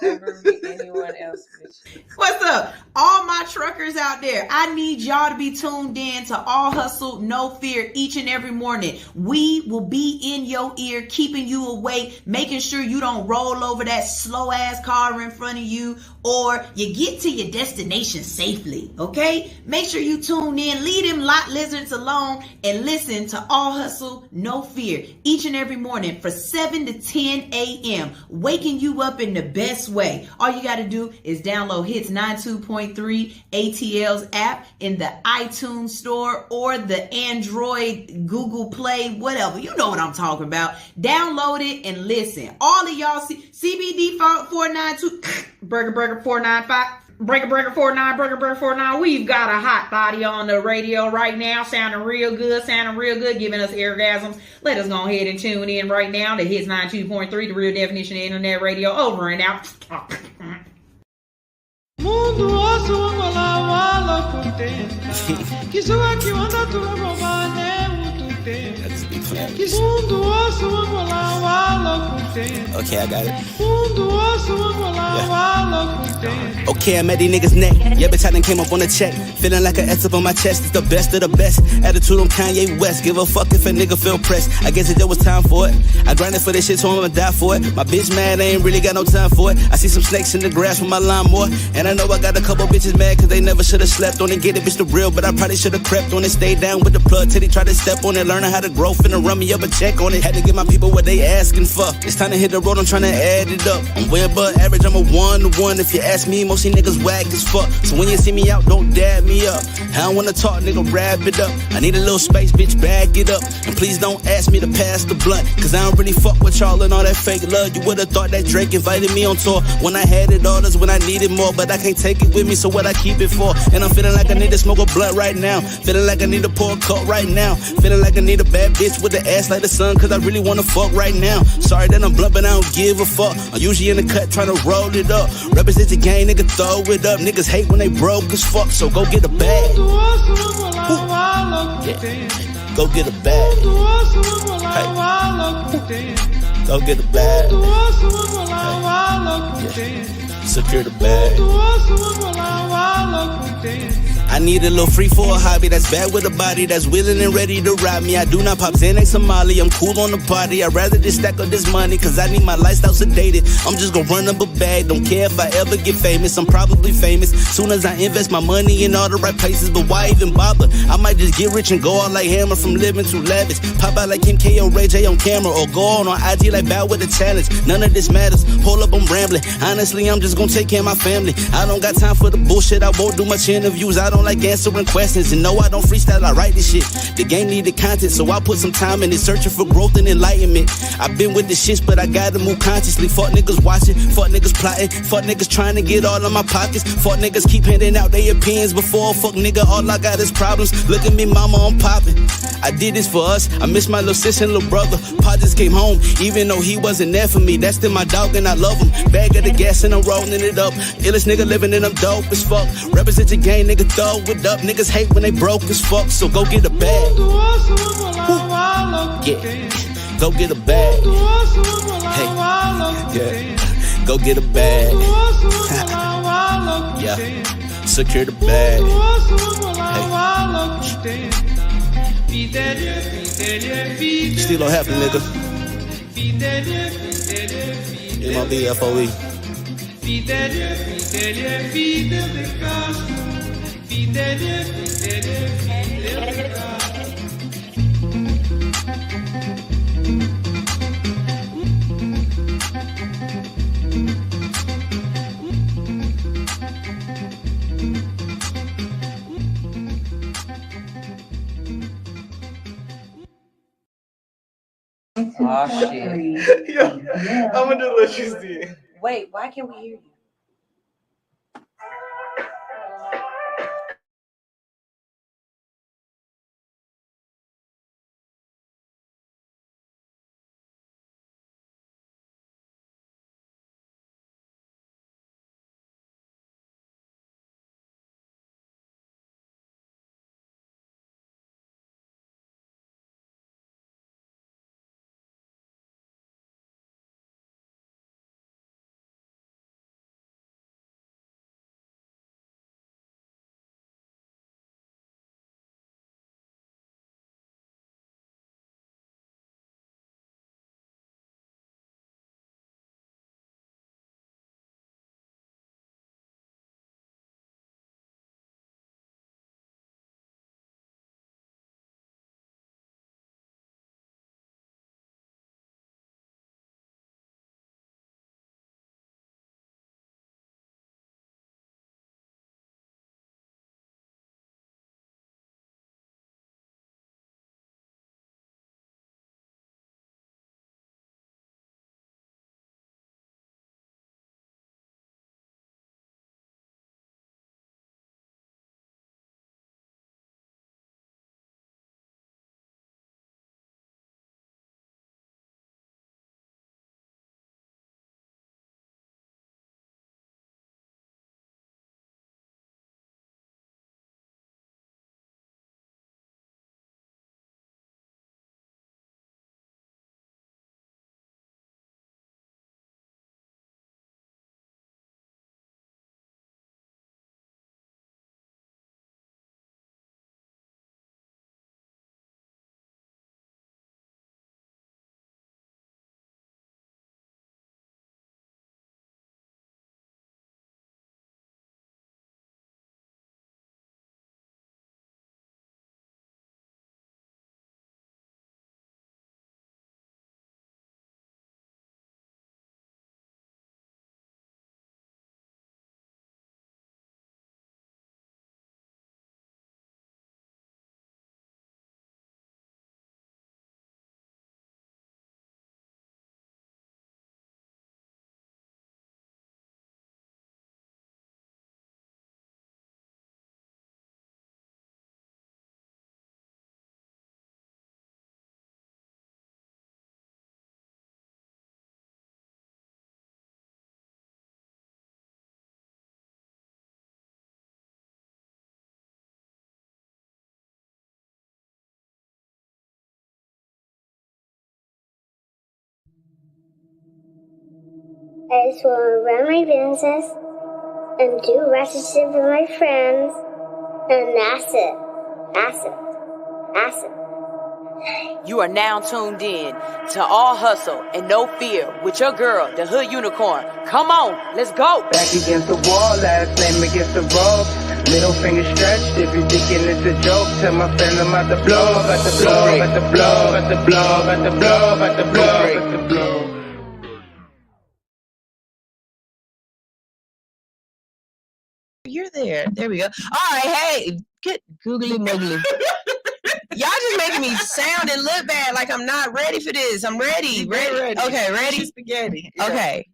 ever be anyone else with you. What's up? All my truckers out there, I need y'all to be tuned in to All Hustle, No Fear each and every morning. We will be in your ear, keeping you awake, making sure you don't roll over that slow ass car in front of you, or you get to your destination safely, okay? Make sure you tune in, leave them lot lizards alone, and listen to All Hustle, No Fear each and every morning for 7 to 10 a.m., waking you up in the best way. All you got to do is download Hits 92.3 ATL's app in the iTunes store or the Android, Google Play, whatever. You know what I'm talking about. Download it and listen. All of y'all CBD 492 Burger 495. Breaker 49, Breaker 49. We've got a hot body on the radio right now, sounding real good, giving us orgasms. Let us go ahead and tune in right now to Hits 92.3, the real definition of internet radio. Over and out. Mundo osso angola wala contenta. Kisua que onda tu bobane muito tempo. Mundo osso angola wala contenta. Okay, I got it. Mundo osso angola wala contenta. Okay, I'm at these niggas' neck. Yeah, bitch, I done came up on a check. Feeling like an S up on my chest. It's the best of the best. Attitude on Kanye West. Give a fuck if a nigga feel pressed. I guess it just was time for it. I grinded for this shit, so I'ma die for it. My bitch mad, I ain't really got no time for it. I see some snakes in the grass with my lawnmower. And I know I got a couple bitches mad cause they never should've slept on it. Get it, bitch, the real, but I probably should've crept on it. Stay down with the plug till they try to step on it. Learning how to grow, finna run me up a check on it. Had to give my people what they asking for. It's time to hit the road, I'm tryna add it up. I'm way above average, I'm a 1-to-1. If you ask me, most of you niggas whack as fuck. So when you see me out, don't dab me up. I don't wanna talk, nigga, wrap it up. I need a little space, bitch, back it up. And please don't ask me to pass the blunt, cause I don't really fuck with y'all and all that fake love. You would've thought that Drake invited me on tour. When I had it all, that's when I needed more. But I can't take it with me, so what I keep it for? And I'm feeling like I need to smoke a blunt right now. Feeling like I need to pour a cup right now. Feeling like I need a bad bitch with the ass like the sun, cause I really wanna fuck right now. Sorry that I'm blunt, but I don't give a fuck. I'm usually in the cut trying to roll it up. Represent the game, nigga, throw it up. Niggas hate when they broke as fuck, so go get a bag. Yeah. Go get a bag. Hey. Go get a bag. Hey. Yeah. Secure the bag. I need a little free for a hobby that's bad with a body that's willing and ready to ride me. I do not pop Xanax Somali, I'm cool on the party. I'd rather just stack up this money, cause I need my lifestyle sedated. I'm just gonna run up a bag, don't care if I ever get famous. I'm probably famous soon as I invest my money in all the right places. But why even bother? I might just get rich and go out like Hammer from living too lavish. Pop out like Kim K or Ray J on camera, or go on IG like Bow with a challenge. None of this matters, hold up, I'm rambling. Honestly, I'm just gonna take care of my family. I don't got time for the bullshit, I won't do much interviews. I don't like answering questions, and no, I don't freestyle, I write this shit. The game needed content, so I put some time in it, searching for growth and enlightenment. I've been with the shits, but I gotta move consciously. Fuck niggas watching, fuck niggas plotting, fuck niggas trying to get all of my pockets. Fuck niggas keep handing out their opinions before. Fuck nigga, all I got is problems. Look at me, mama, I'm popping. I did this for us, I miss my little sister and little brother. Pa just came home, even though he wasn't there for me. That's still my dog and I love him. Bag of the gas and I'm rolling it up. Illest nigga living and I'm dope as fuck. Represent your game, nigga, throw it up. Niggas hate when they broke as fuck, so go get a bag. Yeah, go get a bag. Hey, yeah, go get a bag. Yeah, secure the bag. Hey, still don't happen, nigga. MLB FOE. Oh shit. Yeah, I'm gonna do what you see. Wait, why can't we hear you? I just want to run my business and do relationship with my friends, and that's it. That's it. That's it. You are now tuned in to All Hustle and No Fear with your girl, the Hood Unicorn. Come on, let's go. Back against the wall, last name against the ropes. Middle finger stretched, if you're thinking it's a joke, tell my friend I'm about to blow, about to blow, about to blow, about to blow, about to blow, about to blow, about to blow. You're there. There we go. All right, hey, get googly muggly. Y'all just making me sound and look bad like I'm not ready for this. I'm ready. Ready. Okay, ready? Spaghetti. Okay.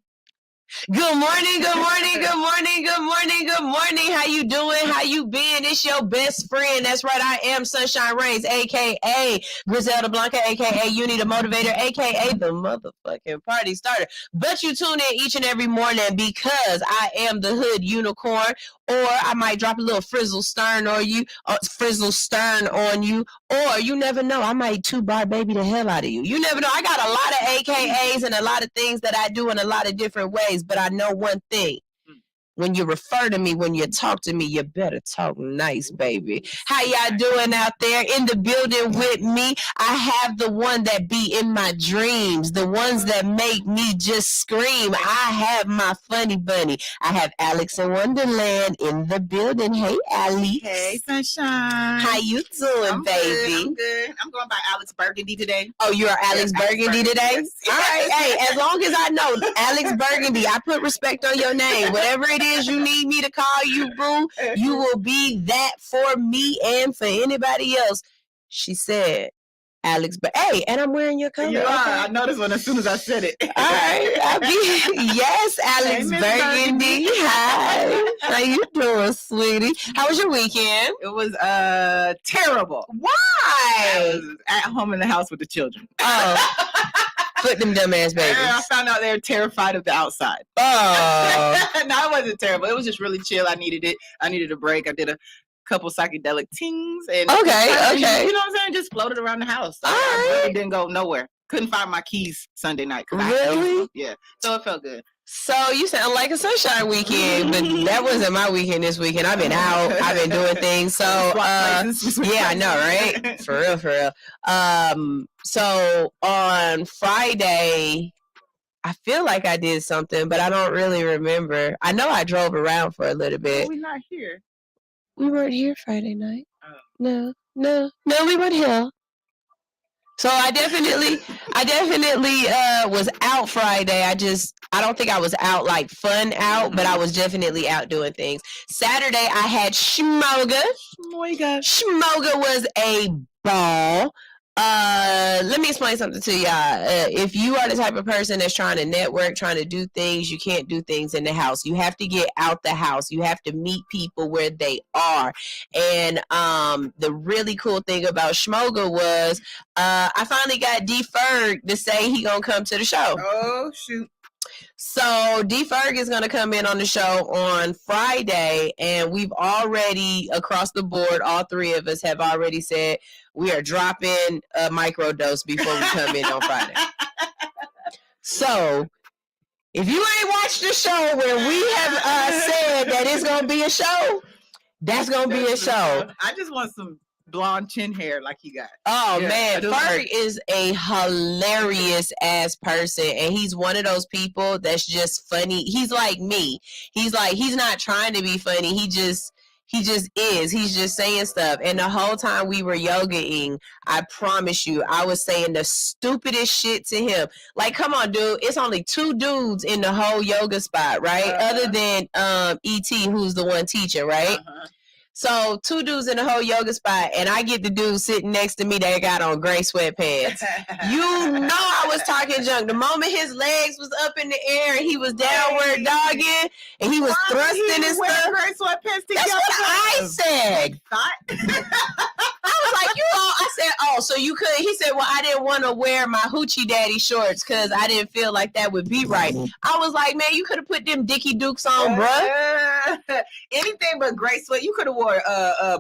Good morning, good morning, good morning, good morning, good morning. How you doing? How you been? It's your best friend. That's right. I am Sunshine Reigns, a.k.a. Griselda Blanca, a.k.a. Uni the Motivator, a.k.a. the motherfucking party starter. But you tune in each and every morning because I am the Hood Unicorn, or I might drop a little frizzle stern on you, or you never know. I might two-bar baby the hell out of you. You never know. I got a lot of AKAs and a lot of things that I do in a lot of different ways, but I know one thing. When you refer to me, when you talk to me, you better talk nice, baby. How y'all doing out there in the building with me? I have the one that be in my dreams, the ones that make me just scream. I have my funny bunny. I have Alix in Wonderland in the building. Hey, Alix. Hey, Sunshine. How you doing, I'm baby? Good, I'm good. I'm going by Alix Burgundy today. Oh, you're Alix Burgundy today? Yes. All right. Hey, as long as I know Alix Burgundy, I put respect on your name. Whatever it is you need me to call you, boo, you will be that for me and for anybody else. She said, Alix, but hey, and I'm wearing your color. You are. Okay. I noticed one as soon as I said it. All right. Yes, Alix Hey, Miss Burgundy. Hi. How you doing, sweetie? How was your weekend? It was terrible. I Why? was at home in the house with the children. Oh. Put them dumbass babies. I found out they were terrified of the outside. Oh. No, it wasn't terrible. It was just really chill. I needed it. I needed a break. I did a couple psychedelic tings and Okay. you know what I'm saying? Just floated around the house. So I really didn't go nowhere. Couldn't find my keys Sunday night. Really? Yeah. So it felt good. So you sound like a sunshine weekend, but that wasn't my weekend this weekend. I've been out. I've been doing things. So yeah, I know, right? For real. So on Friday, I feel like I did something, but I don't really remember. I know I drove around for a little bit. We're not here. We weren't here Friday night. No, we weren't here. So I definitely was out Friday. I don't think I was out like fun out, but I was definitely out doing things. Saturday I had Schmoga. Schmoga was a ball. Let me explain something to y'all. If you are the type of person that's trying to network, trying to do things, you can't do things in the house. You have to get out the house. You have to meet people where they are. And the really cool thing about Schmoga was I finally got D Ferg to say he gonna come to the show. Oh shoot. So D Ferg is going to come in on the show on Friday, and we've already, across the board, all three of us have already said we are dropping a microdose before we come in on Friday. So if you ain't watched the show where we have said that it's going to be a show, that's going to be a show. I just want some blonde chin hair like he got. Oh yeah, man, Ferg like... is a hilarious ass person, and he's one of those people that's just funny. He's like me. He's not trying to be funny. He just is. He's just saying stuff. And the whole time we were yogaing, I promise you, I was saying the stupidest shit to him. Like, come on, dude. It's only 2 dudes in the whole yoga spot, right? Other than E.T., who's the one teaching, right? So 2 dudes in the whole yoga spot, and I get the dude sitting next to me that got on gray sweatpants. You know I was talking junk. The moment his legs was up in the air and he was downward dogging and he was thrusting and stuff. Gray sweatpants That's what I said. was like, I said, oh, so you could. He said, well, I didn't want to wear my hoochie daddy shorts because I didn't feel like that would be right. I was like, man, you could have put them Dickie Dukes on, bruh. Anything but gray sweat. You could have wore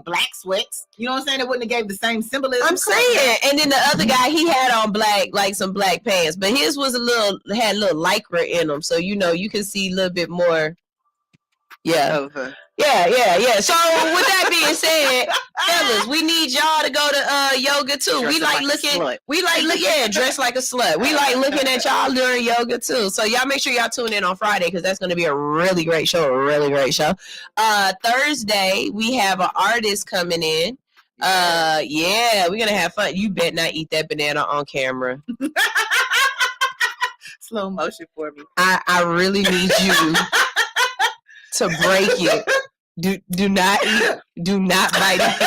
black sweats. You know what I'm saying? It wouldn't have gave the same symbolism. I'm saying. And then the other guy, he had on black, like some black pants, but his was had a little lycra in them, so you can see a little bit more. Yeah. Yeah. So with that being said, fellas, we need y'all to go to yoga too. Dress dress like a slut. We like looking at y'all during yoga too. So y'all make sure y'all tune in on Friday because that's gonna be a really great show. Thursday, we have an artist coming in. We're gonna have fun. You bet not eat that banana on camera. Slow motion for me. I really need you to break it. Do not eat. Do not bite it.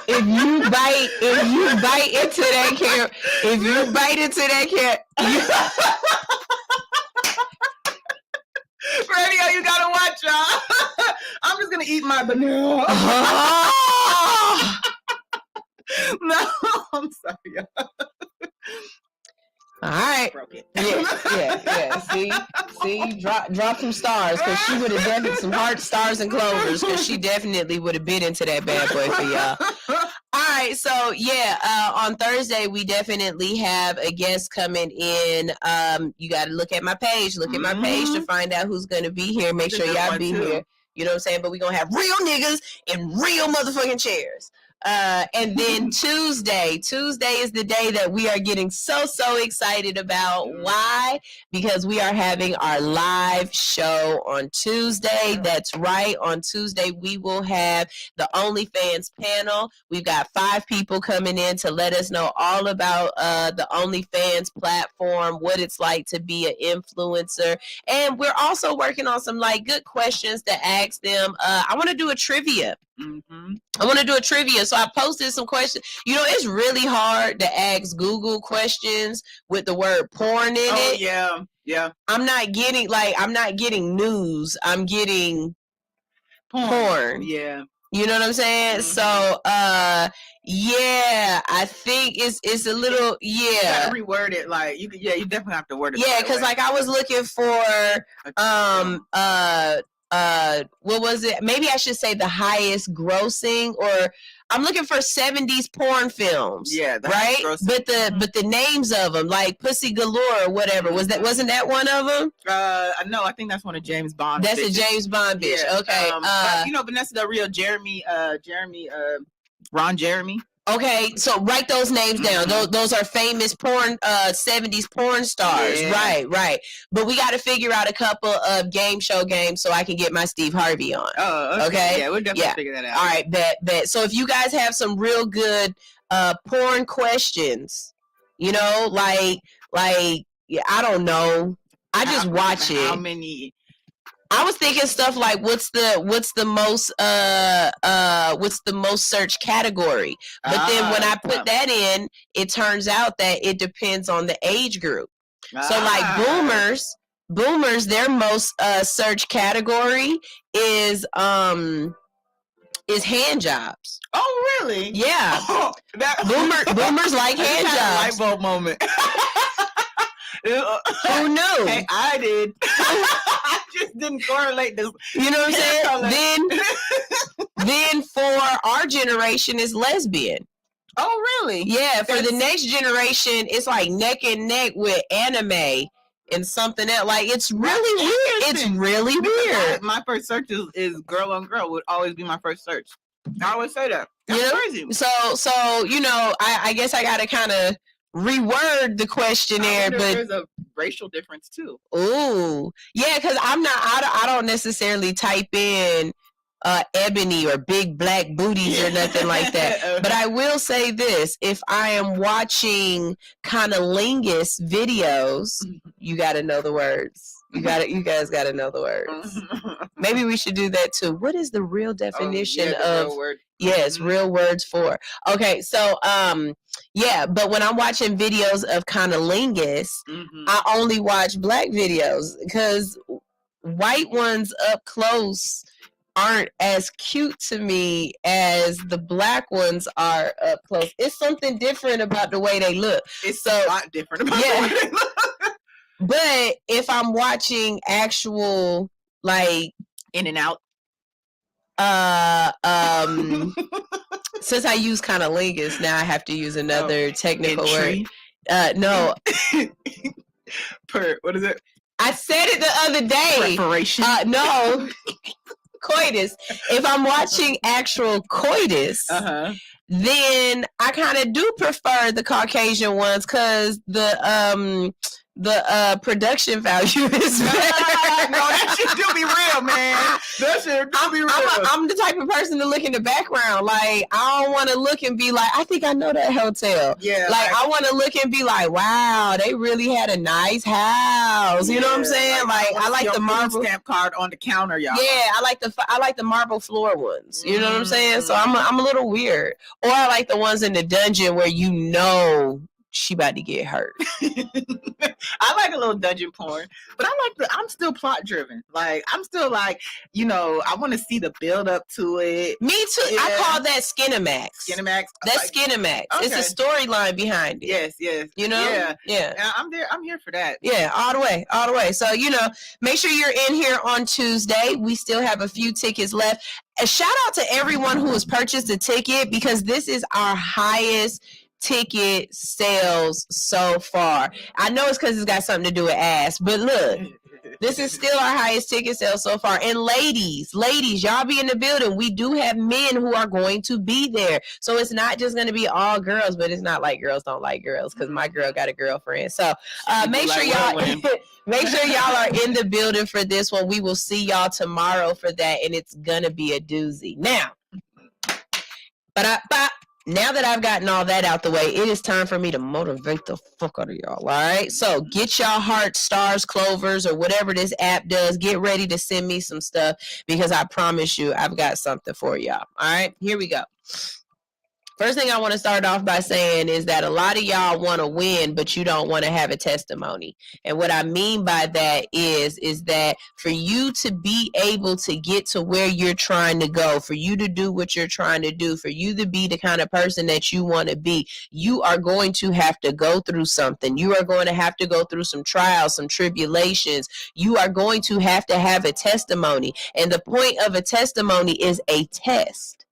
If you bite into that camera, Radio, you gotta watch, y'all. I'm just gonna eat my banana. No, I'm sorry, y'all. All right. Yeah. See, drop some stars because she would have done some heart stars and clovers because she definitely would have bit into that bad boy for y'all. All right, so on Thursday we definitely have a guest coming in. You got to look at my page. Look at my page to find out who's gonna be here. Make sure y'all be here. You know what I'm saying? But we're gonna have real niggas in real motherfucking chairs. And then Tuesday is the day that we are getting so excited about. Why? Because we are having our live show on Tuesday. That's right. On Tuesday, we will have the OnlyFans panel. We've got 5 people coming in to let us know all about the OnlyFans platform, what it's like to be an influencer. And we're also working on some good questions to ask them. I want to do a trivia. So I posted some questions. It's really hard to ask Google questions with the word porn in it. Yeah. I'm not getting news. I'm getting porn. Yeah. You know what I'm saying? So I think it's a little You gotta reword it. You definitely have to word it. Yeah, because I was looking for what was it? Maybe I should say the highest grossing, or I'm looking for 70s porn films. Yeah, right. But the names of them, like Pussy Galore or whatever, wasn't that one of them? No, I think that's one of James Bond. That's bitches. A James Bond bitch. Yeah. Okay. Vanessa Del Rio, Ron Jeremy. Okay, so write those names down. Those are famous porn 70s porn stars. Yeah. Right. But we got to figure out a couple of game show games so I can get my Steve Harvey on. Oh, okay. Yeah, we'll definitely figure that out. All right, bet. So if you guys have some real good porn questions, I don't know. I just watch it. How many? I was thinking stuff like what's the most searched category, but then when I put that in, it turns out that it depends on the age group. So boomers, their most searched category is hand jobs. Oh, really? Yeah. Boomers like hand jobs. Light bulb moment. Who knew? Hey, I did. I just didn't correlate this. You know what I'm saying? Then for our generation is lesbian. Oh, really? Yeah. For the next generation, it's like neck and neck with anime and something else. It's really weird. It's really weird. My first search is girl on girl. Would always be my first search. I always say that. That's crazy. So I guess I got to kind of reword the questionnaire, but there's a racial difference too. Ooh, yeah, because I don't necessarily type in ebony or big black booties or nothing like that. But I will say this: if I am watching cunnilingus videos, you got to know the words. You guys got to know the words. Maybe we should do that too. What is the real definition of real word? Yes, real words for. Okay, so but when I'm watching videos of cunnilingus, I only watch black videos because white ones up close aren't as cute to me as the black ones are up close. It's something different about the way they look. It's a lot different about the way they look. But if I'm watching actual, like, in and out, since I use cunnilingus, now I have to use another technical word. No. What is it? I said it the other day. Preparation? No. Coitus. If I'm watching actual coitus, then I kind of do prefer the Caucasian ones because the production value is better. No, that shit do be real, man. That shit do be real. I'm the type of person to look in the background. Like, I don't want to look and be like, I think I know that hotel. Yeah. Like, I want to look and be like, wow, they really had a nice house. You know what I'm saying? Like I like the marble stamp card on the counter, y'all. Yeah, I like the marble floor ones. You know what I'm saying? So I'm a little weird. Or I like the ones in the dungeon where you know she about to get hurt. I like a little dungeon porn, but I'm still plot driven. Like, I'm still like, I want to see the build up to it. Me too. Yeah. I call that Skinemax. Skinemax. That's Skinemax. Okay. It's a storyline behind it. Yes. You know? Yeah. I'm there. I'm here for that. Yeah, all the way. So, make sure you're in here on Tuesday. We still have a few tickets left. A shout out to everyone who has purchased a ticket because this is our highest ticket sales so far. I know it's because it's got something to do with ass, but look, this is still our highest ticket sales so far. And ladies, y'all be in the building. We do have men who are going to be there. So it's not just going to be all girls, but it's not like girls don't like girls because my girl got a girlfriend. So make sure y'all are in the building for this one. We will see y'all tomorrow for that, and it's going to be a doozy. Now that I've gotten all that out the way, it is time for me to motivate the fuck out of y'all, all right? So get y'all heart stars, clovers, or whatever this app does. Get ready to send me some stuff because I promise you I've got something for y'all, all right? Here we go. First thing I want to start off by saying is that a lot of y'all want to win, but you don't want to have a testimony. And what I mean by that is that for you to be able to get to where you're trying to go, for you to do what you're trying to do, for you to be the kind of person that you want to be, you are going to have to go through something. You are going to have to go through some trials, some tribulations. You are going to have a testimony. And the point of a testimony is a test.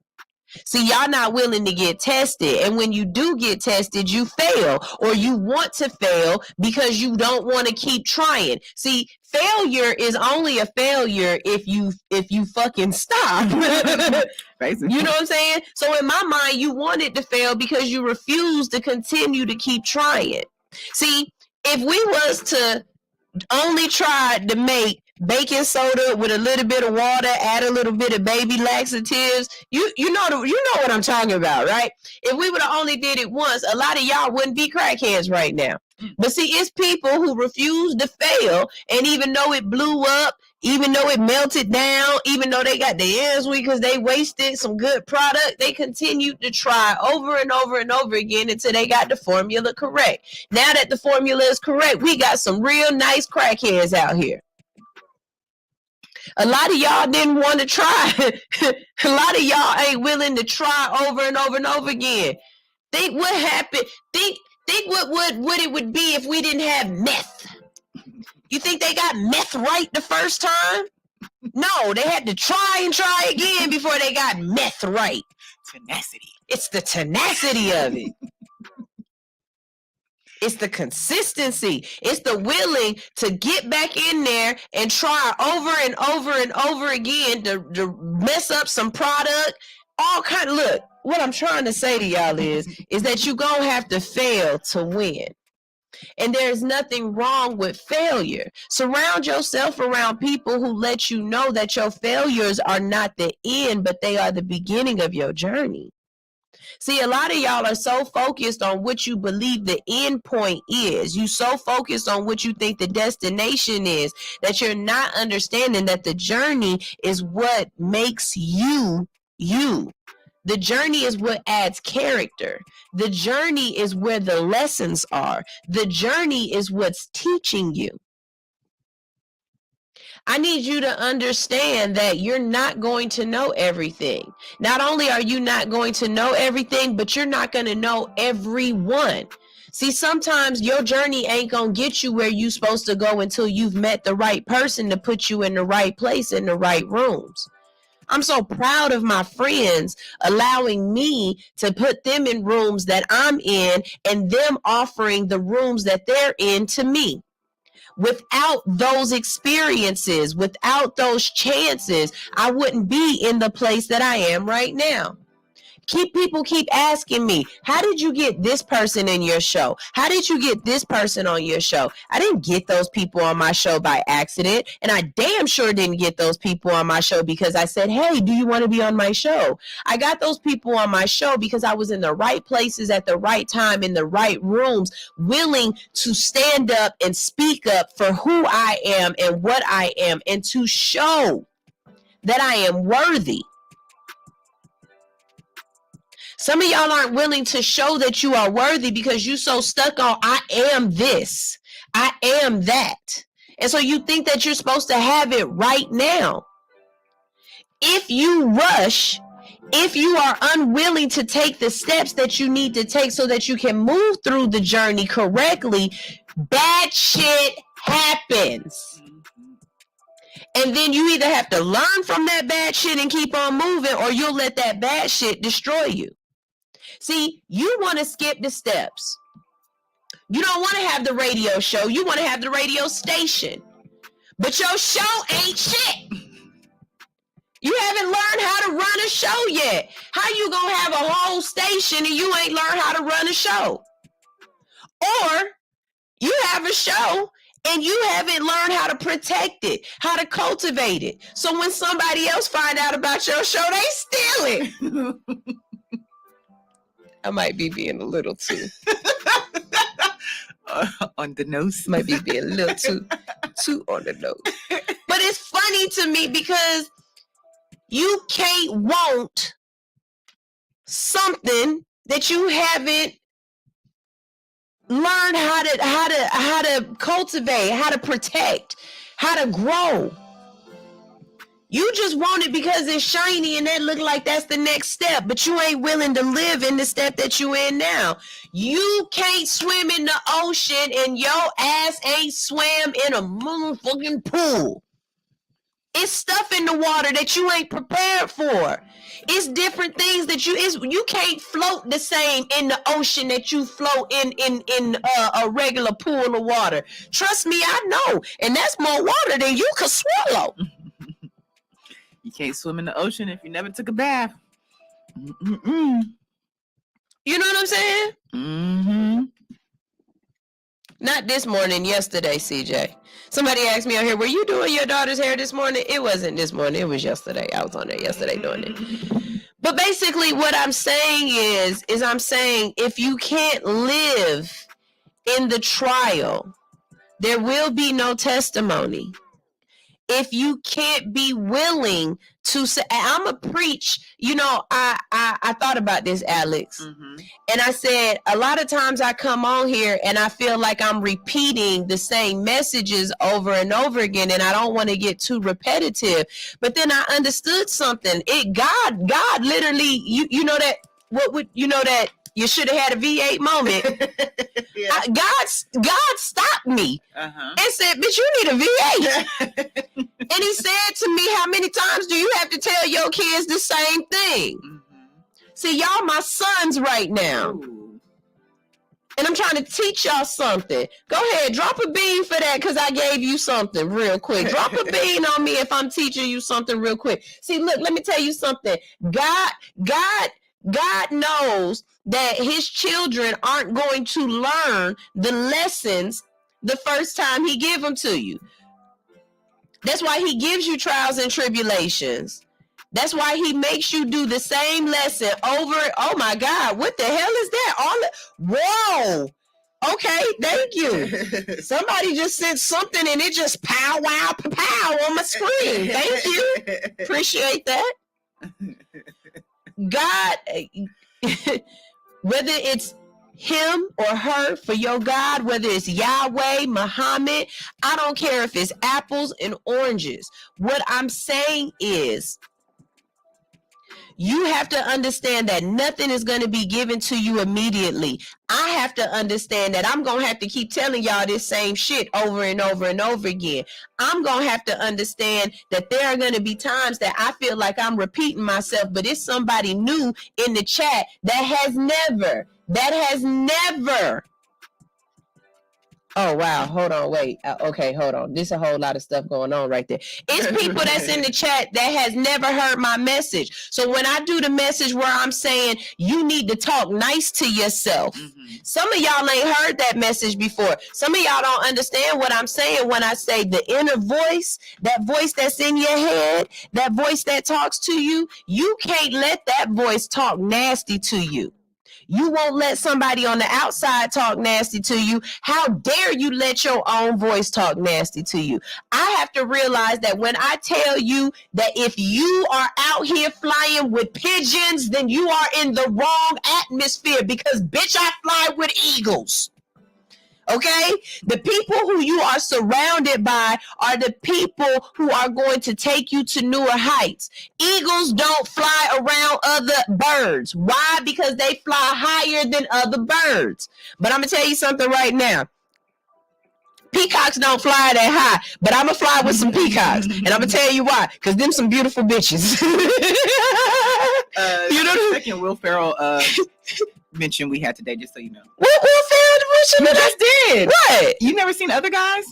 See, y'all not willing to get tested. And when you do get tested, you fail, or you want to fail because you don't want to keep trying. See, failure is only a failure if you fucking stop. Basically. You know what I'm saying? So in my mind, you wanted to fail because you refuse to continue to keep trying. See, if we was to only try to make baking soda with a little bit of water, add a little bit of baby laxatives, you know what I'm talking about, right? If we would have only did it once, a lot of y'all wouldn't be crackheads right now. But see, it's people who refuse to fail, and even though it blew up, even though it melted down, even though they got their hands weak because they wasted some good product, they continued to try over and over and over again until they got the formula correct. Now that the formula is correct, we got some real nice crackheads out here. A lot of y'all didn't want to try. A lot of y'all ain't willing to try over and over and over again. Think what happened. Think what it would be if we didn't have meth. You think they got meth right the first time? No, they had to try and try again before they got meth right. Tenacity. It's the tenacity of it. It's the consistency. It's the willing to get back in there and try over and over and over again to mess up some product. Look, what I'm trying to say to y'all is that you gonna have to fail to win. And there's nothing wrong with failure. Surround yourself around people who let you know that your failures are not the end, but they are the beginning of your journey. See, a lot of y'all are so focused on what you believe the end point is. You so focused on what you think the destination is that you're not understanding that the journey is what makes you, you. The journey is what adds character. The journey is where the lessons are. The journey is what's teaching you. I need you to understand that you're not going to know everything. Not only are you not going to know everything, but you're not going to know everyone. See, sometimes your journey ain't going to get you where you're supposed to go until you've met the right person to put you in the right place, in the right rooms. I'm so proud of my friends allowing me to put them in rooms that I'm in and them offering the rooms that they're in to me. Without those experiences, without those chances, I wouldn't be in the place that I am right now. People keep asking me, how did you get this person in your show? How did you get this person on your show? I didn't get those people on my show by accident. And I damn sure didn't get those people on my show because I said, hey, do you want to be on my show? I got those people on my show because I was in the right places at the right time, in the right rooms, willing to stand up and speak up for who I am and what I am and to show that I am worthy. Some of y'all aren't willing to show that you are worthy because you're so stuck on, I am this, I am that. And so you think that you're supposed to have it right now. If you rush, if you are unwilling to take the steps that you need to take so that you can move through the journey correctly, bad shit happens. And then you either have to learn from that bad shit and keep on moving, or you'll let that bad shit destroy you. See, you want to skip the steps. You don't want to have the radio show. You want to have the radio station. But your show ain't shit. You haven't learned how to run a show yet. How you going to have a whole station and you ain't learned how to run a show? Or you have a show and you haven't learned how to protect it, how to cultivate it. So when somebody else find out about your show, they steal it. I might be being a little too on the nose. Might be being a little too on the nose. But it's funny to me because you can't want something that you haven't learned how to cultivate, how to protect, how to grow. You just want it because it's shiny and that look like that's the next step, but you ain't willing to live in the step that you in now. You can't swim in the ocean and your ass ain't swam in a motherfucking pool. It's stuff in the water that you ain't prepared for. It's different things that you can't float the same in the ocean that you float in a regular pool of water. Trust me, I know. And that's more water than you could swallow. You can't swim in the ocean if you never took a bath. Mm-mm. You know what I'm saying? Mm-hmm. Not this morning, yesterday, CJ. Somebody asked me out here, were you doing your daughter's hair this morning? It wasn't this morning. It was yesterday. I was on there yesterday doing it. But basically what I'm saying is I'm saying if you can't live in the trial, there will be no testimony. If you can't be willing to say, I'm a preach, you know, I thought about this, Alix, and I said, a lot of times I come on here and I feel like I'm repeating the same messages over and over again, and I don't want to get too repetitive. But then I understood something. God literally, you know that, that you should have had a V8 moment. Yeah. God stopped me and said, bitch, you need a V8. And he said to me, how many times do you have to tell your kids the same thing? See, y'all my sons right now. Ooh. And I'm trying to teach y'all something. Go ahead, drop a bean for that because I gave you something real quick. Drop a bean on me if I'm teaching you something real quick. See, look, let me tell you something. God God knows that his children aren't going to learn the lessons the first time he give them to you. That's why he gives you trials and tribulations. That's why he makes you do the same lesson over. Oh my God, what the hell is that? Whoa. Okay, thank you. Somebody just sent something and it just pow, wow, pow on my screen. Thank you. Appreciate that. God, whether it's him or her for your God, whether it's Yahweh, Muhammad, I don't care if it's apples and oranges. What I'm saying is, you have to understand that nothing is going to be given to you immediately. I have to understand that I'm going to have to keep telling y'all this same shit over and over and over again. I'm going to have to understand that there are going to be times that I feel like I'm repeating myself, but it's somebody new in the chat that has never. Oh, wow. Hold on. Wait. Okay, hold on. There's a whole lot of stuff going on right there. It's people that's in the chat that has never heard my message. So when I do the message where I'm saying you need to talk nice to yourself, some of y'all ain't heard that message before. Some of y'all don't understand what I'm saying when I say the inner voice, that voice that's in your head, that voice that talks to you. You can't let that voice talk nasty to you. You won't let somebody on the outside talk nasty to you. How dare you let your own voice talk nasty to you? I have to realize that when I tell you that if you are out here flying with pigeons, then you are in the wrong atmosphere, because bitch, I fly with eagles. Okay? The people who you are surrounded by are the people who are going to take you to newer heights. Eagles don't fly around other birds. Why? Because they fly higher than other birds. But I'm going to tell you something right now. Peacocks don't fly that high, but I'm going to fly with some peacocks. And I'm going to tell you why. Because them some beautiful bitches. You know the second Will Ferrell mention we had today, just so you know. What Will Ferrell mention? You just did. What? You never seen other guys?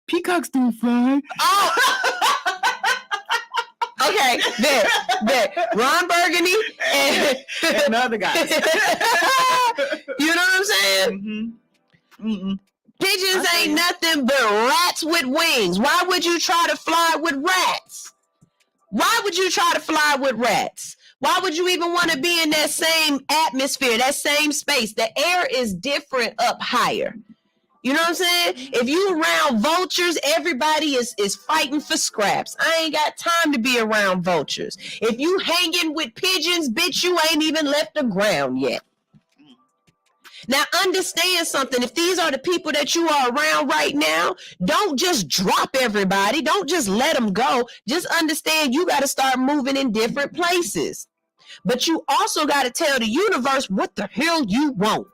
Peacocks don't fly. Oh. Okay, there. Ron Burgundy and other guys. You know what I'm saying? Mm-hmm. Pigeons ain't nothing but rats with wings. Why would you try to fly with rats? Why would you try to fly with rats? Why would you even want to be in that same atmosphere, that same space? The air is different up higher. You know what I'm saying? If you around vultures, everybody is fighting for scraps. I ain't got time to be around vultures. If you hanging with pigeons, bitch, you ain't even left the ground yet. Now, understand something. If these are the people that you are around right now, don't just drop everybody. Don't just let them go. Just understand you got to start moving in different places. But you also got to tell the universe what the hell you want.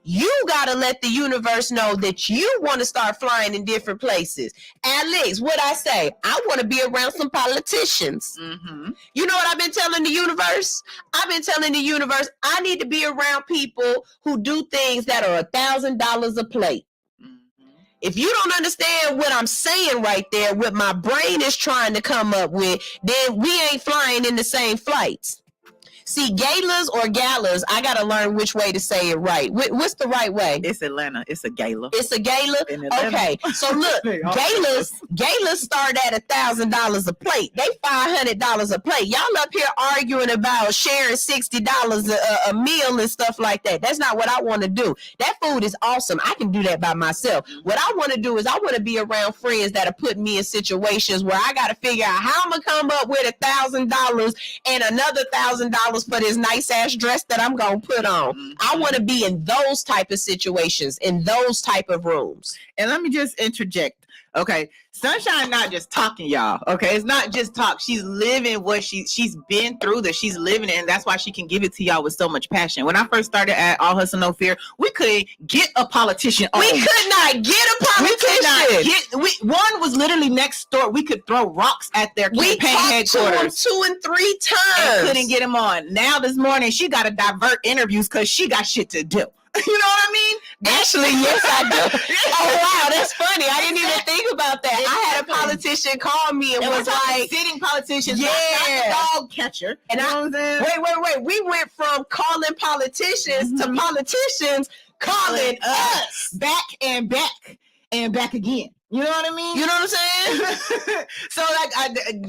You got to let the universe know that you want to start flying in different places. Alix, what I say? I want to be around some politicians. You know what I've been telling the universe? I've been telling the universe I need to be around people who do things that are $1,000 a plate. If you don't understand what I'm saying right there, what my brain is trying to come up with, then we ain't flying in the same flights. See, galas or galas, I got to learn which way to say it right. What's the right way? It's Atlanta. It's a gala. It's a gala? Okay. So look, galas start at $1,000 a plate. They $500 a plate. Y'all up here arguing about sharing $60 a meal and stuff like that. That's not what I want to do. That food is awesome. I can do that by myself. What I want to do is I want to be around friends that are putting me in situations where I got to figure out how I'm going to come up with $1,000 and another $1,000 for this nice ass dress that I'm gonna put on. I want to be in those type of situations, in those type of rooms. And let me just interject. Okay, Sunshine not just talking, y'all. Okay, it's not just talk. She's living what she's been through, that she's living it, and that's why she can give it to y'all with so much passion. When I first started at All Hustle No Fear, we couldn't get a politician on. We could not get a politician. One was literally next door. We could throw rocks at their campaign headquarters 2 and 3 times. And couldn't get him on. Now this morning, she got to divert interviews because she got shit to do. You know what I mean? Actually, yes, I do. Oh, wow, that's funny. I didn't even think about that. I had a politician call me and was like, sitting politicians, yeah, not the dog catcher. And wait. We went from calling politicians to politicians calling us back and back and back again. You know what I mean? You know what I'm saying? So like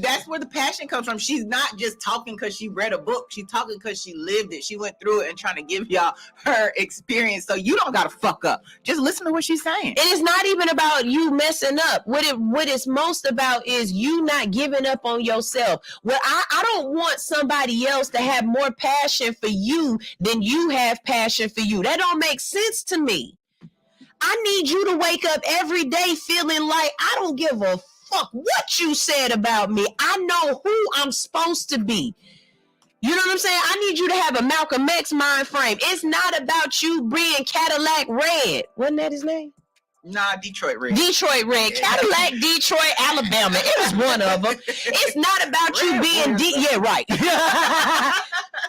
that's where the passion comes from. She's not just talking because she read a book. She's talking because she lived it. She went through it and trying to give y'all her experience. So you don't gotta fuck up. Just listen to what she's saying. It is not even about you messing up. What it's most about is you not giving up on yourself. Well, I don't want somebody else to have more passion for you than you have passion for you. That don't make sense to me. I need you to wake up every day feeling like I don't give a fuck what you said about me. I know who I'm supposed to be. You know what I'm saying? I need you to have a Malcolm X mind frame. It's not about you being Cadillac Red. Wasn't that his name? Nah, Detroit Red. Detroit Red. Cadillac, Detroit, Alabama. It was one of them. It's not about you being yeah, right.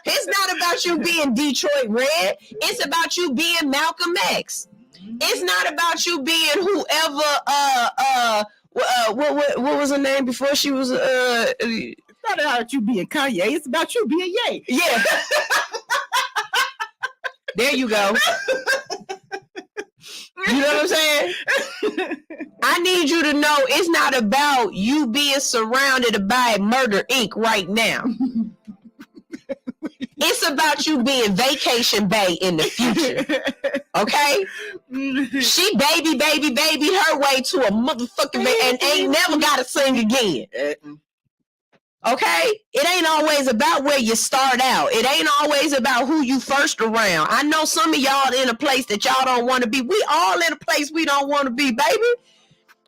It's not about you being Detroit Red. It's about you being Malcolm X. It's not about you being whoever what was her name before she was it's not about you being Kanye, it's about you being Ye. Yeah. There you go. You know what I'm saying? I need you to know it's not about you being surrounded by Murder Inc. right now. It's about you being Vacation Bay in the future. Okay? She baby her way to a motherfucking and ain't never got to sing again. Okay? It ain't always about where you start out. It ain't always about who you first around. I know some of y'all in a place that y'all don't want to be. We all in a place we don't want to be, baby.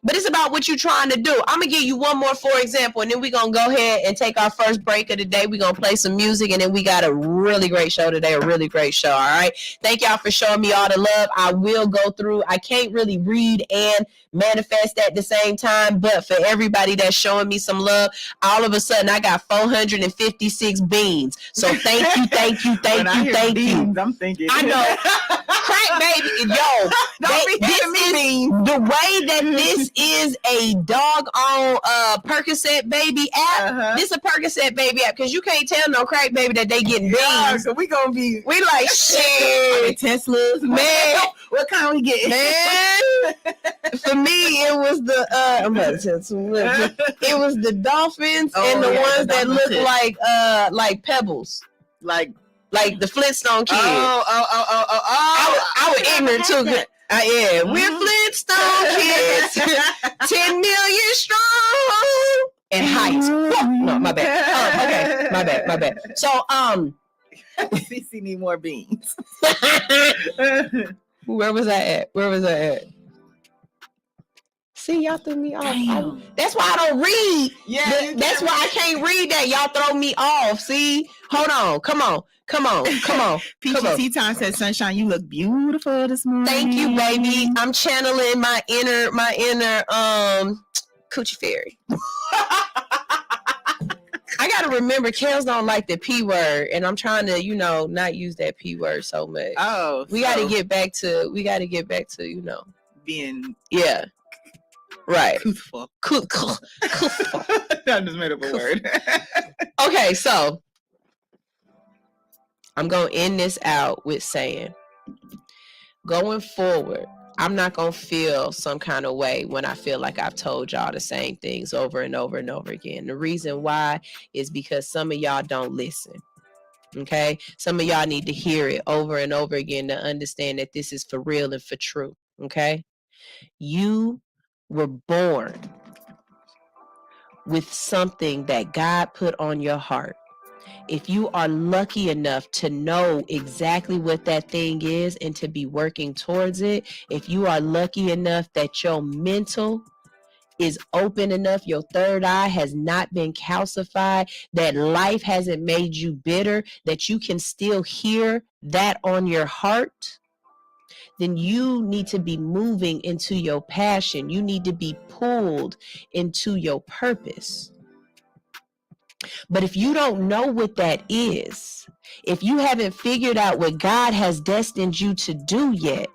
But it's about what you're trying to do. I'm going to give you one more for example, and then we're going to go ahead and take our first break of the day. We're going to play some music, and then we got a really great show today, a really great show, all right? Thank y'all for showing me all the love. I will go through. I can't really read and manifest at the same time, but for everybody that's showing me some love, all of a sudden I got 456 beans. So thank you. I'm thinking. I know. Crack baby, yo. The way that this is a dog on Percocet baby app. This a Percocet baby app because you can't tell no crack baby that they getting beans. Yeah, so we like shit. Teslas, man. What kind we getting? Man, for me it was the it was the dolphins and the ones that look like pebbles, like the Flintstone kids. I was ignorant too. Yeah, we're Flintstone kids, 10 million strong and heights. No, my bad. Okay, my bad. So, CC need more beans. Where was I at? See, y'all threw me off. That's why I don't read. Yeah, that's why I can't read that. Y'all throw me off. See, hold on. Come on. Peachy Time said, Sunshine, you look beautiful this morning. Thank you, baby. I'm channeling my inner coochie fairy. I gotta remember, Kels don't like the P word, and I'm trying to, not use that P word so much. Oh, we gotta get back to, being right. Truthful. I just made up a word. Okay, so I'm going to end this out with saying, going forward, I'm not going to feel some kind of way when I feel like I've told y'all the same things over and over and over again. The reason why is because some of y'all don't listen. Okay? Some of y'all need to hear it over and over again to understand that this is for real and for true. Okay? You were born with something that God put on your heart. If you are lucky enough to know exactly what that thing is and to be working towards it, if you are lucky enough that your mental is open enough, your third eye has not been calcified, that life hasn't made you bitter, that you can still hear that on your heart, then you need to be moving into your passion. You need to be pulled into your purpose. But if you don't know what that is, if you haven't figured out what God has destined you to do yet,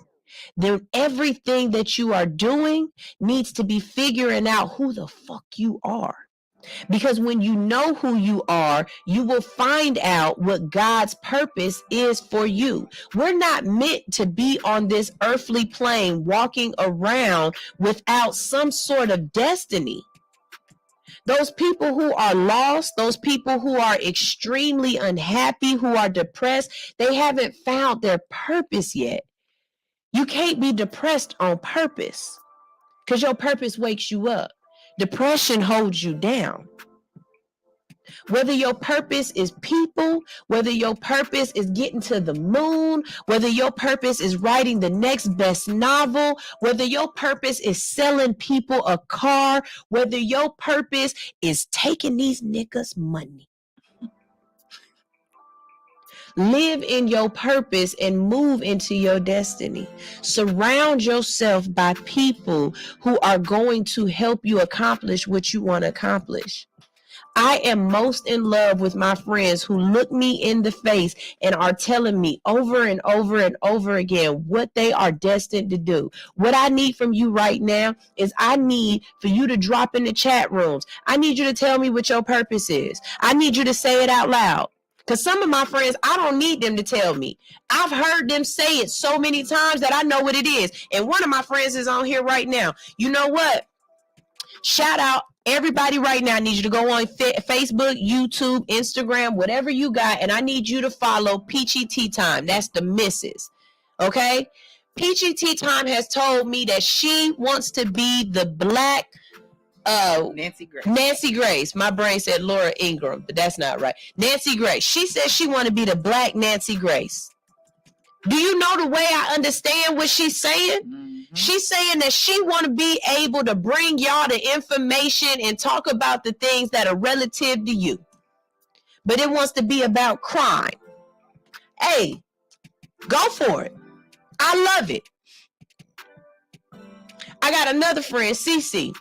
then everything that you are doing needs to be figuring out who the fuck you are. Because when you know who you are, you will find out what God's purpose is for you. We're not meant to be on this earthly plane walking around without some sort of destiny. Those people who are lost, those people who are extremely unhappy, who are depressed, they haven't found their purpose yet. You can't be depressed on purpose because your purpose wakes you up. Depression holds you down. Whether your purpose is people, whether your purpose is getting to the moon, whether your purpose is writing the next best novel, whether your purpose is selling people a car, whether your purpose is taking these niggas money. Live in your purpose and move into your destiny. Surround yourself by people who are going to help you accomplish what you want to accomplish. I am most in love with my friends who look me in the face and are telling me over and over and over again what they are destined to do. What I need from you right now is I need for you to drop in the chat rooms. I need you to tell me what your purpose is. I need you to say it out loud. Because some of my friends, I don't need them to tell me. I've heard them say it so many times that I know what it is. And one of my friends is on here right now. You know what? Shout out everybody right now. I need you to go on Facebook, YouTube, Instagram, whatever you got. And I need you to follow Peachy Tea Time. That's the missus. Okay? Peachy Tea Time has told me that she wants to be the black Nancy Grace. My brain said Laura Ingraham, but that's not right. Nancy Grace. She says she want to be the black Nancy Grace. Do you know the way I understand what she's saying? Mm-hmm. She's saying that she want to be able to bring y'all the information and talk about the things that are relative to you. But it wants to be about crime. Hey, go for it. I love it. I got another friend, Cece.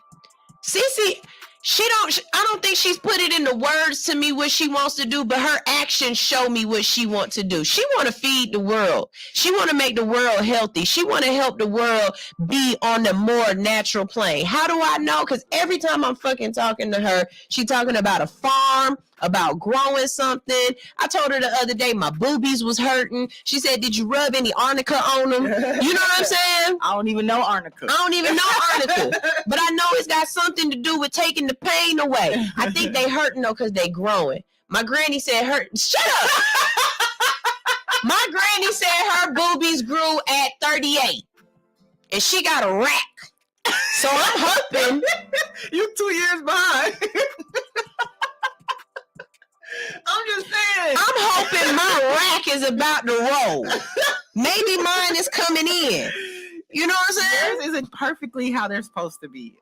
Cece, I don't think she's put it in the words to me what she wants to do, but her actions show me what she wants to do. She want to feed the world. She want to make the world healthy. She want to help the world be on the more natural plane. How do I know? Because every time I'm fucking talking to her, she talking about a farm, about growing something. I told her the other day my boobies was hurting. She said, did you rub any arnica on them? You know what I'm saying? I don't even know arnica. But I know it's got something to do with taking the pain away. I think they hurting though because they growing. My granny said shut up. My granny said her boobies grew at 38 and she got a rack. So I'm hoping. You 2 years behind. I'm just saying. I'm hoping my rack is about to roll. Maybe mine is coming in. You know what I'm saying? Theirs isn't perfectly how they're supposed to be.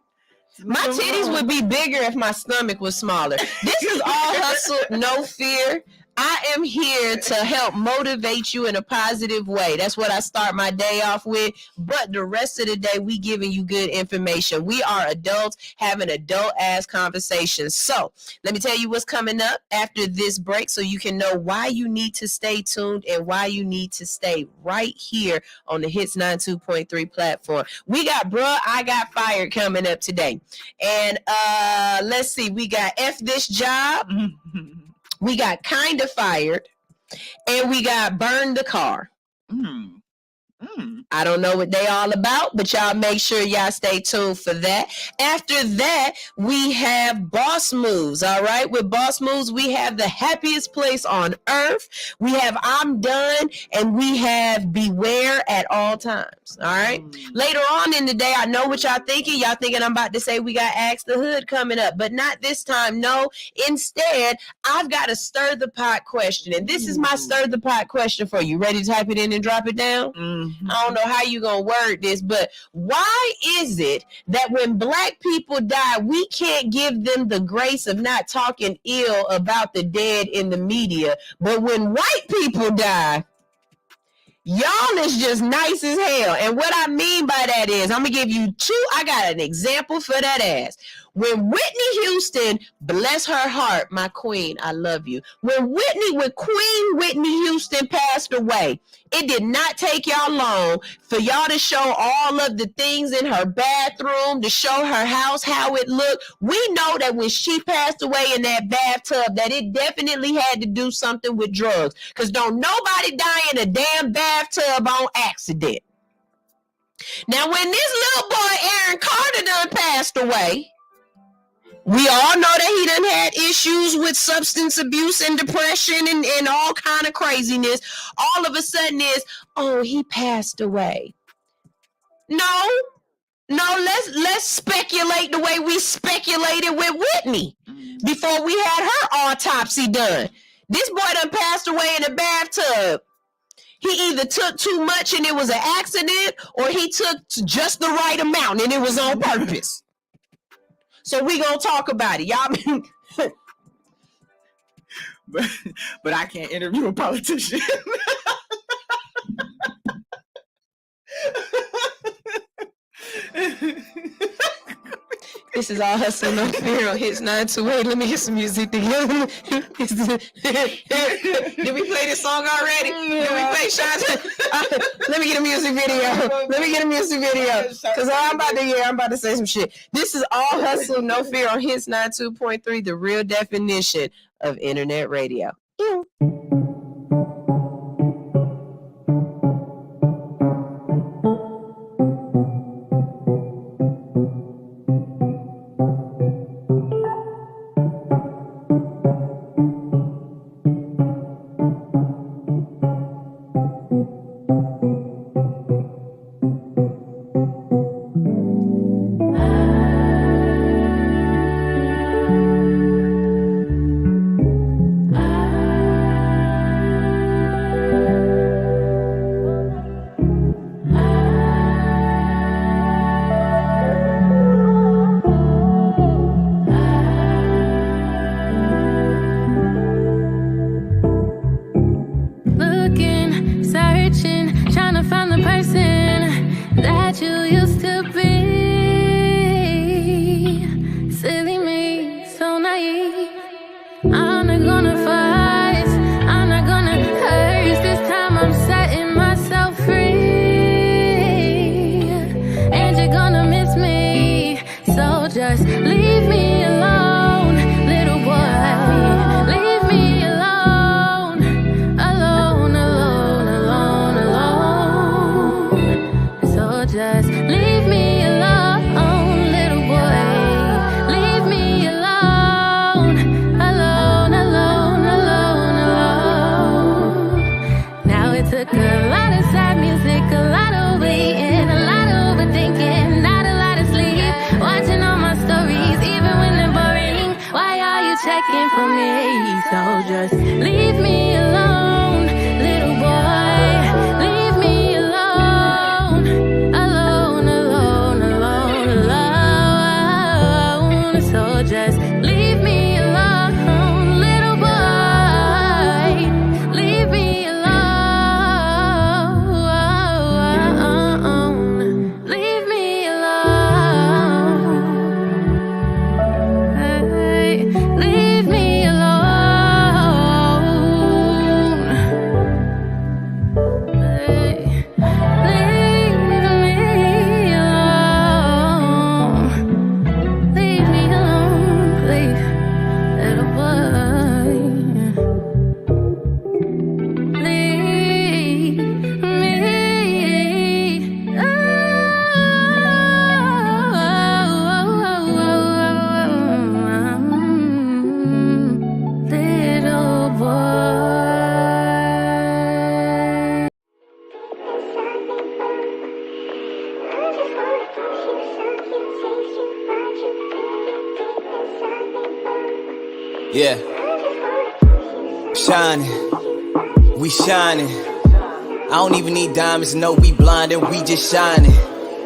My titties would be bigger if my stomach was smaller. This is all hustle, no fear. I am here to help motivate you in a positive way. That's what I start my day off with. But the rest of the day, we giving you good information. We are adults having adult-ass conversations. So let me tell you what's coming up after this break so you can know why you need to stay tuned and why you need to stay right here on the Hits 92.3 platform. We got Bruh, I Got Fired coming up today. And let's see. We got F This Job. We got Kinda Fired, and we got Burn the Car. I don't know what they all about, but y'all make sure y'all stay tuned for that. After that, we have Boss Moves, all right? With Boss Moves, we have The Happiest Place on Earth. We have I'm Done, and we have Beware at All Times, all right? Later on in the day, I know what y'all thinking. Y'all thinking I'm about to say we got Ask the Hood coming up, but not this time, no. Instead, I've got a Stir the Pot question, and this is my Stir the Pot question for you. Ready to type it in and drop it down? I don't know how you gonna word this, but why is it that when Black people die, we can't give them the grace of not talking ill about the dead in the media, but when white people die, y'all is just nice as hell? And what I mean by that is, I'm gonna give you I got an example for that ass. When Whitney Houston, bless her heart, my queen, I love you. When Queen Whitney Houston passed away, it did not take y'all long for y'all to show all of the things in her bathroom, to show her house, how it looked. We know that when she passed away in that bathtub, that it definitely had to do something with drugs. Because don't nobody die in a damn bathtub on accident. Now, when this little boy, Aaron Carter, done passed away, we all know that he done had issues with substance abuse and depression and all kind of craziness. All of a sudden is, oh, he passed away. No, let's speculate the way we speculated with Whitney before we had her autopsy done. This boy done passed away in a bathtub. He either took too much and it was an accident, or he took just the right amount and it was on purpose. So we gonna talk about it, y'all. but I can't interview a politician. This is All Hustle No Fear on Hits 928. Let me get some music together. Did we play this song already? Did we play shots? Let me get a music video. Because I'm about to say some shit. This is All Hustle No Fear on Hits 92.3, the real definition of internet radio. Yeah. Shining. We shining. I don't even need diamonds, no, we blinded, we just shining.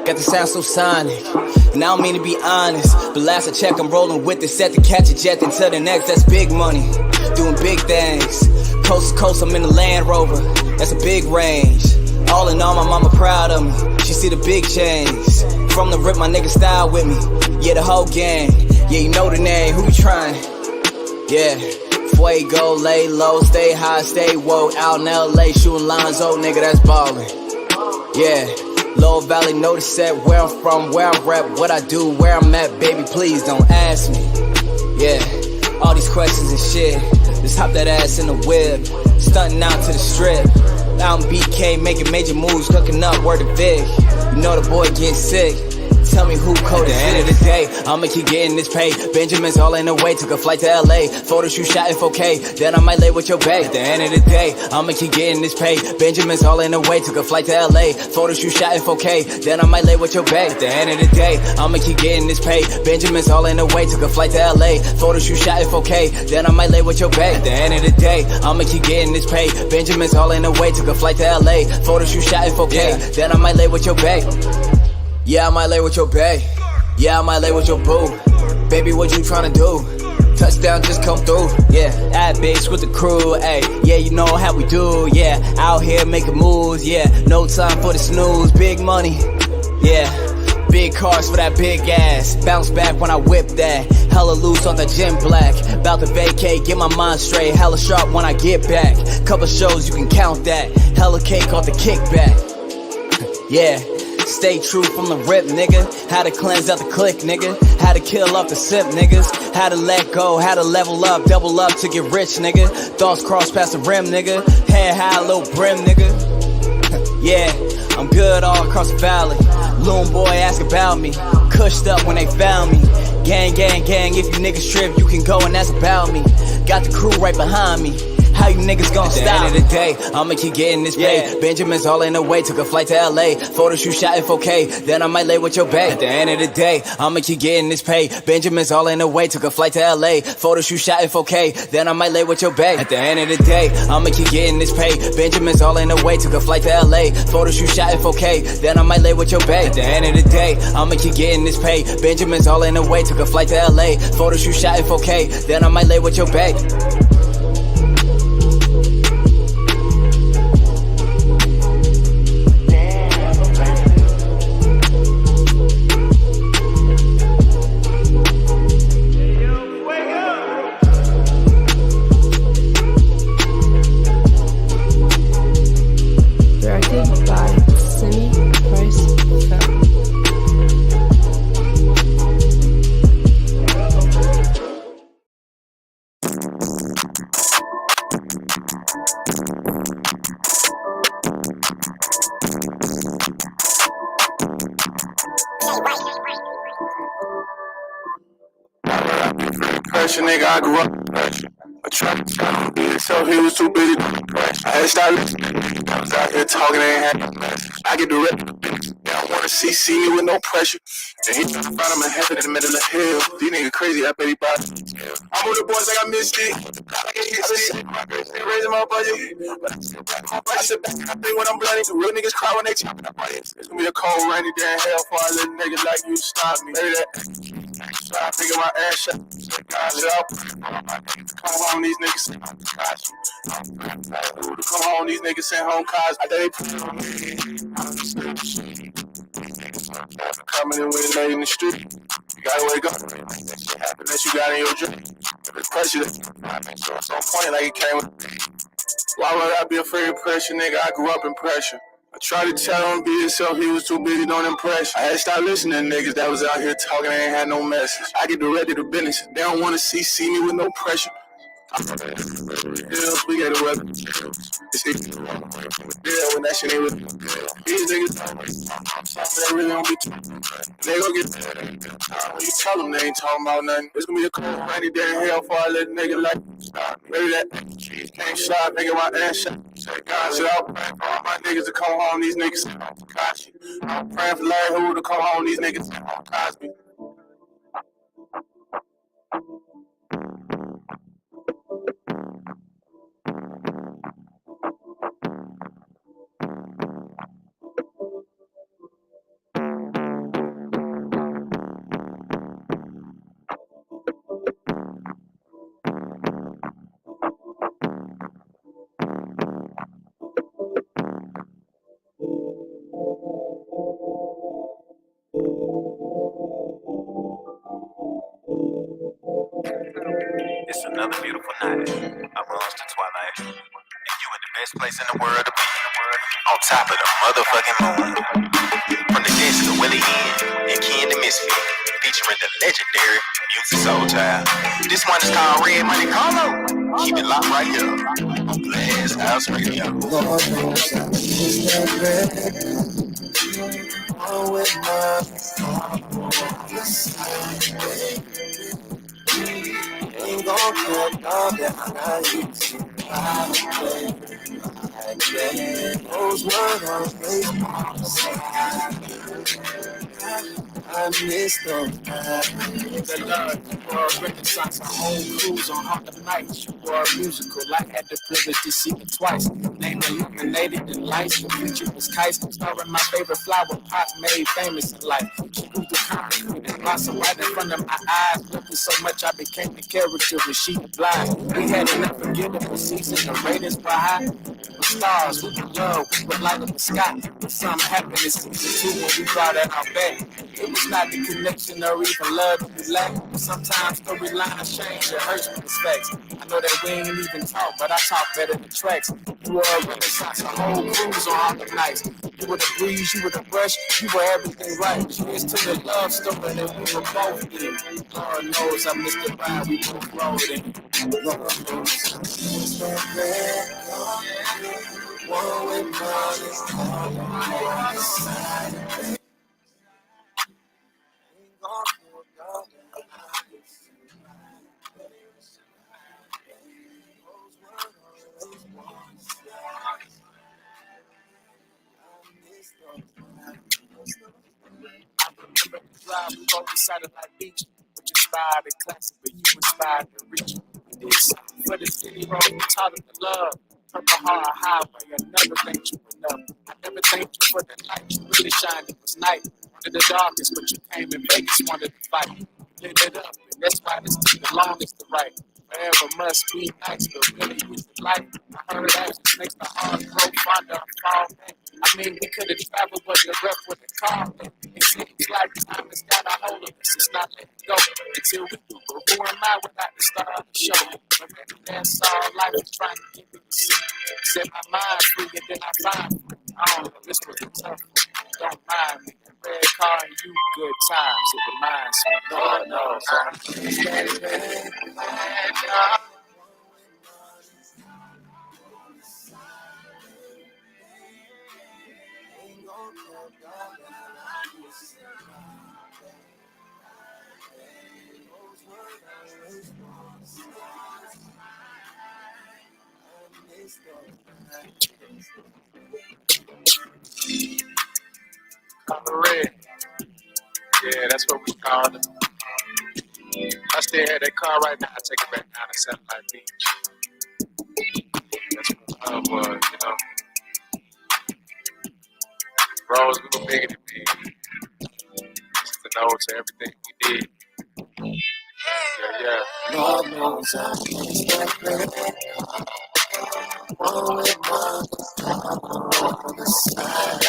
Got the sound so sonic. And I don't mean to be honest, but last I check, I'm rolling with it, set to catch a jet until the next. That's big money, doing big things. Coast to coast, I'm in the Land Rover. That's a big range. All in all, my mama proud of me. She see the big change. From the rip, my nigga style with me. Yeah, the whole gang. Yeah, you know the name, who you trying? Yeah. Fuego, lay low, stay high, stay woke. Out in LA, shooting lines, oh nigga, that's ballin'. Yeah. Low Valley, know the set, where I'm from, where I rep, what I do, where I'm at, baby, please don't ask me. Yeah, all these questions and shit. Just hop that ass in the whip, stunting out to the strip. Out in BK, making major moves, cooking up, word to Vic. You know the boy getting sick. Tell me who coded it. At the end of the day, I'ma keep getting this pay. Benjamin's all in the way, took a flight to LA. Photo shoot shot in 4K, then I might lay with your bae. At the end of the day, I'ma keep getting this pay. Benjamin's all in the way, took a flight to LA. Photo shoot shot in 4K, then I might lay with your bae. At the end of the day, I'ma keep getting this pay. Benjamin's all in the way, took a flight to LA. Photo shoot shot in 4K, then I might lay with your bae. At the end of the day, I'ma keep getting this pay. Benjamin's all in the way, took a flight to LA. Photo shoot shot in 4K, then I might lay with your bae. Yeah, I might lay with your bae. Yeah, I might lay with your boo. Baby, what you tryna do? Touchdown just come through. Yeah, at bitch with the crew. Ayy, yeah, you know how we do. Yeah, out here making moves. Yeah, no time for the snooze. Big money. Yeah, big cars for that big ass. Bounce back when I whip that. Hella loose on the gym black. About to vacate, get my mind straight. Hella sharp when I get back. Couple shows, you can count that. Hella cake off the kickback. Yeah. Stay true from the rip, nigga. How to cleanse out the click, nigga. How to kill off the simp, niggas. How to let go, how to level up, double up to get rich, nigga. Thoughts cross past the rim, nigga. Head high, little brim, nigga. Yeah, I'm good all across the valley. Loon boy ask about me. Cushed up when they found me. Gang, gang, gang, if you niggas trip, you can go and that's about me. Got the crew right behind me. How you niggas gon' stop? At the end of the day, I'ma keep getting this pay. Benjamin's all in the way, took a flight to LA. Photo shoot shot in 4K, then I might lay with your bae. At the end of the day, I'ma keep getting this pay. Benjamin's all in the way, took a flight to LA. Photo shoot shot in 4K, then I might lay with your bae. At the end of the day, I'ma keep getting this pay. Benjamin's all in the way, took a flight to LA. Photo shoot shot in 4K, then I might lay with your bae. At the end of the day, I'ma keep getting this pay. Benjamin's all in the way, took a flight to LA. Photo shoot shot in 4K, then I might lay with your bae. Pressure, nigga, I grew up in pressure. I tried to tell him, bitch, so he was too busy doing pressure. I had to start listening, nigga. I was out here talking, ain't had no message. I get the rep of the business. They don't wanna see me with no pressure. And he trying to find him in heaven in the middle of the hill. These niggas crazy, I bet he bought it. I'm with the boys like I missed it. I get hit stick. They raising my budget. But I sit back and I think when I'm bloody, the real niggas cry when they chopping up budgets. It's gonna be a cold, rainy day in hell for a little nigga like you to stop me. Maybe that. So I figure my ass shut. Come home, these niggas sent home cars. Come home, these niggas sent home cars. I they put on me. Coming in with late in the street. You gotta wake up. Unless you got in your dream. It's pressure. So point like it came with me. Why would I be afraid of pressure, nigga? I grew up in pressure. I tried to tell him be himself, he was too busy doing impression. I had to start listening to niggas that was out here talking, they ain't had no message. I get directed to business, they don't wanna see me with no pressure. We got a weapon. It's when that shit ain't with these niggas, they really don't be they gon' get when you tell them they ain't talking about nothing. It's gonna be a cold rainy day in hell for a little nigga like maybe that can't stop, nigga, my ass shot. So I'm praying for all my niggas to come home, these niggas I'm praying for Larry Hoover to come home, these niggas Cosby. another beautiful night. I runs to Twilight. And you in the best place in the world to be. On top of the motherfucking moon. From the desk to Willie and Ken the Misfit. Featuring the legendary Music Soul Child. This one is called Red Money Carlo. Keep it locked right here on Glass House Radio. Lord knows I miss that red. With my ain't gon' come all that I used to. Those were always on the side. I miss those times. The love, you were a renaissance, a whole cruise on Harlem nights. You were a musical, I had the privilege to see it twice. Name illuminated in lights, the feature was kites. Starring my favorite flower pot made famous in life. She grew the concrete and blossom right in front of my eyes. Loved her so much I became the character when she blind. We had an unforgettable season, the ratings were high. The stars, we were love, we were light up the sky. But something happened in season 2 when we brought it out back. It was not the connection or even love that we lacked. Sometimes storylines change, it hurts with it's facts. I know that we ain't even talk, but I talk better than tracks. You were a renaissance, a whole cruise on all the nights. You were the breeze, you were the brush, you were everything right. Cheers to the love story that we were both in. Lord knows I missed the ride we both rode in. Lord knows I missed that red. One with money. We both decided like beach, which inspired and classic, but you inspired and rich. We did something for the city, road, we taught them to love. Purple Heart Highway, I never thanked you enough. I never thanked you for the light you really shined. It was night, one of the darkest, but you came in Vegas, wanted to fight. You lit it up, and that's why this took the longest to write. Forever must be nice, but really is the life. I heard that just makes the heart grow fonder and fall back. I mean, we could have traveled, but the rep with the car. It seems like time has got a hold of us. It's not letting go until we do. But who am I without the star of the show? But that's all life is trying to get me to see. Set my mind free and then I find free. I don't know, this was a tough one. Don't mind me. Red car and you, good times. It reminds me. Lord knows I'm Color red. Yeah, that's what we called it. I still have that car right now. I take it back down to Satellite Beach. That's what love was, you know. Rose, we were bigger than big. This is the node to everything we did. Yeah. Lord knows I miss that red. One with on the side.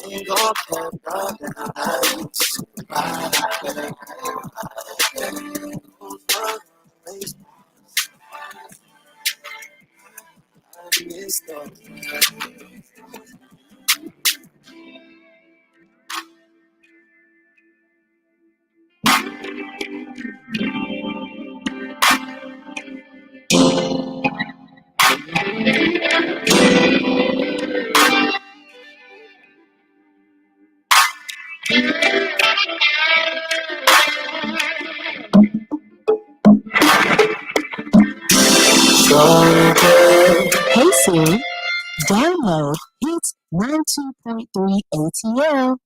Ain't gon' come down that I used to ride. I miss those. Hey Siri, download Hits 92.3 ATL.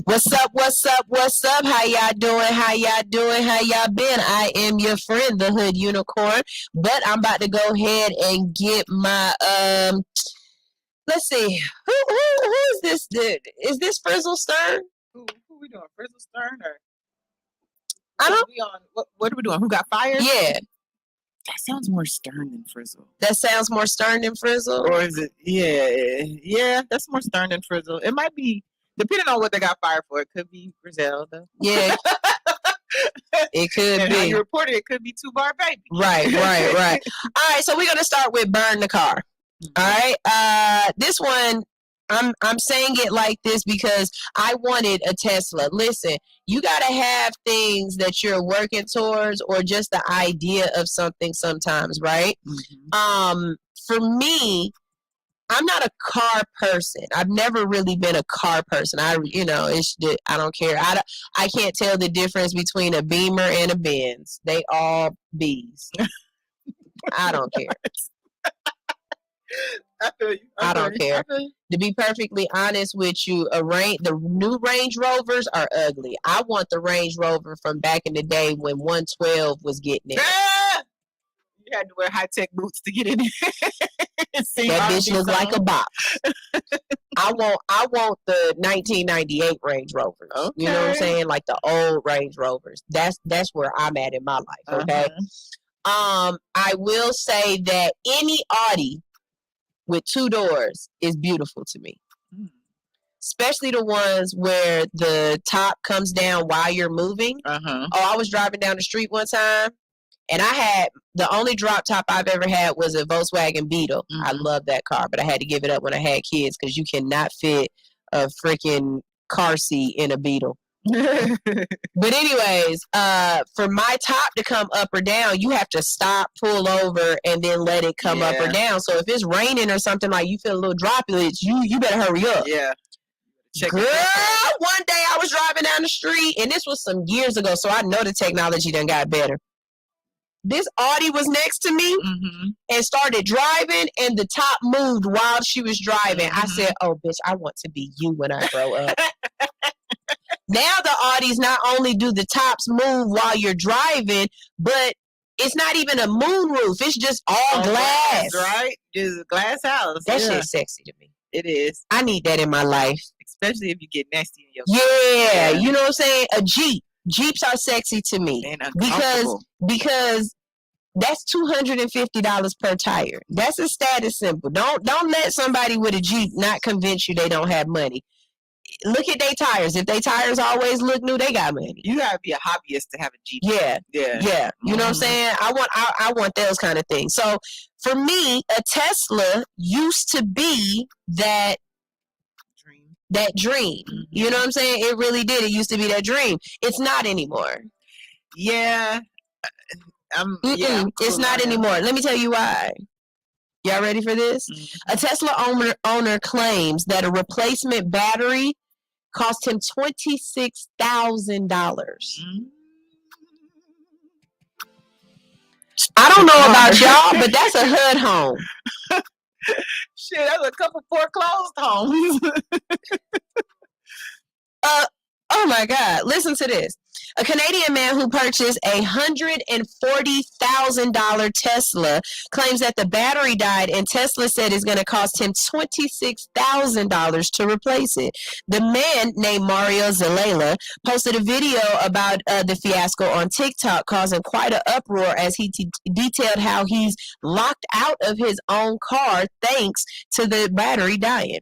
What's up? What's up? What's up? How y'all doing? How y'all doing? How y'all been? I am your friend, the Hood Unicorn, but I'm about to go ahead and get my let's see. Who is this dude? Is this Frizzle Stern? Who we doing? Frizzle Stern or I don't. We on what are we doing? Who got fired? Yeah. That sounds more stern than Frizzle. That sounds more stern than Frizzle? Or is it? Yeah, that's more stern than Frizzle. It might be Depending on what they got fired for, it could be Griselda. Yeah. It could and be. How you reported it could be 2-Bar Baby. Right. All right, so we're gonna start with burn the car. All right. This one, I'm saying it like this because I wanted a Tesla. Listen, you gotta have things that you're working towards, or just the idea of something sometimes, right? For me, I'm not a car person. I've never really been a car person. I don't care. I can't tell the difference between a Beamer and a Benz. They all B's. I don't care. I feel you. I don't care. To be perfectly honest with you, the new Range Rovers are ugly. I want the Range Rover from back in the day when 112 was getting it. You had to wear high-tech boots to get in there. That bitch look like a box. I want the 1998 Range Rovers. Okay. You know what I'm saying? Like the old Range Rovers. That's where I'm at in my life. Okay. I will say that any Audi with 2 doors is beautiful to me. Especially the ones where the top comes down while you're moving. Oh, I was driving down the street one time, and I had the only drop top I've ever had was a Volkswagen Beetle. I love that car, but I had to give it up when I had kids because you cannot fit a freaking car seat in a Beetle. But anyways, for my top to come up or down, you have to stop, pull over, and then let it come up or down. So if it's raining or something, like you feel a little droplets, you better hurry up. Yeah. Girl, one day I was driving down the street, and this was some years ago, so I know the technology done got better. This Audi was next to me and started driving, and the top moved while she was driving. I said, oh, bitch, I want to be you when I grow up. Now the Audis, not only do the tops move while you're driving, but it's not even a moonroof. It's just all glass. Right? Just a glass house. That shit's sexy to me. It is. I need that in my life. Especially if you get nasty in your car. You know what I'm saying? A Jeep. Jeeps are sexy to me. Because that's $250 per tire. That's a status symbol. Don't let somebody with a Jeep not convince you they don't have money. Look at their tires. If their tires always look new, they got money. You gotta be a hobbyist to have a Jeep. Yeah. You know what I'm saying? I want those kind of things. So for me, a Tesla used to be that dream. You know what I'm saying? It really did. It used to be that dream. It's not anymore. Yeah. It's not anymore. Let me tell you why. Y'all ready for this? A Tesla owner claims that a replacement battery cost him $26,000. I don't know about y'all, but that's a hood home. Shit, that's a couple foreclosed homes. Oh my God. Listen to this. A Canadian man who purchased a $140,000 Tesla claims that the battery died, and Tesla said it's going to cost him $26,000 to replace it. The man, named Mario Zelala, posted a video about the fiasco on TikTok, causing quite an uproar as he detailed how he's locked out of his own car thanks to the battery dying.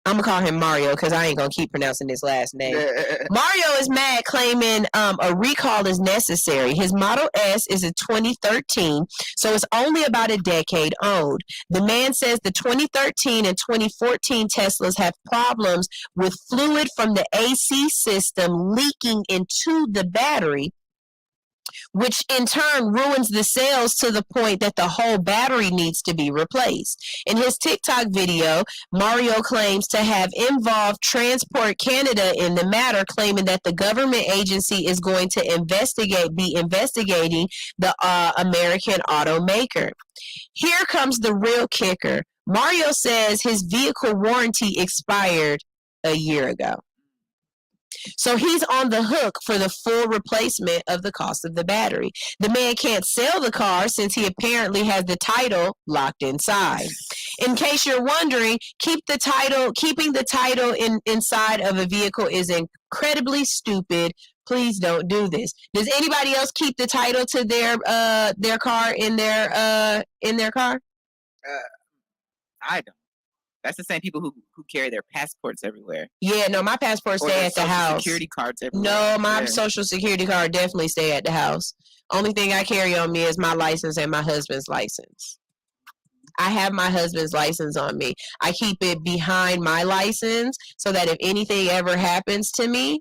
I'm going to call him Mario because I ain't going to keep pronouncing his last name. Mario is mad, claiming a recall is necessary. His Model S is a 2013, so it's only about a decade old. The man says the 2013 and 2014 Teslas have problems with fluid from the AC system leaking into the battery, which in turn ruins the cells to the point that the whole battery needs to be replaced. In his TikTok video, Mario claims to have involved Transport Canada in the matter, claiming that the government agency is going to be investigating the American automaker. Here comes the real kicker. Mario says his vehicle warranty expired a year ago. So he's on the hook for the full replacement of the cost of the battery. The man can't sell the car since he apparently has the title locked inside. In case you're wondering, keeping the title inside of a vehicle is incredibly stupid. Please don't do this. Does anybody else keep the title to their car in their car? I don't. That's the same people who carry their passports everywhere. Yeah, no, my passport stay at the house. Security cards everywhere. No, my social security card definitely stay at the house. Only thing I carry on me is my license and my husband's license. I have my husband's license on me. I keep it behind my license so that if anything ever happens to me,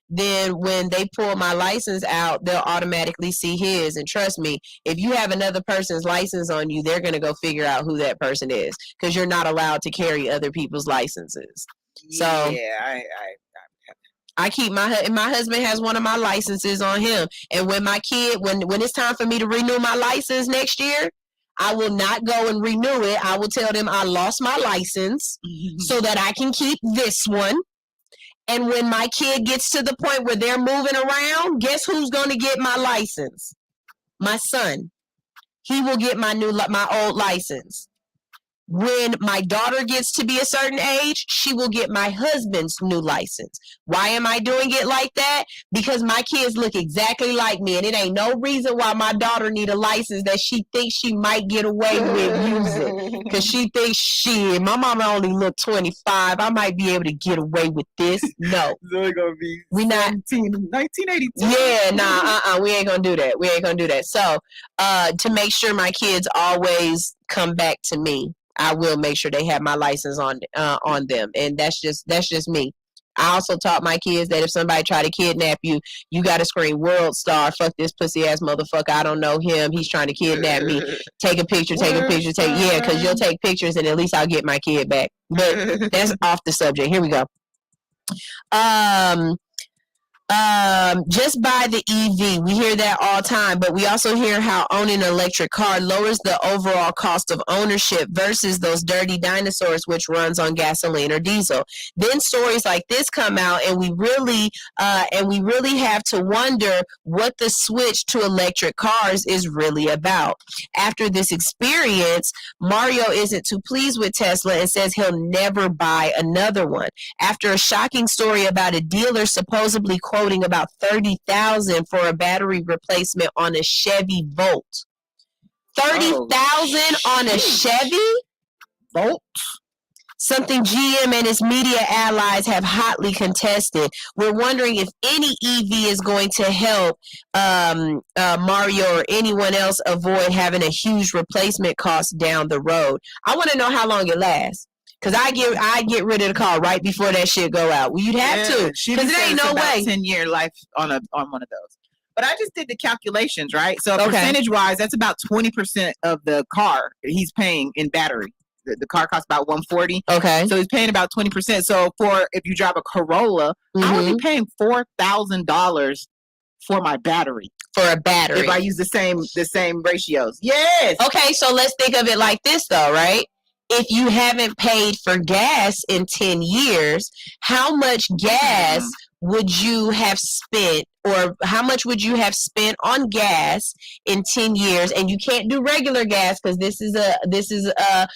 then when they pull my license out, they'll automatically see his. And trust me, if you have another person's license on you, they're going to go figure out who that person is because you're not allowed to carry other people's licenses. So yeah, I keep my husband has one of my licenses on him. And when my kid, when it's time for me to renew my license next year, I will not go and renew it. I will tell them I lost my license so that I can keep this one. And when my kid gets to the point where they're moving around, guess who's going to get my license? My son. He will get my old license. When my daughter gets to be a certain age, she will get my husband's new license. Why am I doing it like that? Because my kids look exactly like me, and it ain't no reason why my daughter need a license that she thinks she might get away with using. Because she thinks, shit, my mama only look 25. I might be able to get away with this. No. It's only going to be we not 1982. Yeah, nah, we ain't going to do that. We ain't going to do that. So, to make sure my kids always come back to me, I will make sure they have my license on them, and that's just me. I also taught my kids that if somebody try to kidnap you, you got to scream "World Star! Fuck this pussy ass motherfucker! I don't know him. He's trying to kidnap me. Take a picture. Yeah, because you'll take pictures, and at least I'll get my kid back. But that's off the subject. Here we go. Just buy the EV. We hear that all the time, but we also hear how owning an electric car lowers the overall cost of ownership versus those dirty dinosaurs, which runs on gasoline or diesel. Then stories like this come out, and we really have to wonder what the switch to electric cars is really about. After this experience, Mario isn't too pleased with Tesla and says he'll never buy another one. After a shocking story about a dealer supposedly quoting about $30,000 for a battery replacement on a Chevy Volt. $30,000 on a Chevy Volt? Something GM and its media allies have hotly contested. We're wondering if any EV is going to help Mario or anyone else avoid having a huge replacement cost down the road. I want to know how long it lasts. Because I get rid of the car right before that shit go out. Well, you'd have to. Because it ain't no way. 10-year life on one of those. But I just did the calculations, right? So percentage-wise, that's about 20% of the car he's paying in battery. The car costs about $140. Okay. So he's paying about 20%. So if you drive a Corolla, I would be paying $4,000 for my battery. For a battery. If I use the same ratios. Yes. Okay, so let's think of it like this though, right? If you haven't paid for gas in 10 years, how much gas would you have spent, or how much would you have spent on gas in 10 years? And you can't do regular gas because this is a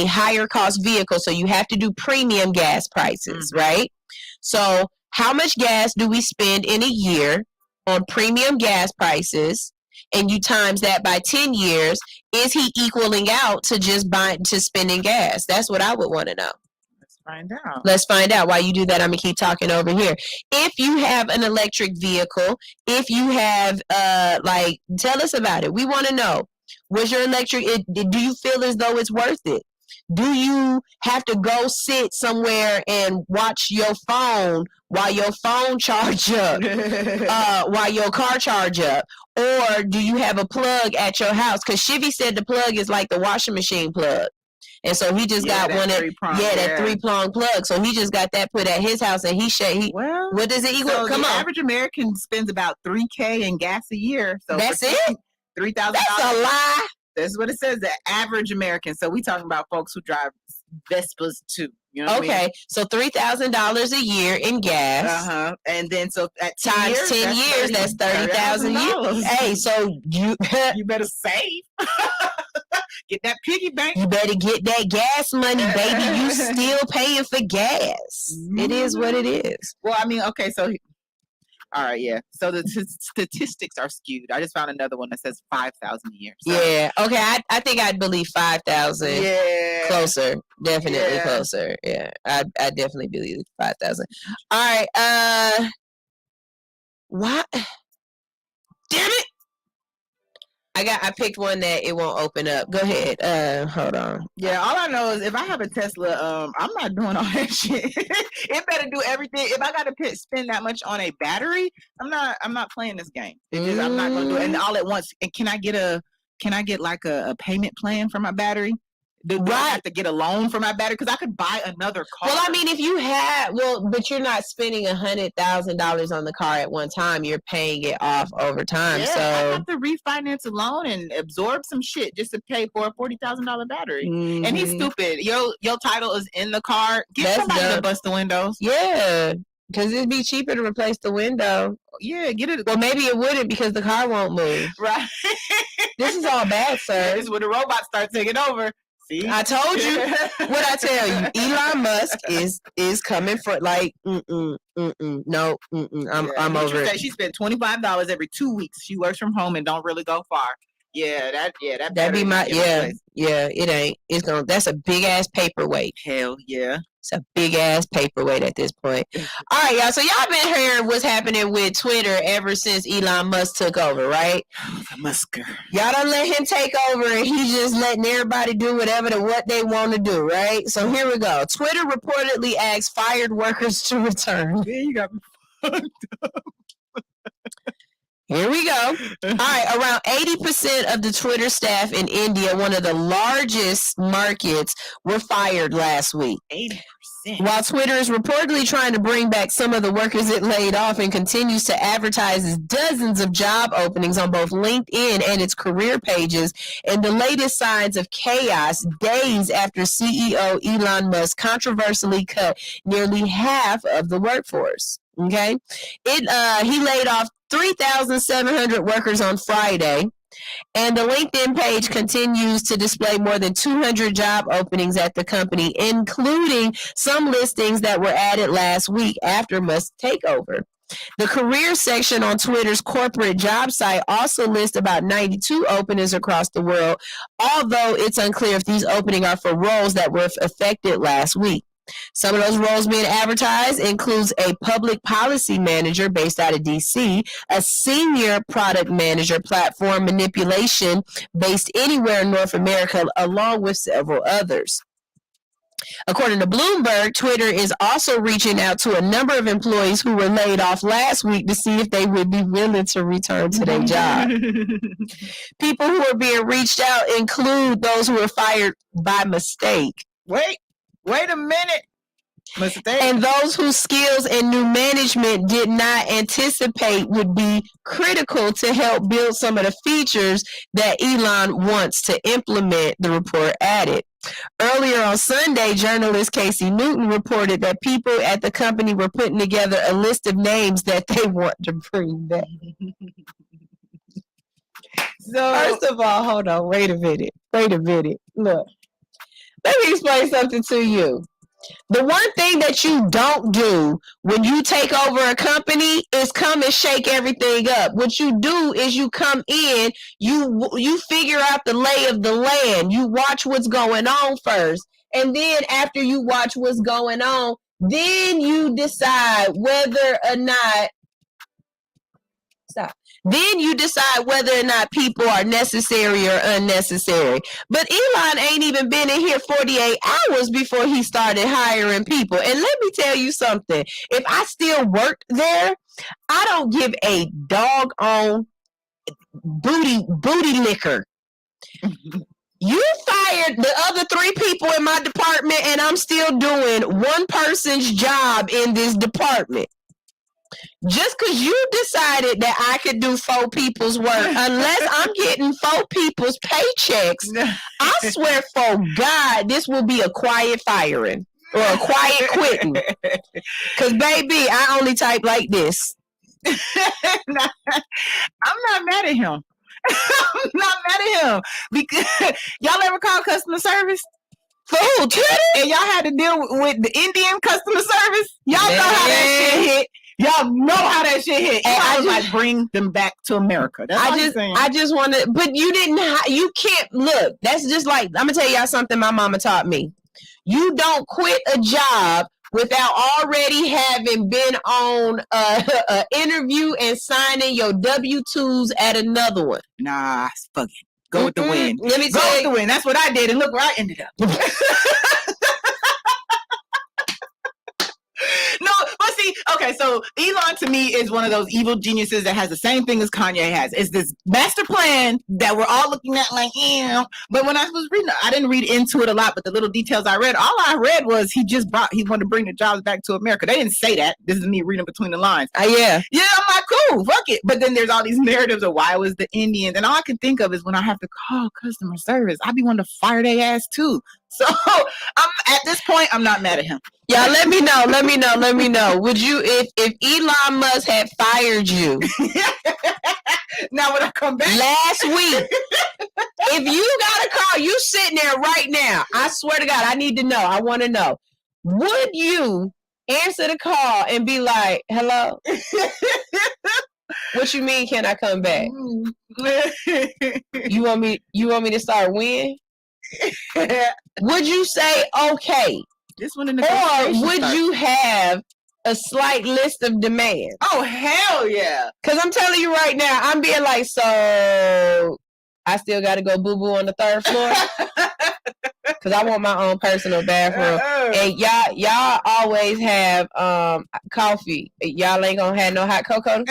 higher cost vehicle, so you have to do premium gas prices, right? So how much gas do we spend in a year on premium gas prices? And you times that by 10 years, is he equaling out to just spending gas? That's what I would want to know. Let's find out. While you do that, I'm going to keep talking over here. If you have an electric vehicle, if you have, tell us about it. We want to know. Was your electric, do you feel as though it's worth it? Do you have to go sit somewhere and watch your phone while your phone charge up, while your car charge up? Or do you have a plug at your house? Because Shivy said the plug is like the washing machine plug. And so he just got one that 3-prong plug. So he just got that put at his house, and what does it equal? So Come on. Average American spends about $3,000 in gas a year. So that's it? $3,000. That's a lie. That's what it says, the average American. So we talking about folks who drive Vespas too. You know what I mean? So $3,000 a year in gas. And then so at times 10 years, that's $30,000. Hey, so you better save. Get that piggy bank. You better get that gas money, baby. You still paying for gas. It is what it is. Well, I mean, okay, so All right, yeah. So the statistics are skewed. I just found another one that says 5,000 a year. So. Yeah. Okay. I think I'd believe 5,000. Yeah. Closer. Definitely closer. Yeah. I definitely believe 5,000. All right. What? Damn it! I picked one that it won't open up. Go ahead. Hold on. Yeah, all I know is if I have a Tesla, I'm not doing all that shit. It better do everything. If I gotta spend that much on a battery, I'm not playing this game. I'm not gonna do it. And all at once. And can I get like a payment plan for my battery? Do I have to get a loan for my battery? Because I could buy another car. Well, I mean, if you have, but you're not spending $100,000 on the car at one time. You're paying it off over time. Yeah, so I have to refinance a loan and absorb some shit just to pay for a $40,000 battery. Mm-hmm. And he's stupid. Your title is in the car. Get somebody to bust the windows. Yeah. Because it'd be cheaper to replace the window. Yeah, get it. Well, maybe it wouldn't because the car won't move. Right. This is all bad, sir. This is when the robots start taking over. See? I told you. What I tell you, Elon Musk is coming for like no. I'm over it. She spent $25 every 2 weeks. She works from home and don't really go far. That'd be my it ain't. It's gonna. That's a big ass paperweight. Hell yeah. It's a big ass paperweight at this point. All right, y'all. So y'all been hearing what's happening with Twitter ever since Elon Musk took over, right? The Musker. Y'all don't let him take over and he's just letting everybody do what they want to do, right? So here we go. Twitter reportedly asks fired workers to return. Yeah, you got me fucked up. Here we go. All right, around 80% of the Twitter staff in India, one of the largest markets, were fired last week. 80%. While Twitter is reportedly trying to bring back some of the workers it laid off and continues to advertise dozens of job openings on both LinkedIn and its career pages, and the latest signs of chaos days after CEO Elon Musk controversially cut nearly half of the workforce. Okay, he laid off 3,700 workers on Friday, and the LinkedIn page continues to display more than 200 job openings at the company, including some listings that were added last week after Musk's takeover. The career section on Twitter's corporate job site also lists about 92 openings across the world, although it's unclear if these openings are for roles that were affected last week. Some of those roles being advertised includes a public policy manager based out of DC, a senior product manager, platform manipulation based anywhere in North America, along with several others. According to Bloomberg, Twitter is also reaching out to a number of employees who were laid off last week to see if they would be willing to return to their job. People who are being reached out include those who were fired by mistake. Wait a minute. And those whose skills and new management did not anticipate would be critical to help build some of the features that Elon wants to implement, the report added. Earlier on Sunday, journalist Casey Newton reported that people at the company were putting together a list of names that they want to bring back. So, first of all, hold on, wait a minute. Look, let me explain something to you. The one thing that you don't do when you take over a company is come and shake everything up. What you do is you come in, you figure out the lay of the land. You watch what's going on first. And then after you watch what's going on, then you decide whether or not people are necessary or unnecessary. But Elon ain't even been in here 48 hours before he started hiring people. And let me tell you something. If I still worked there, I don't give a doggone booty liquor. You fired the other 3 people in my department, and I'm still doing one person's job in this department. Just because you decided that I could do 4 people's work, unless I'm getting 4 people's paychecks, I swear for God, this will be a quiet firing or a quiet quitting. Because, baby, I only type like this. I'm not mad at him. I'm not mad at him. Because y'all ever call customer service? For who? Twitter? And y'all had to deal with the Indian customer service? Y'all know how that shit hit. Y'all know how that shit hit. I was like, bring them back to America. That's I just want to, but you didn't. You can't look. That's just like, I'm gonna tell y'all something my mama taught me. You don't quit a job without already having been on an interview and signing your W-2s at another one. Nah, fuck it. Go with the wind. Let me go tell with the wind. That's what I did, and look where I ended up. No, but see, okay, so Elon to me is one of those evil geniuses that has the same thing as Kanye has. It's this master plan that we're all looking at like, yeah. But when I was reading, I didn't read into it a lot, but the little details I read, all I read was he wanted to bring the jobs back to America. They didn't say that. This is me reading between the lines. Yeah. Yeah, I'm like, cool, fuck it. But then there's all these narratives of why it was the Indians. And all I can think of is when I have to call customer service, I be wanting to fire their ass too. So at this point, I'm not mad at him. Y'all let me know. Would you, if Elon Musk had fired you now would I come back? last week, if you got a call, you sitting there right now, I swear to God, I need to know. I want to know. Would you answer the call and be like, hello? What you mean, can I come back? You want me to start when? Would you say okay? This one in the or would you have a slight list of demands? Oh hell yeah! Because I'm telling you right now, I'm being like, so I still got to go boo boo on the third floor because I want my own personal bathroom. And y'all always have coffee. Y'all ain't gonna have no hot cocoa.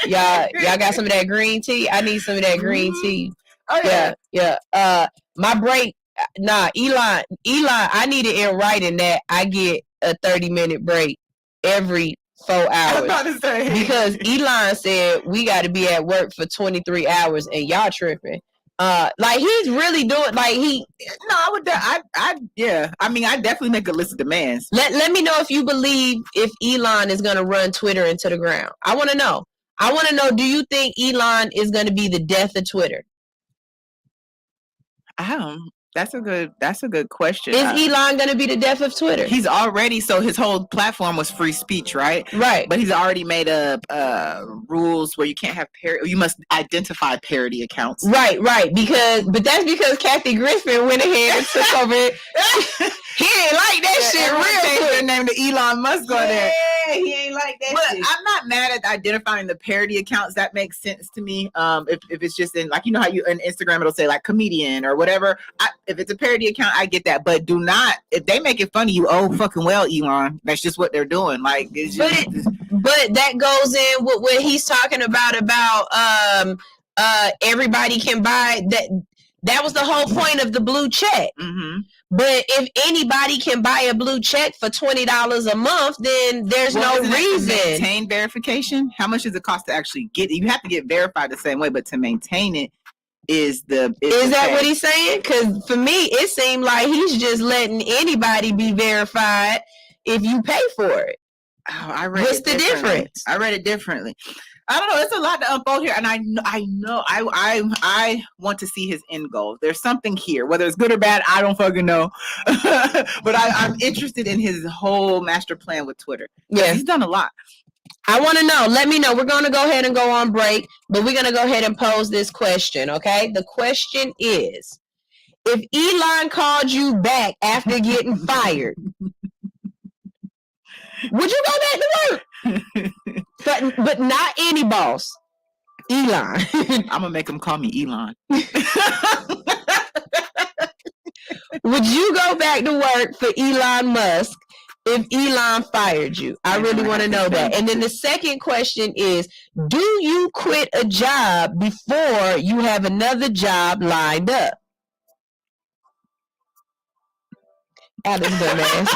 y'all got some of that green tea. I need some of that green tea. Oh yeah. My break. Nah, Elon, I need it in writing that I get a 30-minute break every 4 hours. I was about to say. Because Elon said we got to be at work for 23 hours and y'all tripping. Like he's really doing I mean, I definitely make a list of demands. Let me know if you believe if Elon is going to run Twitter into the ground. I want to know. Do you think Elon is going to be the death of Twitter? That's a good question. Is Elon going to be the death of Twitter? He's already, so his whole platform was free speech, right? Right. But he's already made up rules where you can't have you must identify parody accounts. Right. But that's because Kathy Griffin went ahead and took over it. He ain't like that shit real quick. Their name to Elon Musk on there. He ain't like that But shit. I'm not mad at identifying the parody accounts. That makes sense to me. If it's just in, like, you know how you on Instagram it'll say like comedian or whatever. If it's a parody account, I get that. But do not, if they make it funny, you fucking well, Elon. That's just what they're doing. Like, it's just, but that goes in with what he's talking about everybody can buy that. That was the whole point of the blue check. Mm-hmm. But if anybody can buy a blue check for $20 a month, then there's no reason. Maintain verification. How much does it cost to actually get it? You have to get verified the same way, but to maintain it is that what he's saying? Because for me, it seemed like he's just letting anybody be verified if you pay for it. What's the difference? I read it differently. I don't know. It's a lot to unfold here, and I know. I want to see his end goal. There's something here, whether it's good or bad, I don't fucking know. But I'm interested in his whole master plan with Twitter. Yeah, he's done a lot. I want to know. Let me know. We're going to go ahead and go on break, but we're going to go ahead and pose this question. Okay, the question is: if Elon called you back after getting fired, would you go back to work? But not any boss. Elon. I'm gonna make him call me Elon. Would you go back to work for Elon Musk if Elon fired you? I really want to know that. And then the second question is, do you quit a job before you have another job lined up? Alix dumbass.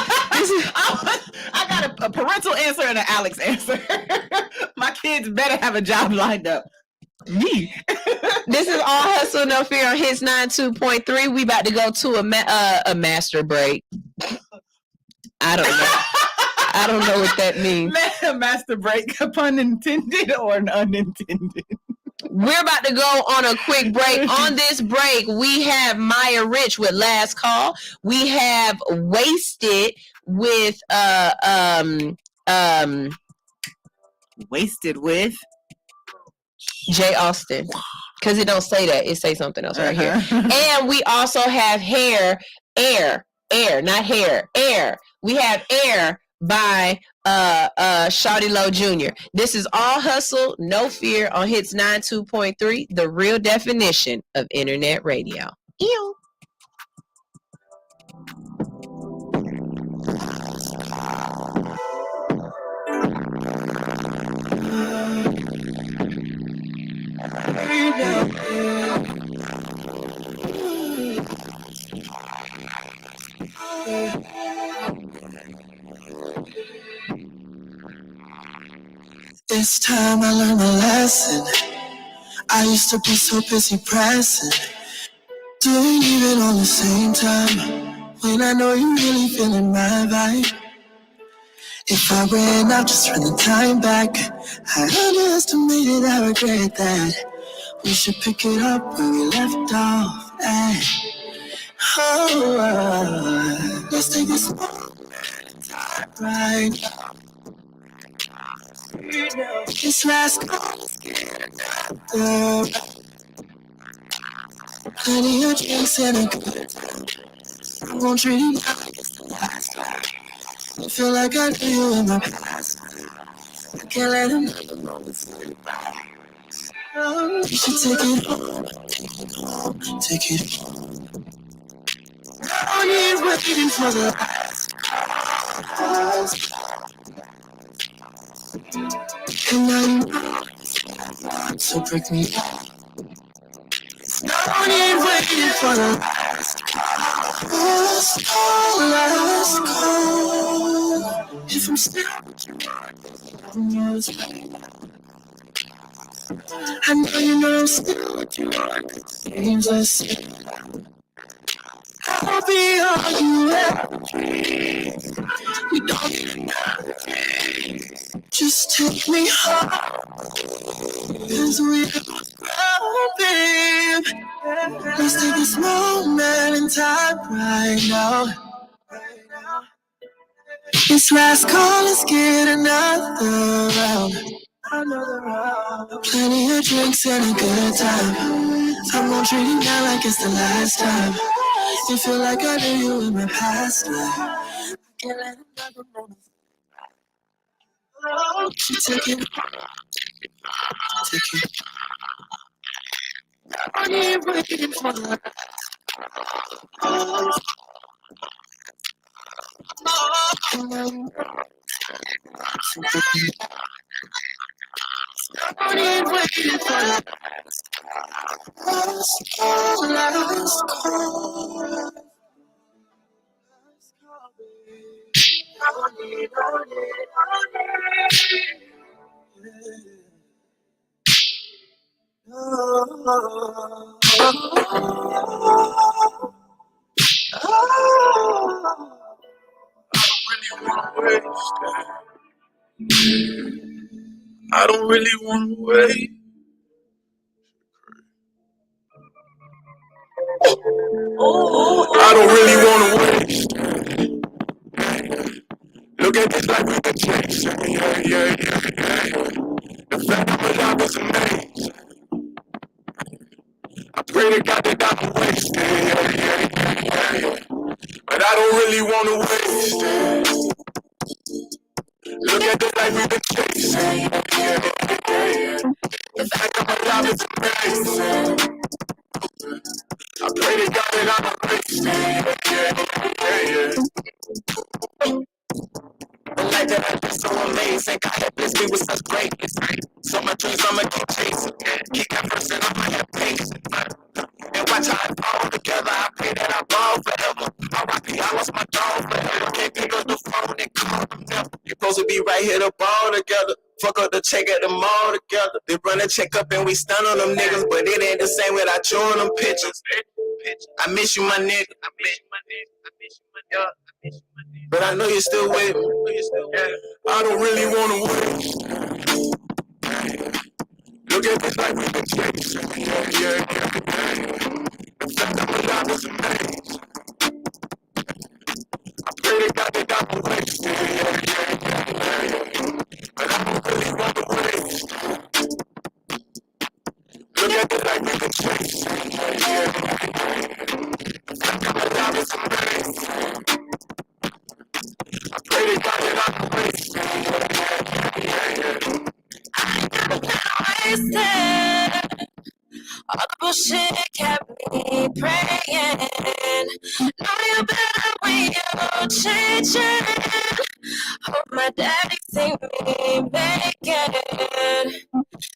I got a parental answer and an Alix answer. My kids better have a job lined up. Me. This is All Hustle No Fear on Hits 92.3. We about to go to a master break. I don't know what that means. Master break, pun intended or unintended. We're about to go on a quick break. On this break, we have Maya Rich with Last Call. We have Wasted with Wasted with Jay Austen. Because it don't say that. It say something else right here. And we also have Air, not hair, Air. We have Air by Shawty Low Jr. This is All Hustle, No Fear on Hits 92.3, the real definition of internet radio. Ew. This time I learned a lesson. I used to be so busy pressing, doing even on the same time, when I know you really feeling my vibe. If I ran out, just run the time back. I underestimated, I regret that. We should pick it up where we left off at. Oh, let's take this moment right now. This last call is getting another. Plenty of drinks and a good time. I won't treat you like it's the last time. I feel like I knew you in my past. I can't let another moment slip by. You should take it home, take it home. I ain't waiting for the last cause. And now you know, so break me down. I ain't waiting for the last call. If I'm still with you, I'm yours right now. I know you know I'm still with you. Games I say, I'll be all you ever dream. You don't even know. Just take me home, 'cause we're grown, babe. Let's take this moment in time right now. This last call, let's get another round. Plenty of drinks and a good time. I'm gonna treat you now like it's the last time. You feel like I knew you in my past life. I can't let another moment. Take it, take it. I ain't waiting for the I ain't waiting for the last call. I don't really want to wait. I don't really want to wait. Look at this life we've been chasing. Yeah. The fact I'm alive is amazing. I pray to God that I'm wasted. Yeah. But I don't really want to waste it. Look at the life we've been chasing. Yeah. The fact I'm alive is amazing. I pray to God that I'm wasted. Yeah. The life that I live so amazing. God had blessed me with such greatness. So my dreams I'ma keep chasing. Keep that person on my patience. And watch how I fall together. I pray that I ball forever. R.I.P. I lost my dog forever. Can't pick up the phone and call them never. You're supposed to be right here to ball together. Fuck up the check at the mall together. They run a check up and we stun on them niggas. But it ain't the same without you on them pictures. I miss you, my nigga. I miss you, my nigga. But I know you're still with me. I don't really want to wait. Look at this life we've been chasing. Yeah. The fact that my life is amazing. I pray to God that I'm wasted. Yeah. But I don't really want to wait. Know you better when you're changing. Hope my daddy see me making.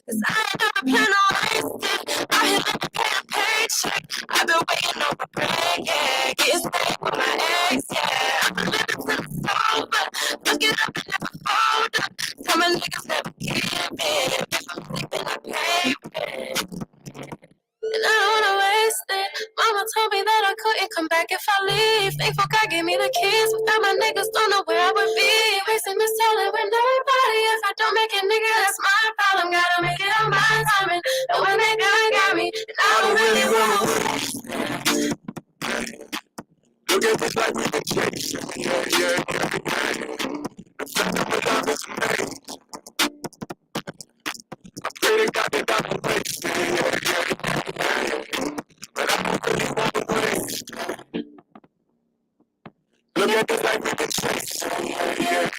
Cause I ain't never plan on wasted. I hit like a paycheck. I've been waiting on my break, yeah. Getting straight with my ex, yeah. I've been living till it's over. Look it up and never fold up. Tell my niggas never give in. If I'm sleeping, I pay rent. And I don't wanna waste it. Mama told me that I couldn't come back if I leave. Thankful God gave me the keys. Without my niggas, don't know where I would be. Wasting this talent with nobody. If I don't make it, nigga, that's my problem. Gotta make it on my timing. And when they got me, and I don't really wanna waste it. Look at this like we've been chasing. Yeah. The fact that my love is amazing. I pray to God that I don't waste it. Yeah. But I don't really want to waste it. Look at this like we've been chasing. Yeah.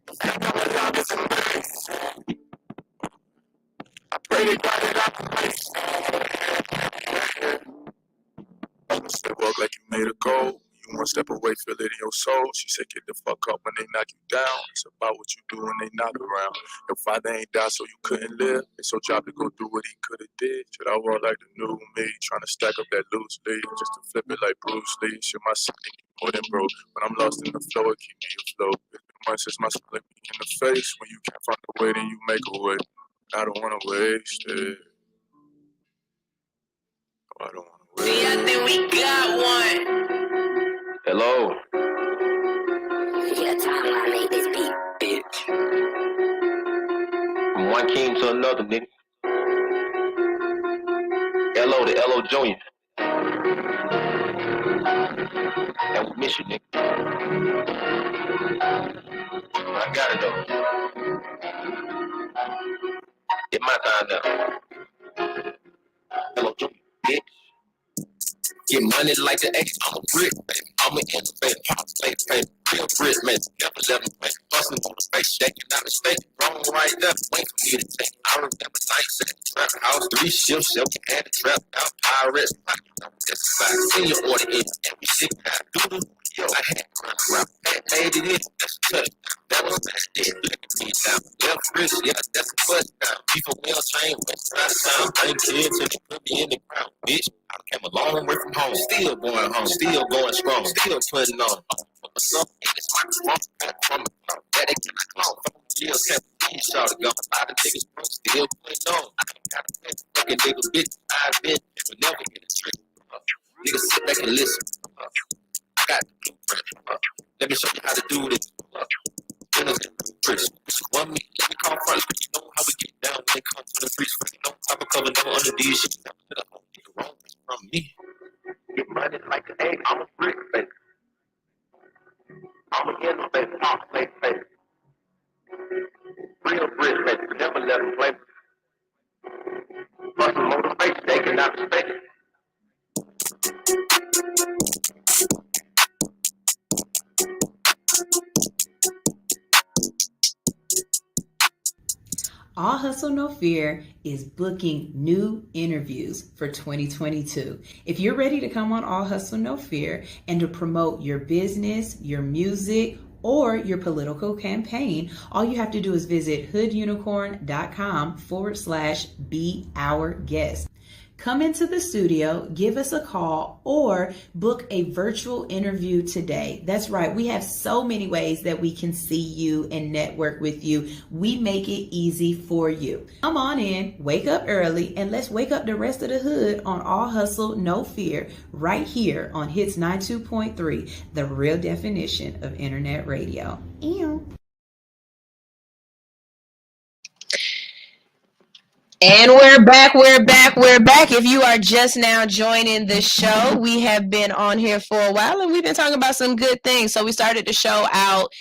The fact that my love is amazing. I pray to God that I don't waste it. Step up like you made a goal. You one step away, feel it in your soul. She said, get the fuck up when they knock you down. It's about what you do when they knock around. Your father ain't died, so you couldn't live. It's your job to go do what he could've did. Should I roll like the new me? Trying to stack up that loose lead just to flip it like Bruce Lee. Shit, my city more than broke. When I'm lost in the flow, it keep me afloat. It's been months since my split me in the face. When you can't find a way, then you make a way. I don't wanna waste it. I don't wanna waste it. See, I think we got one. Hello. Your time I made this beat, Bitch. From one king to another, nigga. L.O. to L.O. Jr. And we miss you, nigga. I got it, though. It's my time now. L.O. Jr., bitch. Get money like the X, I'm a brick, baby. I'm an innovator, pop, play, real brick, man. Never let me play. Bustin' on the space, shaking down the state. Wrong right there, wait for me to take. I remember nights at the trap house, 3 shifts, had the trap out, pirates. That's a fact. Send your order in, and we sick now. Doodle, yo, I had to run around. Made it in, that's a touch. That was that shit, look at me now. Left wrist, yeah, that's a touchdown. People well trained, went out of town. Bring kids till they put me in the ground, bitch. I came a long way from home, still going home, still going strong, still putting on. What's up? It's my from that they cannot clone. Still kept me shot to go. A lot of niggas broke, still putting on. I got a fucking nigga bitch. I've been, but never get a trick. Niggas sit back and listen. I got the blueprint. Let me show you how to do this. Chris, one me, let me call first, but you know how we get down when it comes to the streets. You know, I'm a cover no under these shit. Wrong from me. Get money like an egg, I'm a brick, baby. I'm a innovator, pop, play, baby. Real brick, baby, never let them play. Bustin' motivation, they cannot respect it. All Hustle No Fear is booking new interviews for 2022. If you're ready to come on All Hustle No Fear and to promote your business, your music, or your political campaign, all you have to do is visit hoodunicorn.com/be our guest. Come into the studio, give us a call, or book a virtual interview today. That's right. We have so many ways that we can see you and network with you. We make it easy for you. Come on in, wake up early, and let's wake up the rest of the hood on All Hustle, No Fear, right here on Hits 92.3, the real definition of internet radio. Ew. And we're back. If you are just now joining the show, we have been on here for a while and we've been talking about some good things. So we started the show out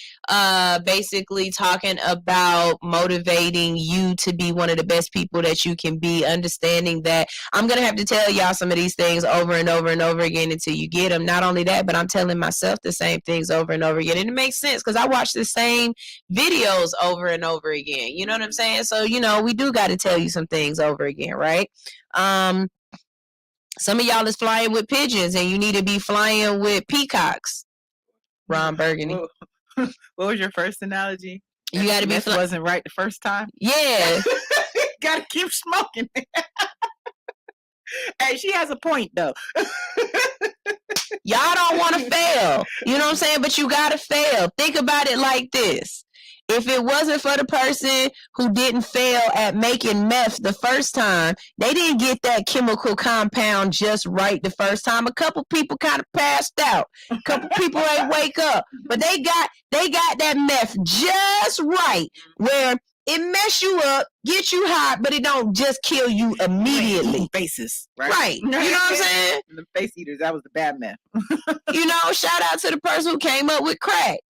basically talking about motivating you to be one of the best people that you can be, understanding that I'm going to have to tell y'all some of these things over and over and over again until you get them. Not only that, but I'm telling myself the same things over and over again. And it makes sense because I watch the same videos over and over again. You know what I'm saying? So, you know, we do got to tell you some things over again, right? Some of y'all is flying with pigeons, and you need to be flying with peacocks. Ron Burgundy. What was your first analogy? You got to be wasn't right the first time. Yeah. Gotta keep smoking. Hey, she has a point though. Y'all don't want to fail. You know what I'm saying? But you got to fail. Think about it like this. If it wasn't for the person who didn't fail at making meth the first time, they didn't get that chemical compound just right the first time. A couple people kind of passed out. A couple people ain't wake up. But they got that meth just right where it mess you up, get you hot, but it don't just kill you immediately. Faces, right? Right. You know what I'm saying? The face eaters, that was the bad meth. You know, shout out to the person who came up with crack.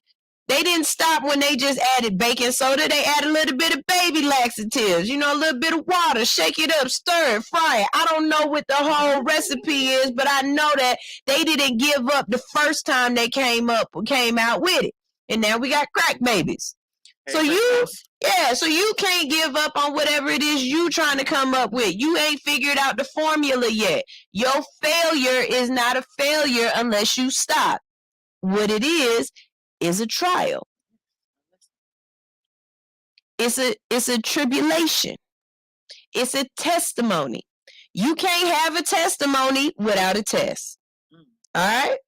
They didn't stop when they just added baking soda. They added a little bit of baby laxatives, you know, a little bit of water, shake it up, stir it, fry it. I don't know what the whole recipe is, but I know that they didn't give up the first time they came out with it. And now we got crack babies. So you can't give up on whatever it is you trying to come up with. You ain't figured out the formula yet. Your failure is not a failure unless you stop. What it is a trial. It's a tribulation. It's a testimony. You can't have a testimony without a test. All right?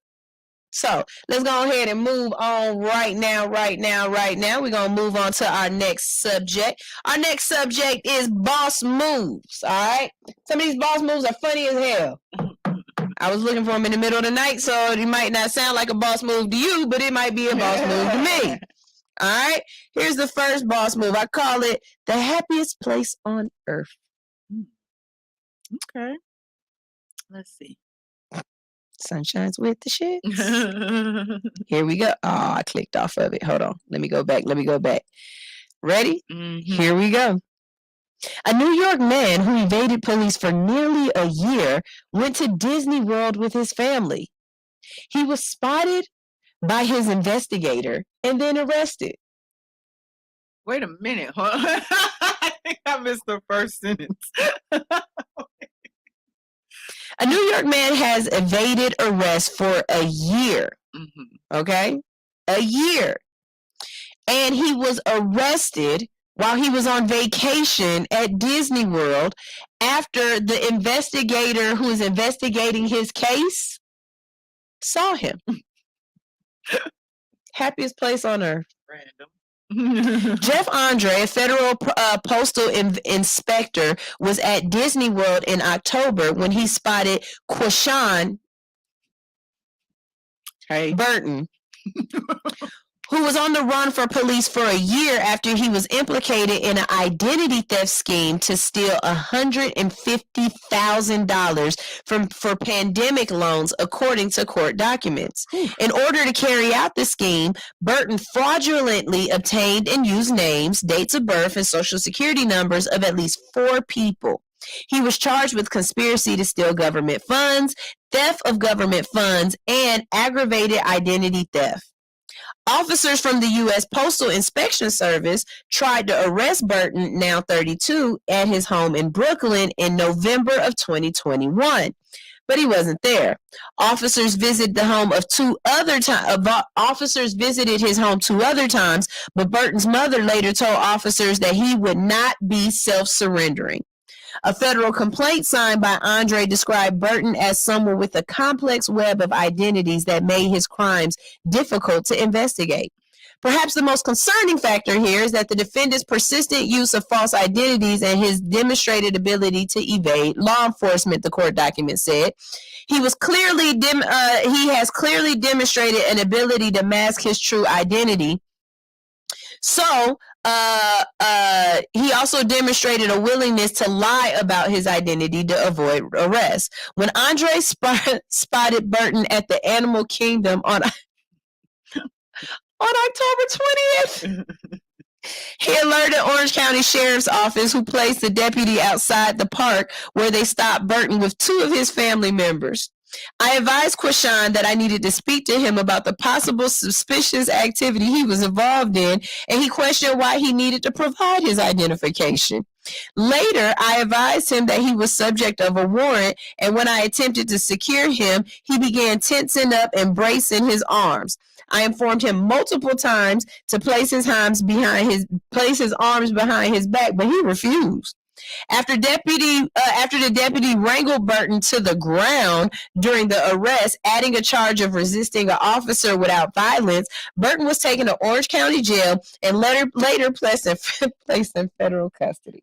So let's go ahead and move on right now. We're going to move on to our next subject. Our next subject is boss moves. All right? Some of these boss moves are funny as hell. I was looking for them in the middle of the night, so it might not sound like a boss move to you, but it might be a boss move to me. All right? Here's the first boss move. I call it the happiest place on earth. Okay. Let's see. Sunshine's with the shits. Here we go. Oh, I clicked off of it. Hold on. Let me go back. Ready? Mm-hmm. Here we go. A New York man who evaded police for nearly a year went to Disney World with his family. He was spotted by his investigator and then arrested. Wait a minute. I think I missed the first sentence. A New York man has evaded arrest for a year. Mm-hmm. Okay? A year. And he was arrested while he was on vacation at Disney World after the investigator who is investigating his case saw him. Happiest place on earth. Random. Jeff Andre, a federal postal inspector, was at Disney World in October when he spotted Quashan Burton, who was on the run for police for a year after he was implicated in an identity theft scheme to steal $150,000 for pandemic loans, according to court documents. In order to carry out the scheme, Burton fraudulently obtained and used names, dates of birth, and social security numbers of at least 4 people. He was charged with conspiracy to steal government funds, theft of government funds, and aggravated identity theft. Officers from the U.S. Postal Inspection Service tried to arrest Burton, now 32, at his home in Brooklyn in November of 2021, but he wasn't there. Officers visited his home 2 other times, but Burton's mother later told officers that he would not be self-surrendering. A federal complaint signed by Andre described Burton as someone with a complex web of identities that made his crimes difficult to investigate. Perhaps the most concerning factor here is that the defendant's persistent use of false identities and his demonstrated ability to evade law enforcement, the court document said. He has clearly demonstrated an ability to mask his true identity. So, he also demonstrated a willingness to lie about his identity to avoid arrest. When Andre spotted Burton at the Animal Kingdom on October 20th, he alerted Orange County Sheriff's Office, who placed the deputy outside the park where they stopped Burton with 2 of his family members. I advised Quashan that I needed to speak to him about the possible suspicious activity he was involved in, and he questioned why he needed to provide his identification. Later, I advised him that he was subject of a warrant, and when I attempted to secure him, he began tensing up and bracing his arms. I informed him multiple times to place his arms behind his back, but he refused. After the deputy wrangled Burton to the ground during the arrest, adding a charge of resisting an officer without violence, Burton was taken to Orange County Jail and later placed in federal custody.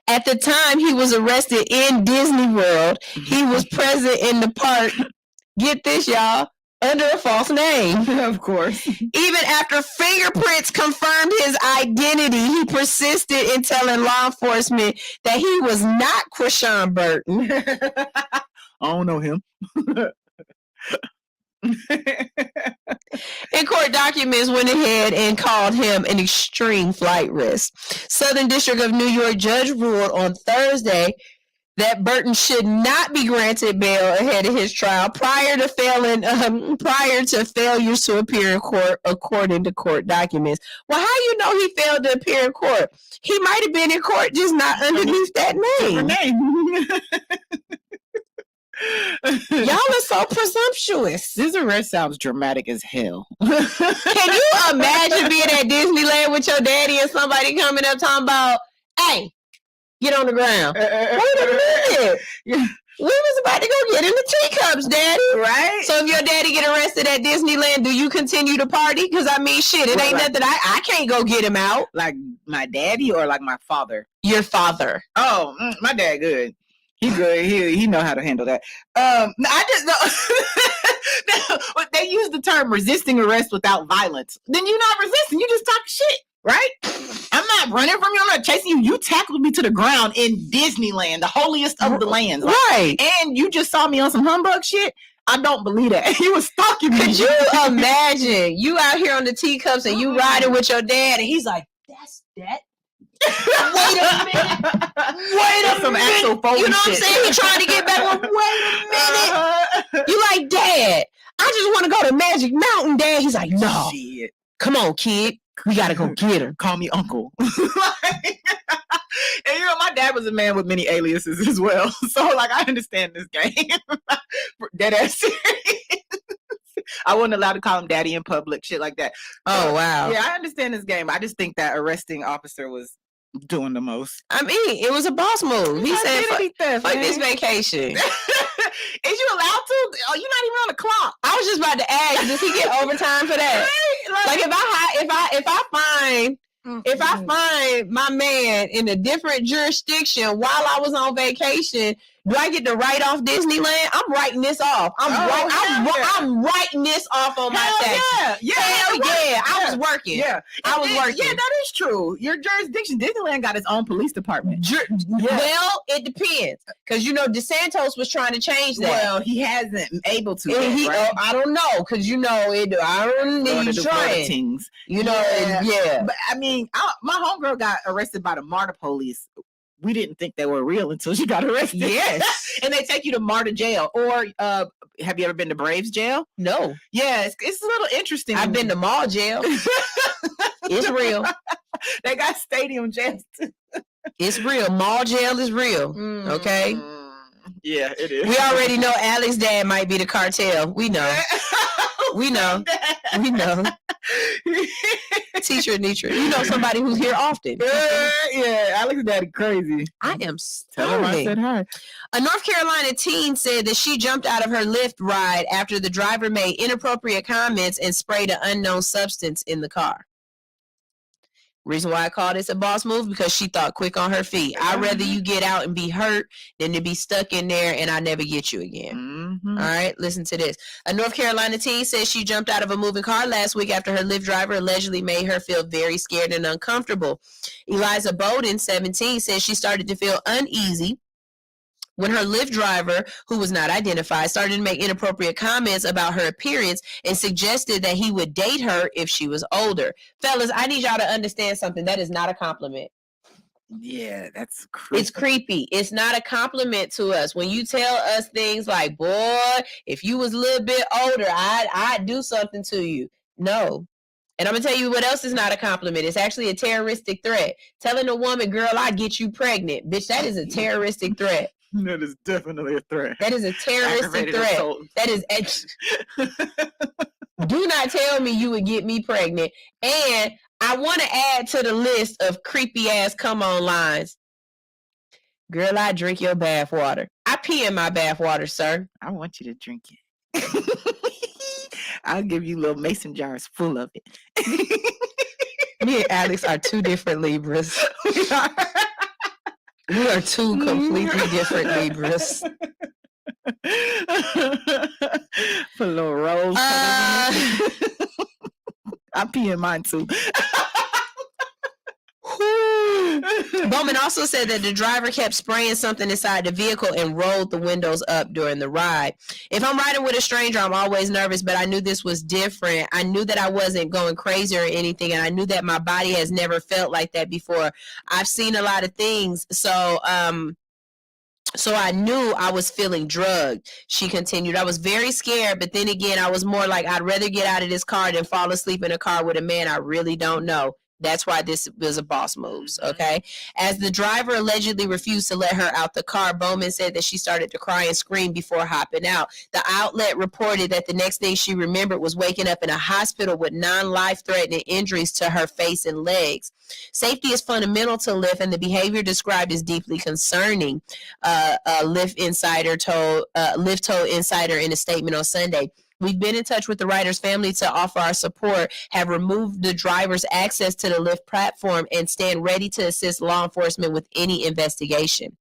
At the time he was arrested in Disney World, he was present in the park. Get this, y'all. Under a false name. Of course. Even after fingerprints confirmed his identity, he persisted in telling law enforcement that he was not Quashawn Burton. I don't know him. In court documents went ahead and called him an extreme flight risk. Southern District of New York judge ruled on Thursday that Burton should not be granted bail ahead of his trial prior to failures to appear in court, according to court documents. Well, how you know he failed to appear in court? He might have been in court, just not underneath that name. Y'all are so presumptuous. This arrest sounds dramatic as hell. Can you imagine being at Disneyland with your daddy and somebody coming up talking about, hey, get on the ground. Wait a minute. We was about to go get in the teacups, Daddy. Right? So if your daddy get arrested at Disneyland, do you continue to party? Because, I mean, shit, it ain't nothing. I can't go get him out. Like my daddy or like my father? Your father. Oh, my dad good. He good. He know how to handle that. I just know. They use the term resisting arrest without violence. Then you're not resisting. You just talk shit. Right? I'm not running from you. I'm not chasing you. You tackled me to the ground in Disneyland, the holiest of the lands. Right. And you just saw me on some humbug shit. I don't believe that. He was stalking me. Could you imagine you out here on the teacups and you riding with your dad and he's like, that's that? Wait a minute. Wait a some minute. Actual Foley you know what I'm shit. saying? He trying to get back. Wait a minute. You like, Dad, I just want to go to Magic Mountain, Dad. He's like, no. Shit. Come on, kid. We got to go get her. Call me uncle. And you know, my dad was a man with many aliases as well. So, like, I understand this game. Dead ass serious. I wasn't allowed to call him daddy in public, shit like that. Oh, wow. Yeah, I understand this game. I just think that arresting officer was doing the most. I mean, it was a boss move. He said, fuck this vacation. Is you allowed to? Oh, you're not even on the clock. I was just about to ask, does he get overtime for that? Right? Like if I find my man in a different jurisdiction while I was on vacation, do I get to write off Disneyland? I'm writing this off. I'm writing this off on my taxes. Yeah. Hell yeah. I was working. Yeah. I was working. Yeah, that is true. Your jurisdiction, Disneyland got its own police department. Well, it depends. Because, you know, DeSantos was trying to change that. Well, he hasn't able to. Right? I don't know. Because, you know, I don't need trying. You know, But, I mean, my homegirl got arrested by the MARTA police. We didn't think they were real until she got arrested. Yes. And they take you to MARTA jail. Or have you ever been to Braves jail? No. Yeah, it's a little interesting. I've been to mall jail. It's real. They got stadium jails too. It's real. Mall jail is real. Okay? Yeah, it is. We already know Alex's dad might be the cartel. We know. We know. We know. Teacher Anitra. You know somebody who's here often. Yeah, Alex's daddy crazy. I am Tell him I said hi. A North Carolina teen said that she jumped out of her Lyft ride after the driver made inappropriate comments and sprayed an unknown substance in the car. Reason why I call this a boss move, because she thought quick on her feet. I'd rather you get out and be hurt than to be stuck in there and I never get you again. All right, listen to this. A North Carolina teen says she jumped out of a moving car last week after her Lyft driver allegedly made her feel very scared and uncomfortable. Eliza Bowden, 17, says she started to feel uneasy when her Lyft driver, who was not identified, started to make inappropriate comments about her appearance and suggested that he would date her if she was older. Fellas, I need y'all to understand something. That is not a compliment. Yeah, that's creepy. It's creepy. It's not a compliment to us. When you tell us things like, boy, if you was a little bit older, I'd do something to you. No. And I'm going to tell you what else is not a compliment. It's actually a terroristic threat. Telling a woman, girl, I get you pregnant. Bitch, that is a terroristic threat. That is definitely a threat. That is a terroristic Aggravated threat. assault. That is... Do not tell me you would get me pregnant. And I want to add to the list of creepy ass come on lines. Girl, I drink your bath water. I pee in my bath water, sir. I want you to drink it. I'll give you little mason jars full of it. Me and Alix are two different Libras. We are two completely different Libras. Put a little rose. I pee in mine too. Bowman also said that the driver kept spraying something inside the vehicle and rolled the windows up during the ride. If I'm riding with a stranger, I'm always nervous, but I knew this was different. I knew that I wasn't going crazy or anything, and I knew that my body has never felt like that before. I've seen a lot of things, so I knew I was feeling drugged. She continued. I was very scared, but then again, I was more like, I'd rather get out of this car than fall asleep in a car with a man I really don't know. That's why this was a boss moves, okay? As the driver allegedly refused to let her out the car, Bowman said that she started to cry and scream before hopping out. The outlet reported that the next thing she remembered was waking up in a hospital with non-life-threatening injuries to her face and legs. Safety is fundamental to Lyft, and the behavior described is deeply concerning, Lyft told Insider in a statement on Sunday. We've been in touch with the rider's family to offer our support, have removed the driver's access to the Lyft platform, and stand ready to assist law enforcement with any investigation.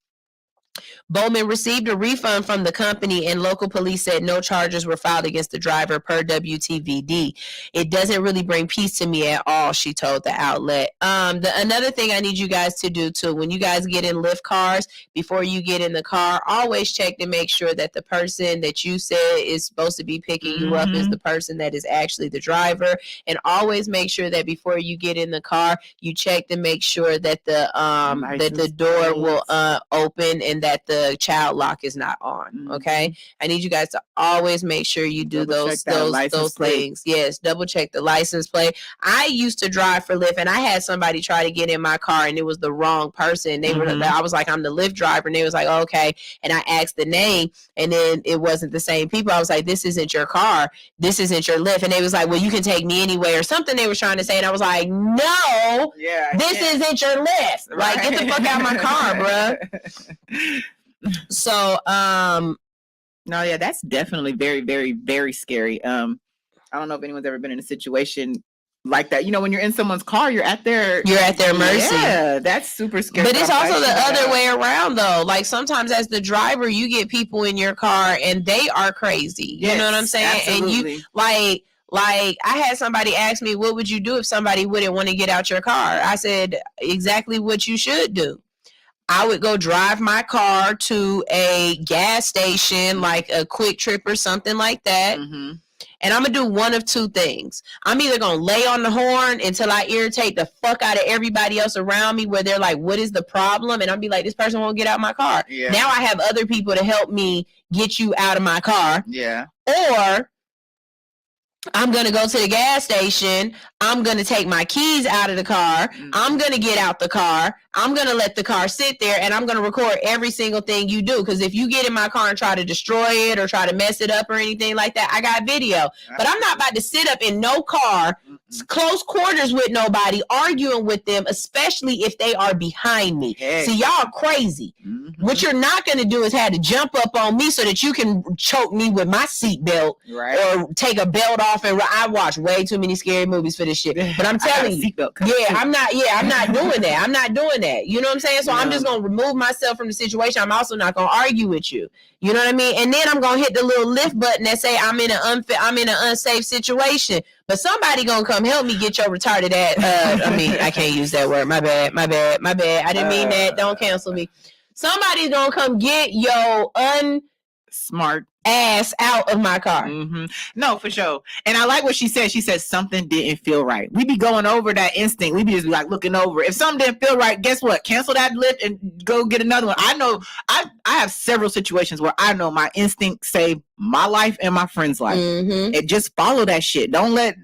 Bowman received a refund from the company, and local police said no charges were filed against the driver per WTVD. It doesn't really bring peace to me at all, she told the outlet. Another thing I need you guys to do too, when you guys get in Lyft cars, before you get in the car, always check to make sure that the person that you said is supposed to be picking you up is the person that is actually the driver. And always make sure that before you get in the car, you check to make sure that the door will open and that the child lock is not on. Okay, I need you guys to always make sure you do those things. Yes, double check the license plate. I used to drive for Lyft, and I had somebody try to get in my car, and it was the wrong person. They were. I was like, I'm the Lyft driver, and they was like, oh, okay. And I asked the name, and then it wasn't the same people. I was like, this isn't your car. This isn't your Lyft. And they was like, well, you can take me anyway, or something. They were trying to say, and I was like, no, this isn't your Lyft. Right. Like, get the fuck out of my car, bruh. So, no, yeah, that's definitely very, very, very scary. I don't know if anyone's ever been in a situation like that. You know, when you're in someone's car, you're at their mercy. Yeah, that's super scary. But it's also the other way around, though. Like, sometimes as the driver, you get people in your car and they are crazy. You know what I'm saying? Absolutely. And you like I had somebody ask me, what would you do if somebody wouldn't want to get out your car? I said, exactly what you should do. I would go drive my car to a gas station, like a Quick Trip or something like that. And I'm going to do one of two things. I'm either going to lay on the horn until I irritate the fuck out of everybody else around me, where they're like, what is the problem? And I'll be like, this person won't get out of my car. Yeah. Now I have other people to help me get you out of my car. Yeah. Or I'm going to go to the gas station. I'm going to take my keys out of the car. I'm going to get out the car. I'm going to let the car sit there, and I'm going to record every single thing you do. Because if you get in my car and try to destroy it or try to mess it up or anything like that, I got video. But I'm not about to sit up in no car, close quarters with nobody, arguing with them, especially if they are behind me. See, y'all crazy. What you're not going to do is have to jump up on me so that you can choke me with my seatbelt, or take a belt off. And I watch way too many scary movies for this shit. But I'm telling you, I'm not doing that. I'm not doing that. You know what I'm saying? So I'm just going to remove myself from the situation. I'm also not going to argue with you. You know what I mean? And then I'm going to hit the little lift button that say I'm in an unsafe situation. But somebody going to come help me get your retarded ass. I can't use that word. My bad. I didn't mean that. Don't cancel me. Somebody's going to come get your smart ass out of my car. No, for sure. And I like what she said. She said something didn't feel right. We be going over that instinct. We be just like looking over. If something didn't feel right, guess what? Cancel that lift and go get another one. I know I have several situations where I know my instinct saved my life and my friend's life. And just follow that shit. Don't let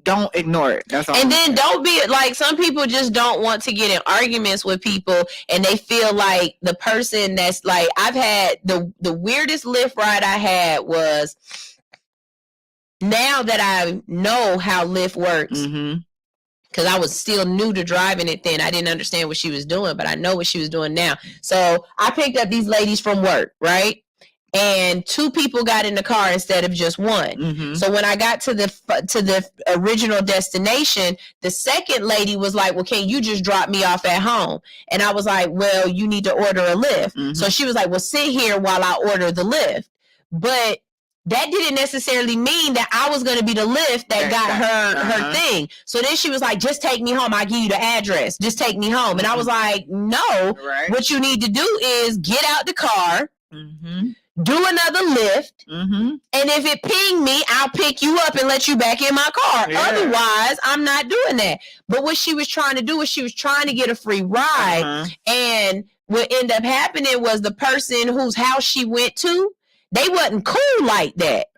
don't ignore it. That's all. And then don't be like, some people just don't want to get in arguments with people, and they feel like the person that's like, I've had the weirdest Lyft ride I had was, now that I know how Lyft works, because I was still new to driving it then, I didn't understand what she was doing, but I know what she was doing now. So I picked up these ladies from work, right? And 2 people got in the car instead of just one. So when I got to the original destination, the second lady was like, well, can you just drop me off at home? And I was like, well, you need to order a Lyft. So she was like, well, sit here while I order the Lyft. But that didn't necessarily mean that I was going to be the Lyft that got her thing. So then she was like, just take me home. I'll give you the address. Just take me home. And I was like, no, what you need to do is get out the car, do another Lyft, and if it ping me, I'll pick you up and let you back in my car. Otherwise, I'm not doing that. But what she was trying to do was she was trying to get a free ride. And what ended up happening was the person whose house she went to, they wasn't cool like that.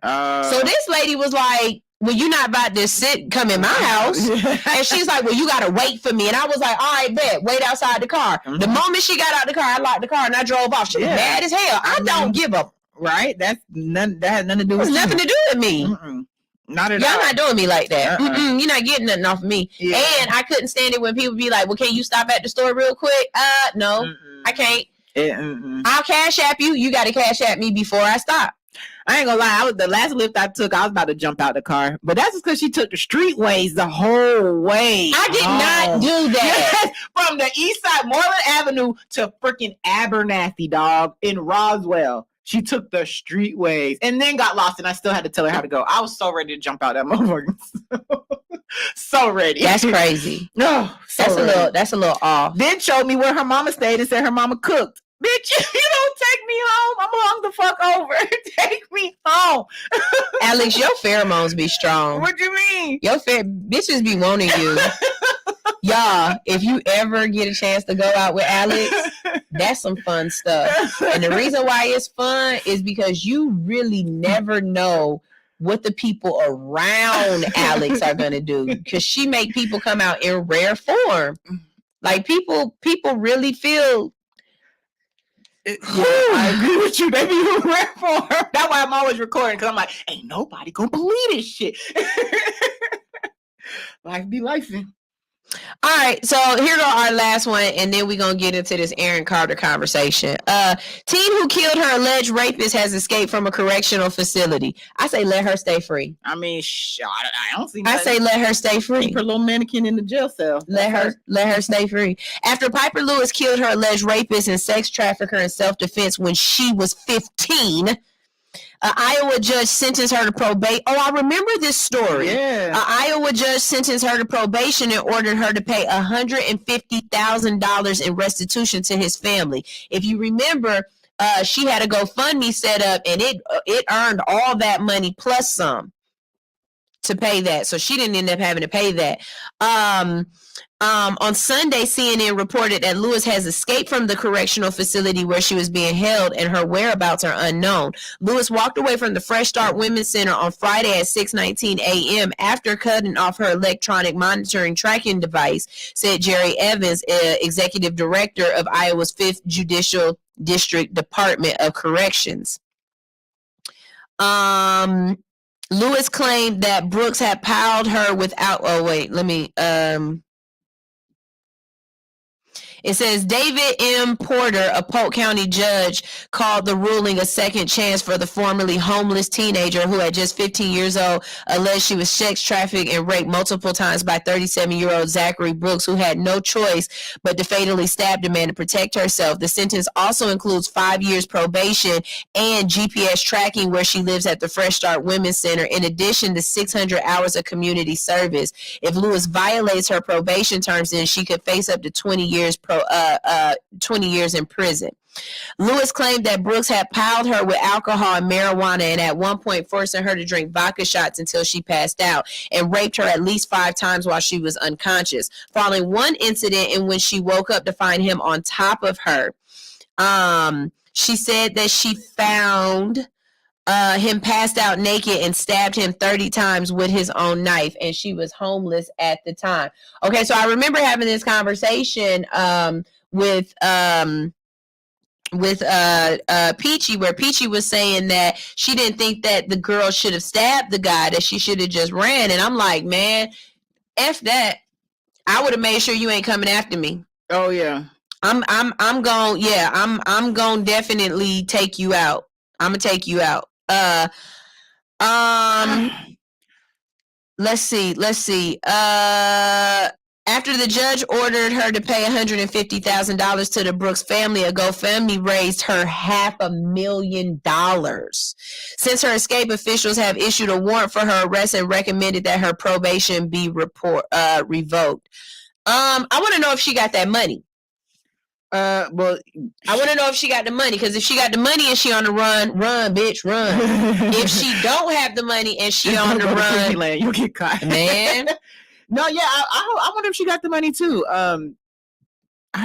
So this lady was like, well, you're not about to come in my house. And she's like, well, you got to wait for me. And I was like, all right, bet, wait outside the car. The moment she got out the car, I locked the car and I drove off. She was mad as hell. I don't give a right. That has nothing to do with you. Nothing to do with me. Not at all. Y'all not doing me like that. You're not getting nothing off of me. And I couldn't stand it when people be like, well, can you stop at the store real quick? No, I can't. I'll cash app you. You got to cash app me before I stop. I ain't gonna lie. The last Lyft I took, I was about to jump out the car, but that's because she took the streetways the whole way. I did not do that. From the east side, Moreland Avenue to freaking Abernathy, dog, in Roswell. She took the streetways and then got lost, and I still had to tell her how to go. I was so ready to jump out that motherfucker. So ready. That's crazy. No, that's a little off. Then showed me where her mama stayed and said her mama cooked. Bitch, you don't take me home. I'm hung the fuck over. Take me home. Alix, your pheromones be strong. What you mean? Your bitches be wanting you. Y'all, if you ever get a chance to go out with Alix, that's some fun stuff. And the reason why it's fun is because you really never know what the people around Alix are going to do. Because she make people come out in rare form. Like people really feel... I agree with you. They be rare for her. That's why I'm always recording, because I'm like, ain't nobody gonna believe this shit. Life be lifing. All right, so here go our last one, and then we're going to get into this Aaron Carter conversation. Teen who killed her alleged rapist has escaped from a correctional facility. I say let her stay free. I mean, I don't see nothing. I say let her stay free. Keep her little mannequin in the jail cell. Let her stay free. After Piper Lewis killed her alleged rapist and sex trafficker in self-defense when she was 15... Iowa judge sentenced her to probation. Oh, I remember this story. Yeah. Iowa judge sentenced her to probation and ordered her to pay $150,000 in restitution to his family. If you remember, she had a GoFundMe set up, and it earned all that money plus some to pay that. So she didn't end up having to pay that. On Sunday, CNN reported that Lewis has escaped from the correctional facility where she was being held, and her whereabouts are unknown. Lewis walked away from the Fresh Start Women's Center on Friday at 6:19 a.m. after cutting off her electronic monitoring tracking device, said Jerry Evans, executive director of Iowa's 5th Judicial District Department of Corrections. Lewis claimed that Brooks had piled her without... Oh, wait, let me... It says David M. Porter, a Polk County judge, called the ruling a second chance for the formerly homeless teenager who, at just 15 years old, alleged she was sex trafficked and raped multiple times by 37-year-old Zachary Brooks, who had no choice but to fatally stab the man to protect herself. The sentence also includes 5 years probation and GPS tracking where she lives at the Fresh Start Women's Center, in addition to 600 hours of community service. If Lewis violates her probation terms, then she could face up to 20 years 20 years in prison. Lewis claimed that Brooks had piled her with alcohol and marijuana, and at one point forcing her to drink vodka shots until she passed out, and raped her at least 5 times while she was unconscious. Following one incident in which she woke up to find him on top of her, she said that she found him passed out naked and stabbed him 30 times with his own knife, and she was homeless at the time. Okay, so I remember having this conversation with Peachy, where Peachy was saying that she didn't think that the girl should have stabbed the guy, that she should have just ran. And I'm like, man, F that. I would have made sure you ain't coming after me. Oh yeah. I'm gonna definitely take you out. I'm gonna take you out. Let's see. After the judge ordered her to pay $150,000 to the Brooks family, a GoFundMe raised her $500,000. Since her escape, officials have issued a warrant for her arrest and recommended that her probation be revoked. I want to know if she got that money. Well, I want to know if she got the money, because if she got the money and she on the run, bitch, run. If she don't have the money and she on the run, you'll get caught, man. No, yeah, I wonder if she got the money too. I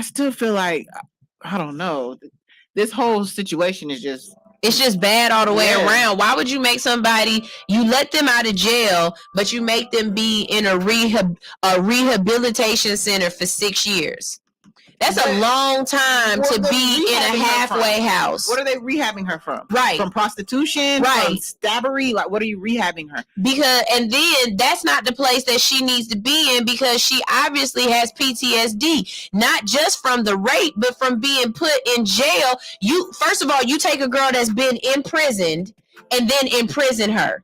still feel like, I don't know. This whole situation is just, it's just bad all the way around. Why would you make somebody, you let them out of jail, but you make them be in a rehabilitation center for 6 years? That's a long time to be in a halfway house. What are they rehabbing her from? Right. From prostitution? Right. From stabbery? Like, what are you rehabbing her? Because, and then that's not the place that she needs to be in, because she obviously has PTSD, not just from the rape, but from being put in jail. First of all, you take a girl that's been imprisoned and then imprison her.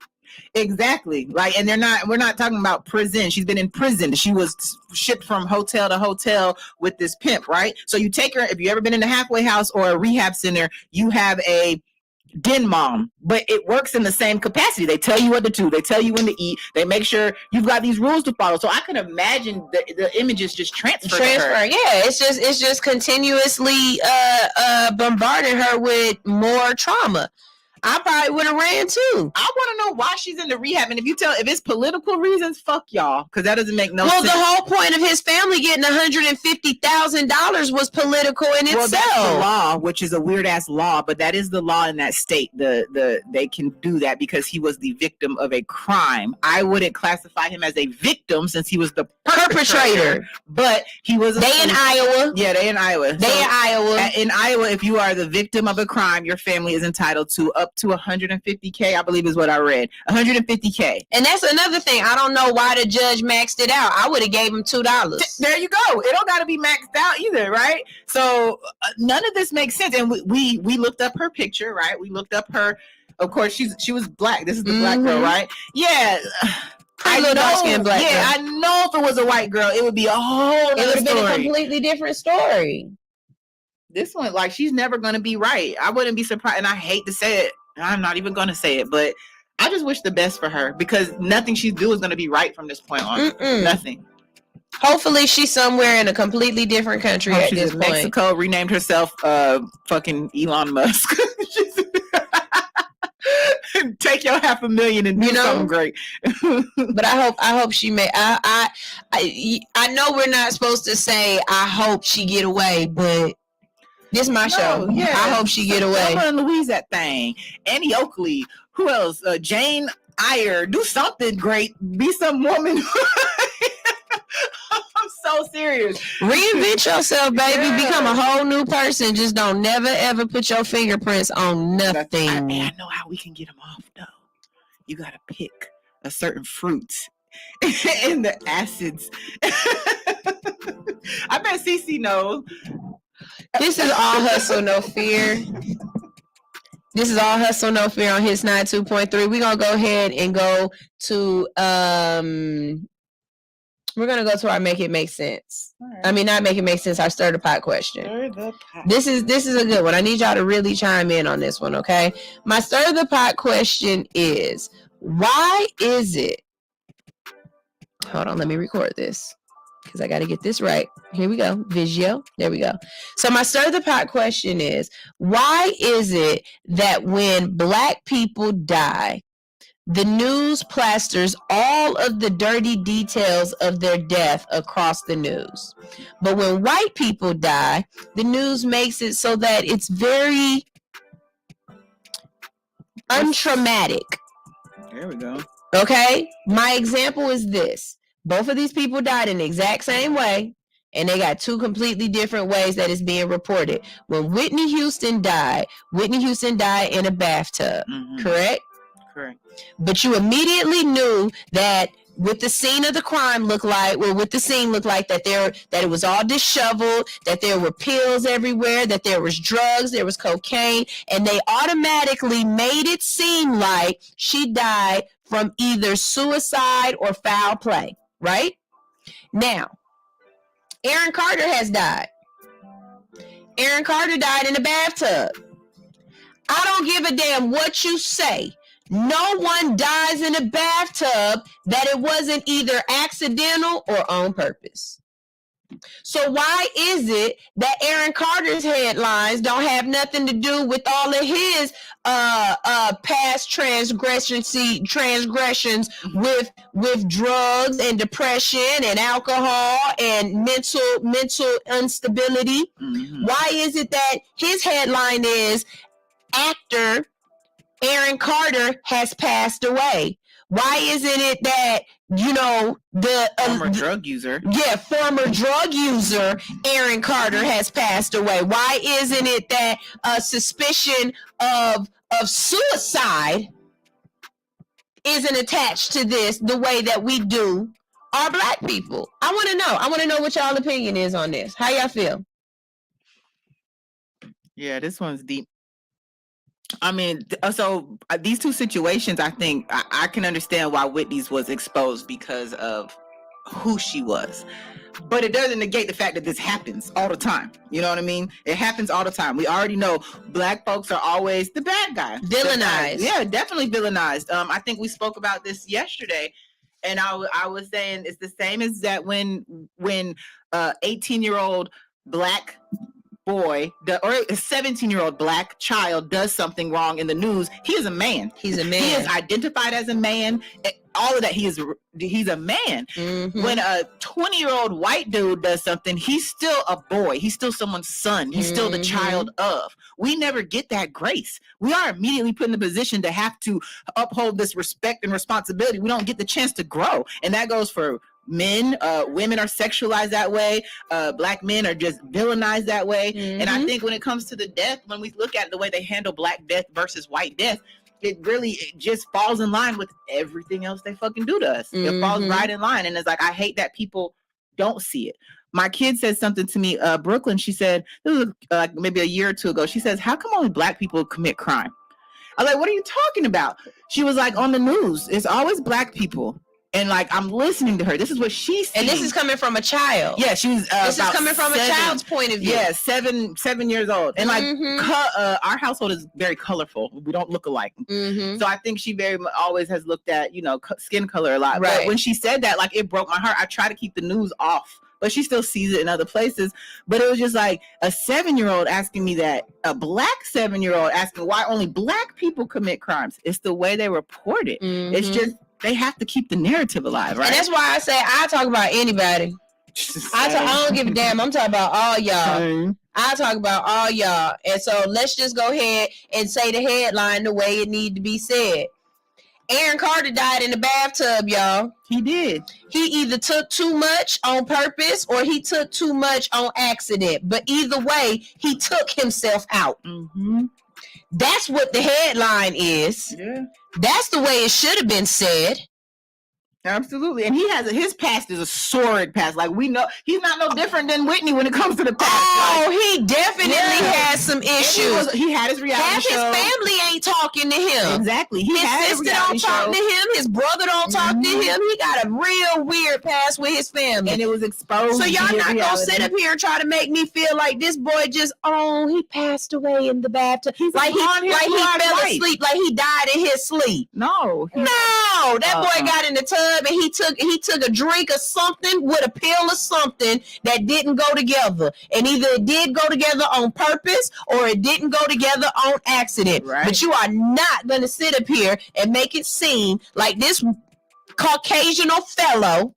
Exactly. Like, and we're not talking about prison. She's been in prison. She was shipped from hotel to hotel with this pimp, right? So you take her, if you ever been in a halfway house or a rehab center, you have a den mom, but it works in the same capacity. They tell you what to do. They tell you when to eat. They make sure you've got these rules to follow. So I can imagine the images just transfer. Yeah, it's just continuously bombarding her with more trauma. I probably would have ran too. I want to know why she's in the rehab, and if it's political reasons, fuck y'all, because that doesn't make no sense. Well, the whole point of his family getting $150,000 was political in itself. Well, that's the law, which is a weird ass law, but that is the law in that state. They can do that because he was the victim of a crime. I wouldn't classify him as a victim since he was the perpetrator. But he was. In Iowa. Yeah, they in Iowa. In Iowa. In Iowa, if you are the victim of a crime, your family is entitled to up to $150K, I believe is what I read. $150K. And that's another thing. I don't know why the judge maxed it out. I would have gave him $2. There you go. It don't got to be maxed out either, right? So none of this makes sense. And we looked up her picture, right? We looked up her. Of course, she was black. This is the black girl, right? Yeah. I know, black girl. I know if it was a white girl, it would be a whole other story. It would have been a completely different story. This one, like, she's never going to be right. I wouldn't be surprised. And I hate to say it. I'm not even going to say it, but I just wish the best for her, because nothing she do is going to be right from this point on. Nothing. Hopefully she's somewhere in a completely different country at this point. Mexico, renamed herself fucking Elon Musk. Take your $500,000 and do something great. But I hope she may. I know we're not supposed to say I hope she get away, but this is my show. Yeah, I hope she get away. Thelma and Louise that thing. Annie Oakley. Who else? Jane Eyre. Do something great. Be some woman. I'm so serious. Reinvent yourself, baby. Yeah. Become a whole new person. Just don't never ever put your fingerprints on nothing. I know how we can get them off though. You gotta pick a certain fruit and the acids. I bet Cece knows. This is All Hustle, No Fear. This is All Hustle, No Fear on Hits 92.3. We're going to go ahead and go to, we're going to go to our Make It Make Sense. Right. I mean, not Make It Make Sense, our Stir the Pot question. Stir the pot. This is a good one. I need y'all to really chime in on this one, okay? My Stir the Pot question is, why is it, hold on, let me record this, because I got to get this right. Here we go. Visio. There we go. So my Stir the Pot question is, why is it that when Black people die, the news plasters all of the dirty details of their death across the news? But when white people die, the news makes it so that it's very untraumatic. There we go. Okay? My example is this. Both of these people died in the exact same way, and they got two completely different ways that it's being reported. When Whitney Houston died in a bathtub, correct? Correct. But you immediately knew that what the scene of the crime looked like, that it was all disheveled, that there were pills everywhere, that there was drugs, there was cocaine, and they automatically made it seem like she died from either suicide or foul play, right? Now, Aaron Carter has died. Aaron Carter died in a bathtub. I don't give a damn what you say. No one dies in a bathtub that it wasn't either accidental or on purpose. So why is it that Aaron Carter's headlines don't have nothing to do with all of his past transgressions with drugs and depression and alcohol and mental instability? Why is it that his headline is actor Aaron Carter has passed away? Why isn't it that, the former drug user? Yeah, former drug user Aaron Carter has passed away. Why isn't it that a suspicion of suicide isn't attached to this the way that we do our black people? I want to know. I want to know what y'all opinion is on this. How y'all feel? Yeah, this one's deep. I mean, so these two situations, I think I can understand why Whitney's was exposed because of who she was. But it doesn't negate the fact that this happens all the time. You know what I mean? It happens all the time. We already know black folks are always the bad guy. Villainized. Yeah, definitely villainized. I think we spoke about this yesterday. And I was saying it's the same as that when 18-year-old black boy or a 17-year-old black child does something wrong in the news, he is a man. He's a man. He is identified as a man. All of that, he's a man. When a 20-year-old white dude does something, he's still a boy. He's still someone's son. He's still the child of. We never get that grace. We are immediately put in the position to have to uphold this respect and responsibility. We don't get the chance to grow. And that goes for men. Women are sexualized that way. Black men are just villainized that way. And I think when it comes to the death, when we look at the way they handle black death versus white death, it just falls in line with everything else they fucking do to us. It falls right in line. And it's like, I hate that people don't see it. My kid said something to me, Brooklyn. She said, this was maybe a year or two ago. She says, how come only black people commit crime? I was like, what are you talking about? She was like, on the news, it's always black people. And like, I'm listening to her. This is what she's saying. And this is coming from a child. Yeah, she was. This is coming from a child's point of view. Yeah, 7 years old. And like, our household is very colorful. We don't look alike. So I think she very always has looked at, skin color a lot. Right. But when she said that, like, it broke my heart. I try to keep the news off, but she still sees it in other places. But it was just like a 7-year-old asking me that, a black 7-year-old asking why only black people commit crimes. It's the way they report it. It's just, they have to keep the narrative alive, right? And that's why I say I talk about anybody. I don't give a damn. I'm talking about all y'all. I talk about all y'all. And so let's just go ahead and say the headline the way it need to be said. Aaron Carter died in the bathtub, y'all. He did. He either took too much on purpose or he took too much on accident. But either way, he took himself out. That's what the headline is. Yeah. That's the way it should have been said. Absolutely. And his past is a sordid past. Like, we know he's not no different than Whitney when it comes to the past. Oh, he definitely has some issues. He had his reality show. Half his family ain't talking to him. Exactly. His sister don't talk to him. His brother don't talk to him. He got a real weird past with his family. And it was exposed. So y'all not gonna sit up here and try to make me feel like this boy just, he passed away in the bathtub. He fell asleep, like he died in his sleep. No, that boy got in the tub and he took a drink of something with a pill or something that didn't go together. And either it did go together on purpose or it didn't go together on accident. Right. But you are not going to sit up here and make it seem like this Caucasian fellow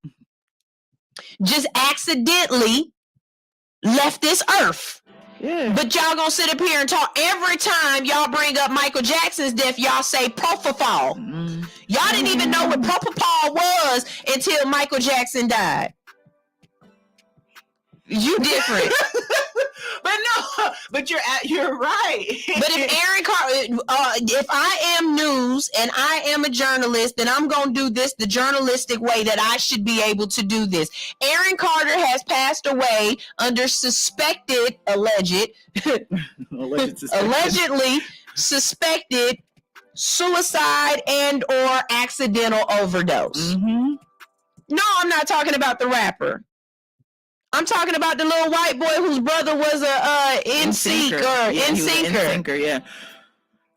just accidentally left this earth. Yeah. But y'all gonna sit up here and talk every time y'all bring up Michael Jackson's death. Y'all say propofol. Y'all didn't even know what propofol was until Michael Jackson died. You different. But you're right. But if I am news and I am a journalist, then I'm gonna do this the journalistic way that I should be able to do this. Aaron Carter has passed away under allegedly suspected suicide and or accidental overdose. No, I'm not talking about the rapper. I'm talking about the little white boy whose brother was a NSYNC.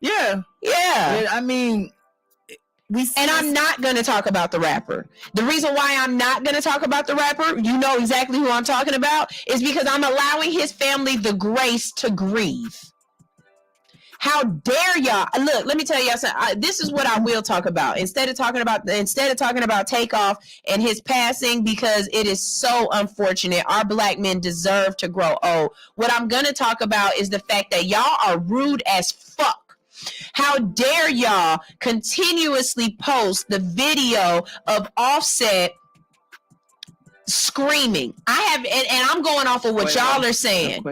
Yeah. I mean, and I'm not going to talk about the rapper. The reason why I'm not going to talk about the rapper, you know exactly who I'm talking about, is because I'm allowing his family the grace to grieve. How dare y'all? Look, let me tell y'all something. This is what I will talk about. Instead of talking about Takeoff and his passing, because it is so unfortunate. Our black men deserve to grow old. What I'm going to talk about is the fact that y'all are rude as fuck. How dare y'all continuously post the video of Offset screaming? I have, and I'm going off of what Quavo. Y'all are saying.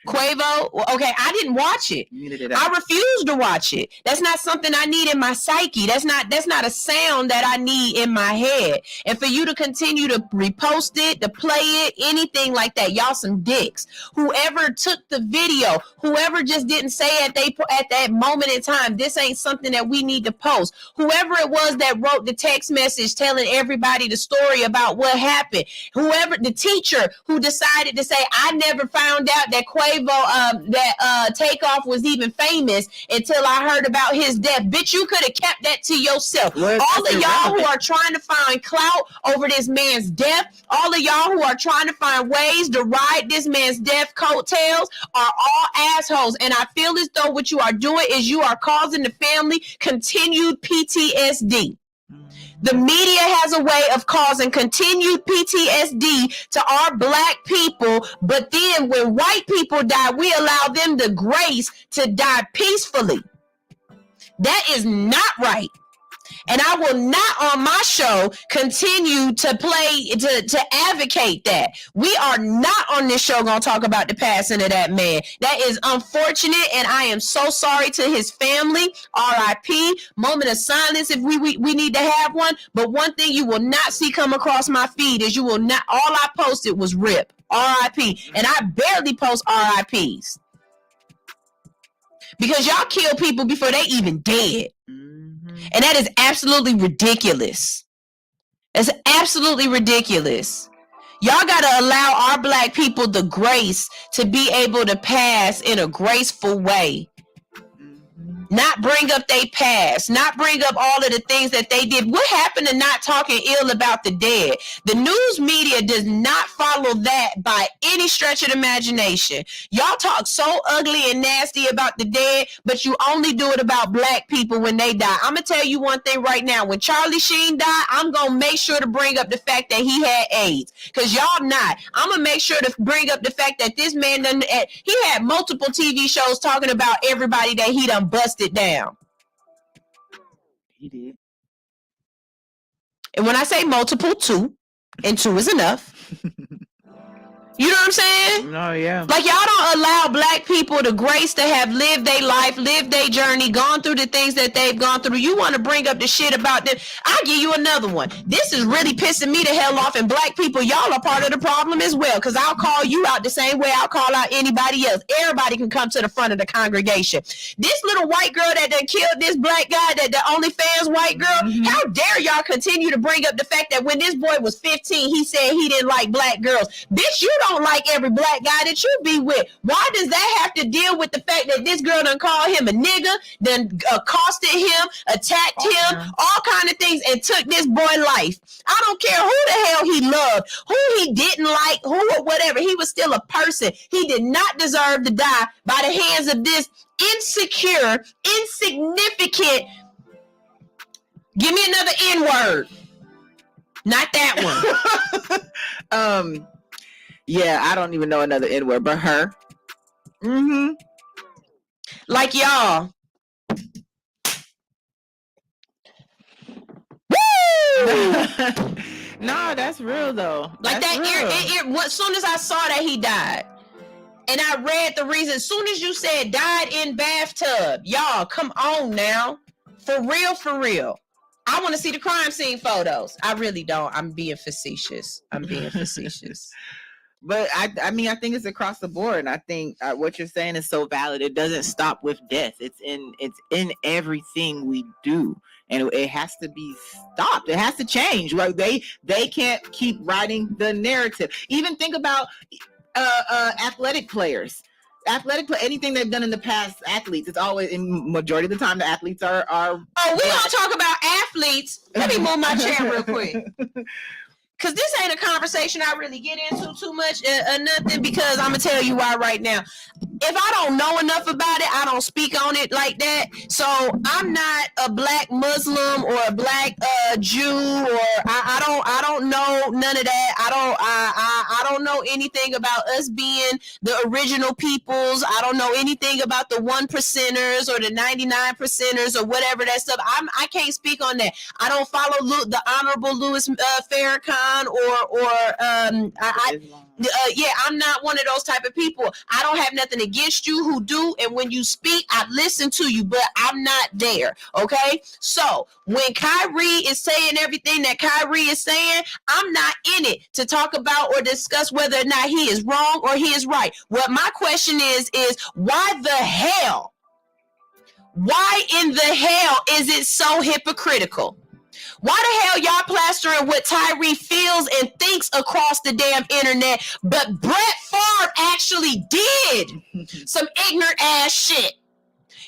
Quavo. Okay, I didn't watch it. I refuse to watch it. That's not something I need in my psyche. That's not a sound that I need in my head. And for you to continue to repost it, to play it, anything like that, y'all some dicks. Whoever took the video, whoever just didn't say at that moment in time, this ain't something that we need to post. Whoever it was that wrote the text message telling everybody the story about what happened. Whoever, the teacher who decided to say, I never found out that Quavo, Takeoff was even famous until I heard about his death. Bitch, you could have kept that to yourself. All of y'all who are trying to find clout over this man's death, all of y'all who are trying to find ways to ride this man's death coattails are all assholes. And I feel as though what you are doing is you are causing the family continued PTSD. The media has a way of causing continued PTSD to our black people, but then when white people die, we allow them the grace to die peacefully. That is not right. And I will not on my show continue to advocate that. We are not on this show going to talk about the passing of that man. That is unfortunate, and I am so sorry to his family. R.I.P. Moment of silence if we need to have one. But one thing you will not see come across my feed is all I posted was RIP. R.I.P. And I barely post R.I.Ps. Because y'all kill people before they even dead. And that is absolutely ridiculous. It's absolutely ridiculous. Y'all got to allow our black people the grace to be able to pass in a graceful way. Not bring up their past, not bring up all of the things that they did. What happened to not talking ill about the dead? The news media does not follow that by any stretch of the imagination. Y'all talk so ugly and nasty about the dead, but you only do it about black people when they die. I'm going to tell you one thing right now. When Charlie Sheen died, I'm going to make sure to bring up the fact that he had AIDS. Because y'all not. I'm going to make sure to bring up the fact that this man he had multiple TV shows talking about everybody that he done busted it down. He did. And when I say multiple, 2, and 2 is enough. You know what I'm saying? No, yeah. Like, y'all don't allow black people the grace to have lived their life, lived their journey, gone through the things that they've gone through. You want to bring up the shit about them. I'll give you another one. This is really pissing me the hell off, and black people, y'all are part of the problem as well, because I'll call you out the same way I'll call out anybody else. Everybody can come to the front of the congregation. This little white girl that done killed this black guy, that the OnlyFans white girl, how dare y'all continue to bring up the fact that when this boy was 15, he said he didn't like black girls. Bitch, you don't like every black guy that you be with. Why does that have to deal with the fact that this girl done called him a nigga, then accosted him, attacked him, all kind of things, and took this boy life? I don't care who the hell he loved, who he didn't like, who or whatever. He was still a person. He did not deserve to die by the hands of this insecure, insignificant, give me another N-word. Not that one. Yeah, I don't even know another N-word, but her. Mm-hmm. Like y'all. No, that's real though. Like that's that. As soon as I saw that he died, and I read the reason. As soon as you said died in bathtub, y'all, come on now, for real. I want to see the crime scene photos. I really don't. I'm being facetious. But I mean, I think it's across the board, and I think what you're saying is so valid. It doesn't stop with death. It's in everything we do, and it has to be stopped. It has to change. Like they can't keep writing the narrative. Even think about athletic players. Anything they've done in the past, athletes. It's always, in majority of the time, the athletes are. Oh, we don't talk about athletes. Let me move my chair real quick. Because this ain't a conversation I really get into too much, nothing, because I'm going to tell you why right now. If I don't know enough about it, I don't speak on it like that. So I'm not a black Muslim or a black Jew, or I don't know none of that. I don't know anything about us being the original peoples. I don't know anything about the 1%ers or the 99%ers or whatever that stuff. I can't speak on that. I don't follow the Honorable Louis Farrakhan I'm not one of those type of people. I don't have nothing against you who do, and when you speak, I listen to you, but I'm not there. Okay, so when Kyrie is saying everything that Kyrie is saying, I'm not in it to talk about or discuss whether or not he is wrong or he is right. What my question is why in the hell is it so hypocritical? Why the hell y'all plastering what Tyree feels and thinks across the damn internet, but Brett Favre actually did some ignorant ass shit?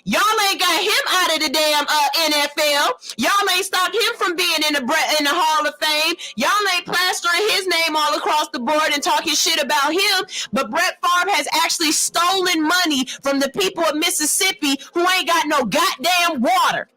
Y'all ain't got him out of the damn NFL. Y'all ain't stopped him from being in the Hall of Fame. Y'all ain't plastering his name all across the board and talking shit about him. But Brett Favre has actually stolen money from the people of Mississippi who ain't got no goddamn water.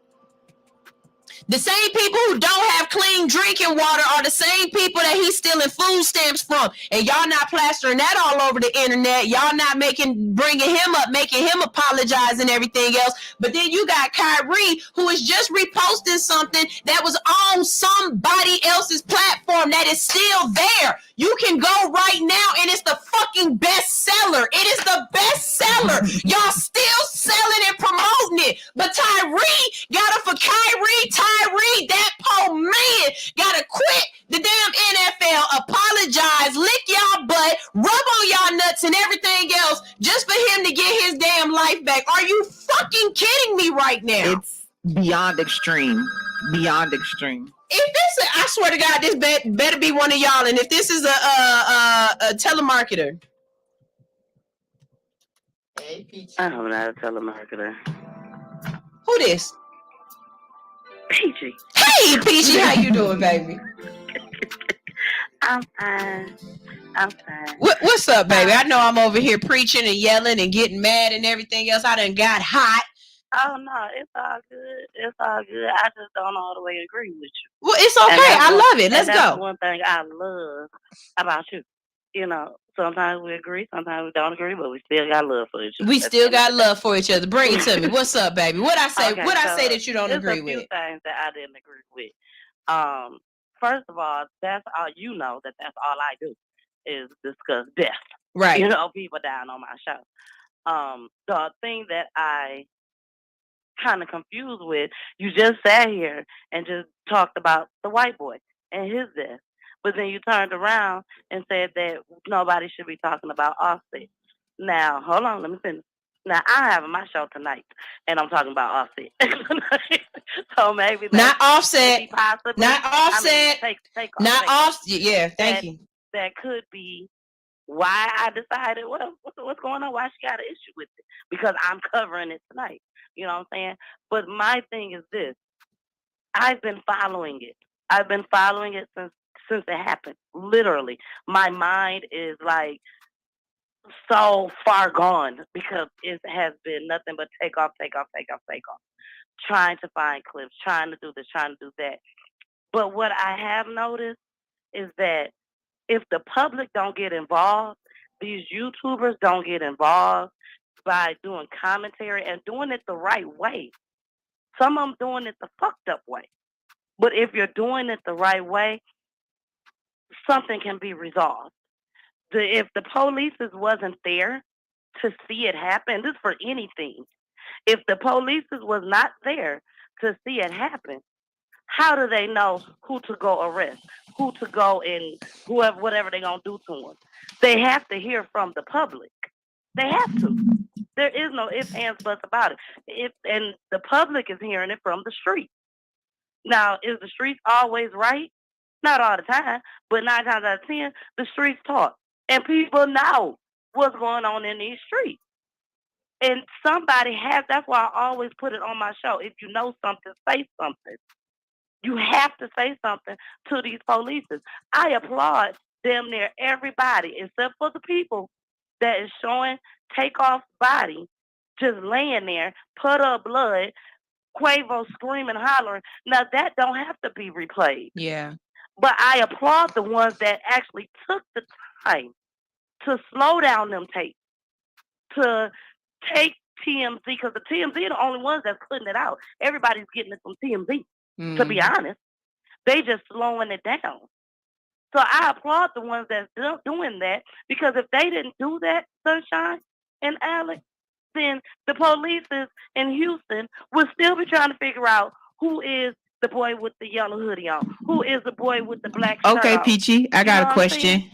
The same people who don't have clean drinking water are the same people that he's stealing food stamps from. And y'all not plastering that all over the internet. Y'all not bringing him up, making him apologize and everything else. But then you got Kyrie, who is just reposting something that was on somebody else's platform that is still there. You can go right now and it's the fucking bestseller. It is the bestseller. Y'all still selling and promoting it. But Tyree got it for Kyrie. Tyree, that poor man, gotta quit the damn NFL, apologize, lick y'all butt, rub on y'all nuts and everything else just for him to get his damn life back. Are you fucking kidding me right now? It's beyond extreme. Beyond extreme. If this, I swear to God, this better be one of y'all. And if this is a telemarketer. I'm not a telemarketer. Who this? Peachy. Hey, Peachy, how you doing, baby? I'm fine. What's up, baby? I know I'm over here preaching and yelling and getting mad and everything else. I done got hot. Oh, no, it's all good. I just don't all the way agree with you. Well, it's okay. I love it. Let's that's go. One thing I love about you. You know, sometimes we agree, sometimes we don't agree, but we still got love for each other. We still got love for each other. Bring it to me. What's up, baby? What I say? Okay, what I say that you don't agree with? There's a few things that I didn't agree with. First of all, that's all you know. That's all I do is discuss death. Right. You know, people dying on my show. The thing that I kind of confused with, you just sat here and just talked about the white boy and his death. But then you turned around and said that nobody should be talking about Offset. Now, hold on, let me finish. Now, I'm having my show tonight, and I'm talking about Offset. So maybe not Offset. Maybe possibly, not Offset. Not Offset. Yeah, thank you. That could be why I decided, well, what's going on? Why she got an issue with it? Because I'm covering it tonight. You know what I'm saying? But my thing is this. I've been following it. I've been following it since it happened. Literally. My mind is like so far gone because it has been nothing but take off. Trying to find clips, trying to do this, trying to do that. But what I have noticed is that if the public don't get involved, these YouTubers don't get involved, by doing commentary and doing it the right way. Some of them doing it the fucked up way. But if you're doing it the right way, something can be resolved. If the police wasn't there to see it happen, this is for anything. If the police was not there to see it happen, how do they know who to go arrest, who to go and whoever, whatever they're going to do to them? They have to hear from the public. They have to. There is no ifs, ands, buts about it. And the public is hearing it from the street. Now, is the streets always right? Not all the time, but 9 times out of 10, the streets talk. And people know what's going on in these streets. And somebody has, that's why I always put it on my show. If you know something, say something. You have to say something to these police. I applaud damn near everybody, except for the people that is showing Takeoff's body just laying there, put up blood, Quavo screaming, hollering. Now, that don't have to be replayed. Yeah. But I applaud the ones that actually took the time to slow down them tapes, to take TMZ, because the TMZ are the only ones that's putting it out. Everybody's getting it from TMZ, to be honest. They just slowing it down. So I applaud the ones that's doing that, because if they didn't do that, Sunshine and Alex, then the police in Houston would still be trying to figure out who is the boy with the yellow hoodie on, who is the boy with the black shirt Okay, on. Peachy, I got a question. Saying?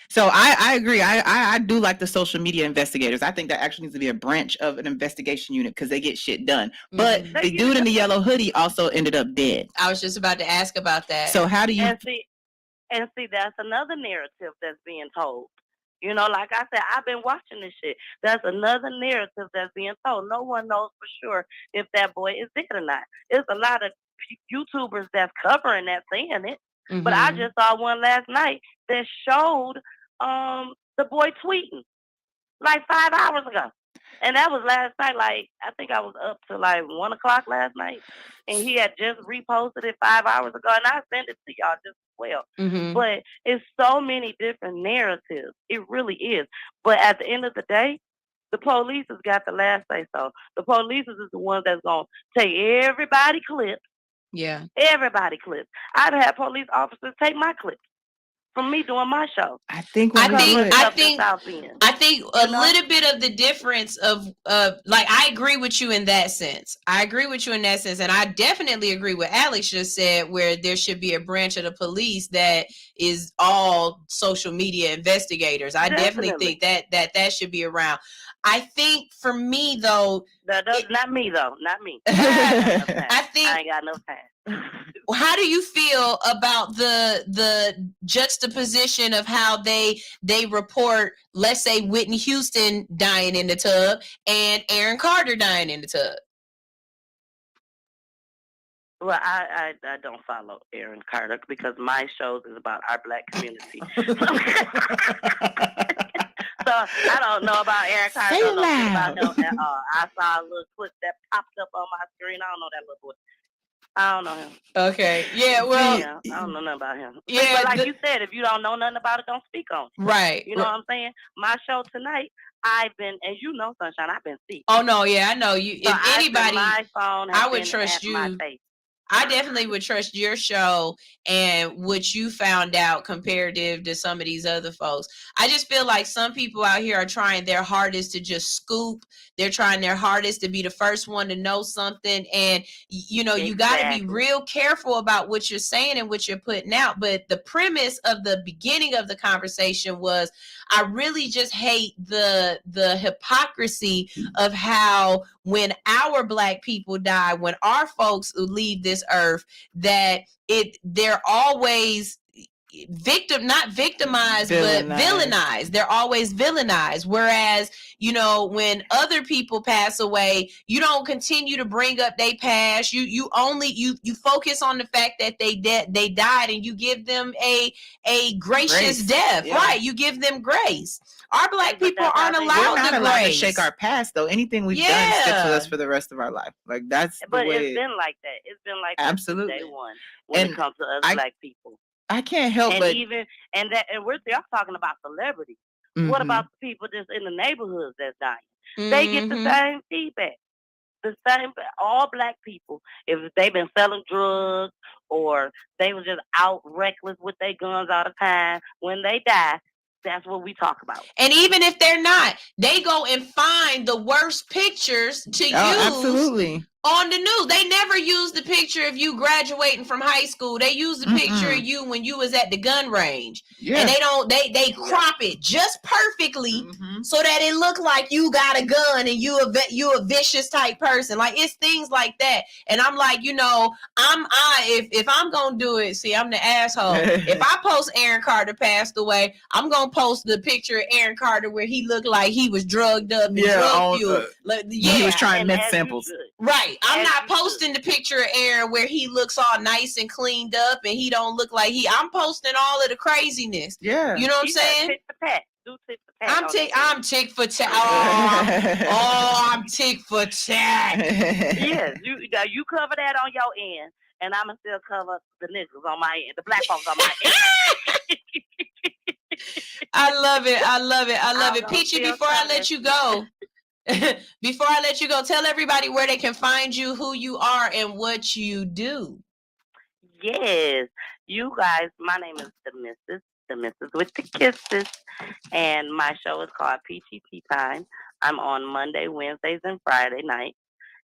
So I agree. I do like the social media investigators. I think that actually needs to be a branch of an investigation unit because they get shit done. But the dude in the yellow hoodie also ended up dead. I was just about to ask about that. So how do you... And see, that's another narrative that's being told. You know, like I said, I've been watching this shit. That's another narrative that's being told. No one knows for sure if that boy is dead or not. There's a lot of YouTubers that's covering that, saying it. Mm-hmm. But I just saw one last night that showed the boy tweeting like 5 hours ago. And that was last night. Like, I think I was up to like 1 o'clock last night. And he had just reposted it 5 hours ago. And I sent it to y'all just well. Mm-hmm. But it's so many different narratives. It really is. But at the end of the day, the police has got the last say so. The police is the ones that's going to take everybody clips. Yeah. Everybody clips. I've had police officers take my clips from me doing my show. I think a little bit of the difference of like, I agree with you in that sense. And I definitely agree with Alix just said, where there should be a branch of the police that is all social media investigators. I definitely think that should be around. I think for me though, not me. I ain't got no time. How do you feel about the juxtaposition of how they report, let's say, Whitney Houston dying in the tub and Aaron Carter dying in the tub? Well, I don't follow Aaron Carter because my shows is about our black community. So I don't know about Aaron Carter. I don't know about him at all. I saw a little clip that popped up on my screen. I don't know that little boy. I don't know him. Okay. Yeah, well. Yeah, I don't know nothing about him. Yeah, but like you said, if you don't know nothing about it, don't speak on it. Right. You know what I'm saying? My show tonight, I've been, as you know, Sunshine, I've been sick. Oh, no, yeah, I know. You. So if anybody, my phone I would trust you. I definitely would trust your show and what you found out comparative to some of these other folks. I just feel like some people out here are trying their hardest to just scoop. They're trying their hardest to be the first one to know something. And, you know, you got to be real careful about what you're saying and what you're putting out. But the premise of the beginning of the conversation was, I really just hate the hypocrisy of how when our black people die, when our folks leave this earth, that they're always not victimized, but villainized. They're always villainized. Whereas, you know, when other people pass away, you don't continue to bring up their past. You only focus on the fact that they died, and you give them a gracious death. Yeah. Right. You give them grace. Our black people aren't allowed to shake our past, though. Anything we've done sticks with us for the rest of our life. Like, that's the way. But it's been like that. It's been like that since day one when it comes to us black people. I can't help but and we're y'all talking about celebrities. Mm-hmm. What about the people just in the neighborhoods that's dying? They get the same feedback. The same, all black people, if they've been selling drugs or they was just out reckless with their guns all the time, when they die, that's what we talk about. And even if they're not, they go and find the worst pictures to use absolutely. on the news. They never use the picture of you graduating from high school. They use the picture of you when you was at the gun range. Yeah. And they crop it just perfectly so that it look like you got a gun and you a vicious type person. Like, it's things like that. And I'm like, you know, if I'm gonna do it, see, I'm the asshole. If I post Aaron Carter passed away, I'm gonna post the picture of Aaron Carter where he looked like he was drugged up and drug fueled. He was trying meth samples. Right. I'm not posting the picture of Aaron where he looks all nice and cleaned up and he don't look like I'm posting all of the craziness. Yeah. You know what I'm saying? Tick for tat. Do tick for tat. I'm tick for tat. I'm tick for tat. Yes, you cover that on your end, and I'ma still cover the niggas on my end, the black folks on my end. I love it. Peachy, before I let you go, tell everybody where they can find you, who you are, and what you do. Yes, you guys, my name is the Missus with the Kisses, and my show is called Peachy Tea Time. I'm on Monday, Wednesdays, and Friday nights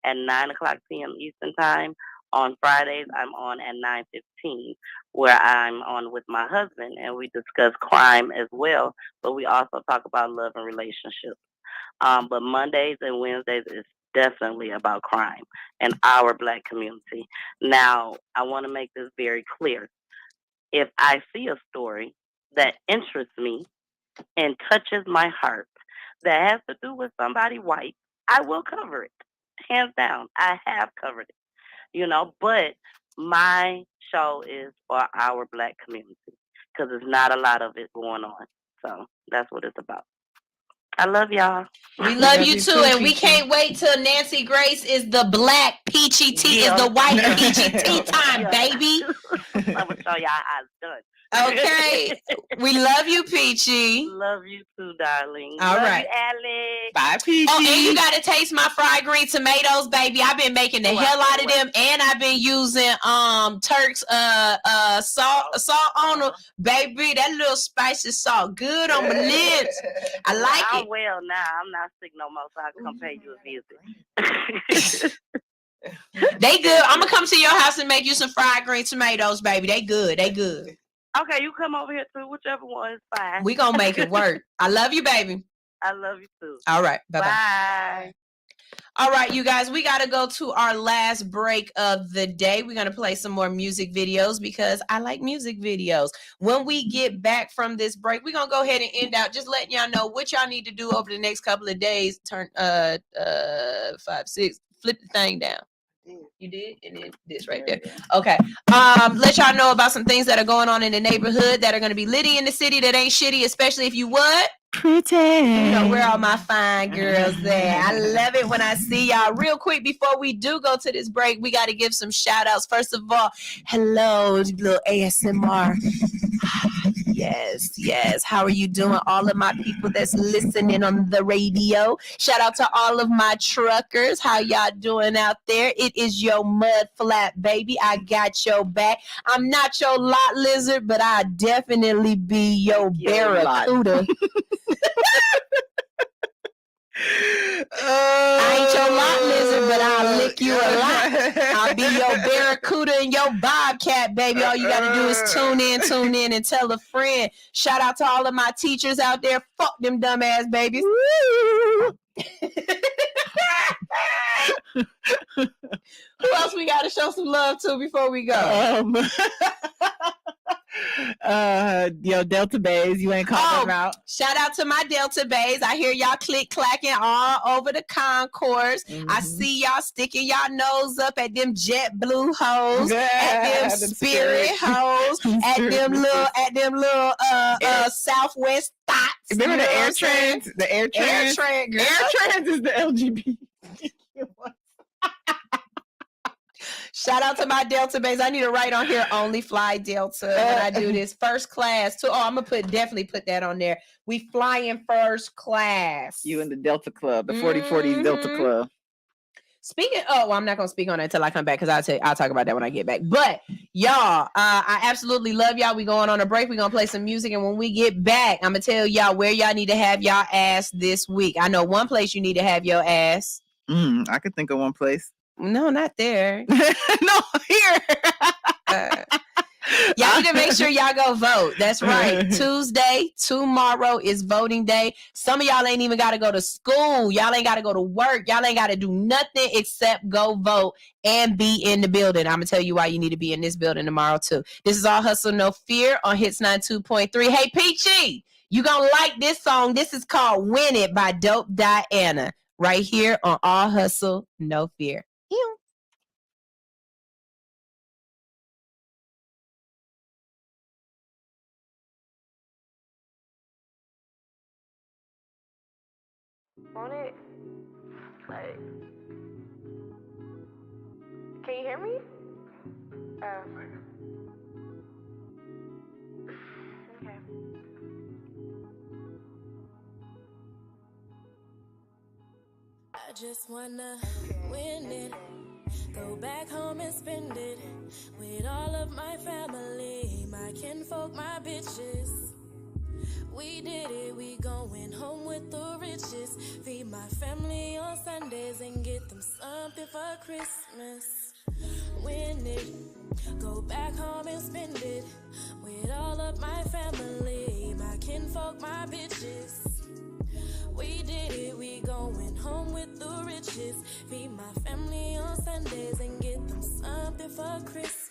at 9:00 p.m. Eastern Time. On Fridays, I'm on at 9:15, where I'm on with my husband, and we discuss crime as well, but we also talk about love and relationships. But Mondays and Wednesdays is definitely about crime and our black community. Now, I want to make this very clear. If I see a story that interests me and touches my heart that has to do with somebody white, I will cover it. Hands down, I have covered it. You know, but my show is for our black community because there's not a lot of it going on. So that's what it's about. I love y'all. We love you too, and we can't wait till Nancy Grace is the black Peachy Tea, is the white Peachy Tea time, baby. I'm gonna show y'all how it's done. Okay. We love you, Peachy. Love you too, darling. All love right. you, Alix. Bye, Peachy. Oh, and you gotta taste my fried green tomatoes, baby. I've been making the hell out of them, and I've been using Turk's salt on them, baby. That little spicy salt, good on my lips. I like I'm it. well now. I'm not sick no more, so I can come pay you a visit. They good. I'm gonna come to your house and make you some fried green tomatoes, baby. They good. They good. Okay, you come over here too. Whichever one is fine. We gonna make it work. I love you, baby. I love you too. All right. Bye-bye. Bye. All right, you guys, we got to go to our last break of the day. We're going to play some more music videos because I like music videos. When we get back from this break, we're going to go ahead and end out just letting y'all know what y'all need to do over the next couple of days. Turn 5, 6, flip the thing down. You did? And then this right there. Okay. Let y'all know about some things that are going on in the neighborhood that are going to be litty in the city that ain't shitty, especially if you what? Pretty. You know, where all my fine girls there. I love it when I see y'all. Real quick, before we do go to this break, we got to give some shout outs. First of all, hello, little ASMR. Yes. How are you doing? All of my people that's listening on the radio. Shout out to all of my truckers. How y'all doing out there? It is your mud flat, baby. I got your back. I'm not your lot lizard, but I definitely be your barracuda. I ain't your lot lizard, but I'll lick you a lot. I'll be your barracuda and your bobcat, baby. All you gotta do is tune in, and tell a friend. Shout out to all of my teachers out there. Fuck them dumbass babies. Who else we gotta show some love to before we go? Yo, Delta Bays, you ain't calling them out. Shout out to my Delta Bays. I hear y'all click clacking all over the concourse. I see y'all sticking y'all nose up at them JetBlue hoes, at them Spirit hoes, at them little Southwest thoughts. Remember the Air Trans? The Air Trans? Air Trans is the LGBT. Shout out to my Delta base. I need to write on here only fly Delta when I do this first class too. Oh, I'm gonna definitely put that on there. We fly in first class. You in the Delta Club, the 4040 Delta Club. Speaking, well, I'm not gonna speak on it until I come back because I'll talk about that when I get back. But y'all, I absolutely love y'all. We going on a break. We're gonna play some music, and when we get back, I'm gonna tell y'all where y'all need to have y'all ass this week. I know one place you need to have your ass. I could think of one place. No, not there. No, here. Y'all need to make sure y'all go vote. That's right. Tuesday, tomorrow is voting day. Some of y'all ain't even got to go to school. Y'all ain't got to go to work. Y'all ain't got to do nothing except go vote and be in the building. I'm going to tell you why you need to be in this building tomorrow, too. This is All Hustle, No Fear on Hits 92.3. Hey, Peachy, you going to like this song. This is called Win It by Dope Diana right here on All Hustle, No Fear. Ew. On it. Like, can you hear me? Okay. I just wanna win it. Go back home and spend it with all of my family, my kinfolk, my bitches. We did it, we going home with the riches. Feed my family on Sundays and get them something for Christmas. Win it, go back home and spend it with all of my family, my kinfolk, my bitches. We did it, we going home with the riches. Feed my family on Sundays and get them something for Christmas.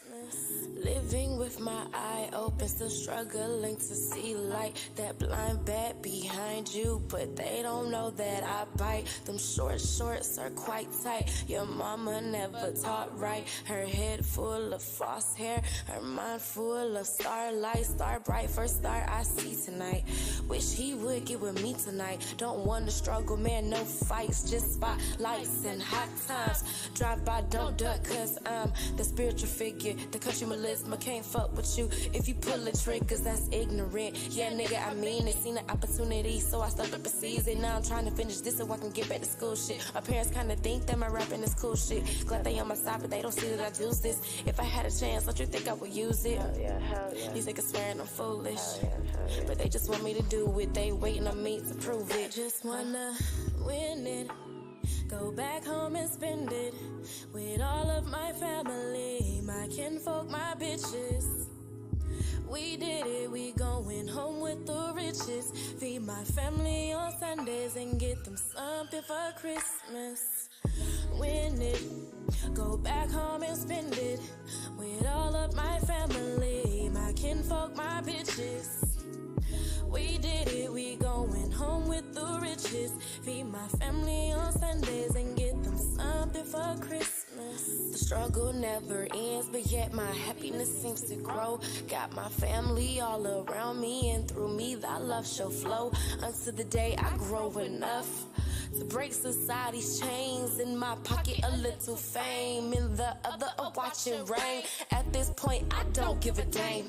Living with my eye open, still struggling to see light. That blind bat behind you, but they don't know that I bite. Them short shorts are quite tight. Your mama never taught right. Her head full of false hair, her mind full of starlight. Star bright, first star I see tonight. Wish he would get with me tonight. Don't wanna struggle, man, no fights, just spotlights and hot times. Drive by, don't duck, cause I'm the spiritual figure, the country melisma. Can't fuck with you if you pull the triggers, that's ignorant. Yeah, nigga, I mean it. Seen the opportunity, so I stepped up and seized it. Now I'm trying to finish this so I can get back to school shit. My parents kinda think that my rapping is cool shit. Glad they on my side, but they don't see that I juice this. If I had a chance, don't you think I would use it? Hell yeah. These niggas swearing I'm foolish, but they just want me to do it. They waiting on me to prove it. Just wanna win it. Go back home and spend it with all of my family, my kinfolk, my bitches. We did it, we going home with the riches. Feed my family on Sundays and get them something for Christmas. Win it, go back home and spend it with all of my family, my kinfolk, my bitches. We did it, we going home with the riches. Feed my family on Sundays and get them something for Christmas. The struggle never ends, but yet my happiness seems to grow. Got my family all around me, and through me that love shall flow. Until the day I grow enough to break society's chains. In my pocket a little fame, in the other a watching rain. At this point I don't give a damn.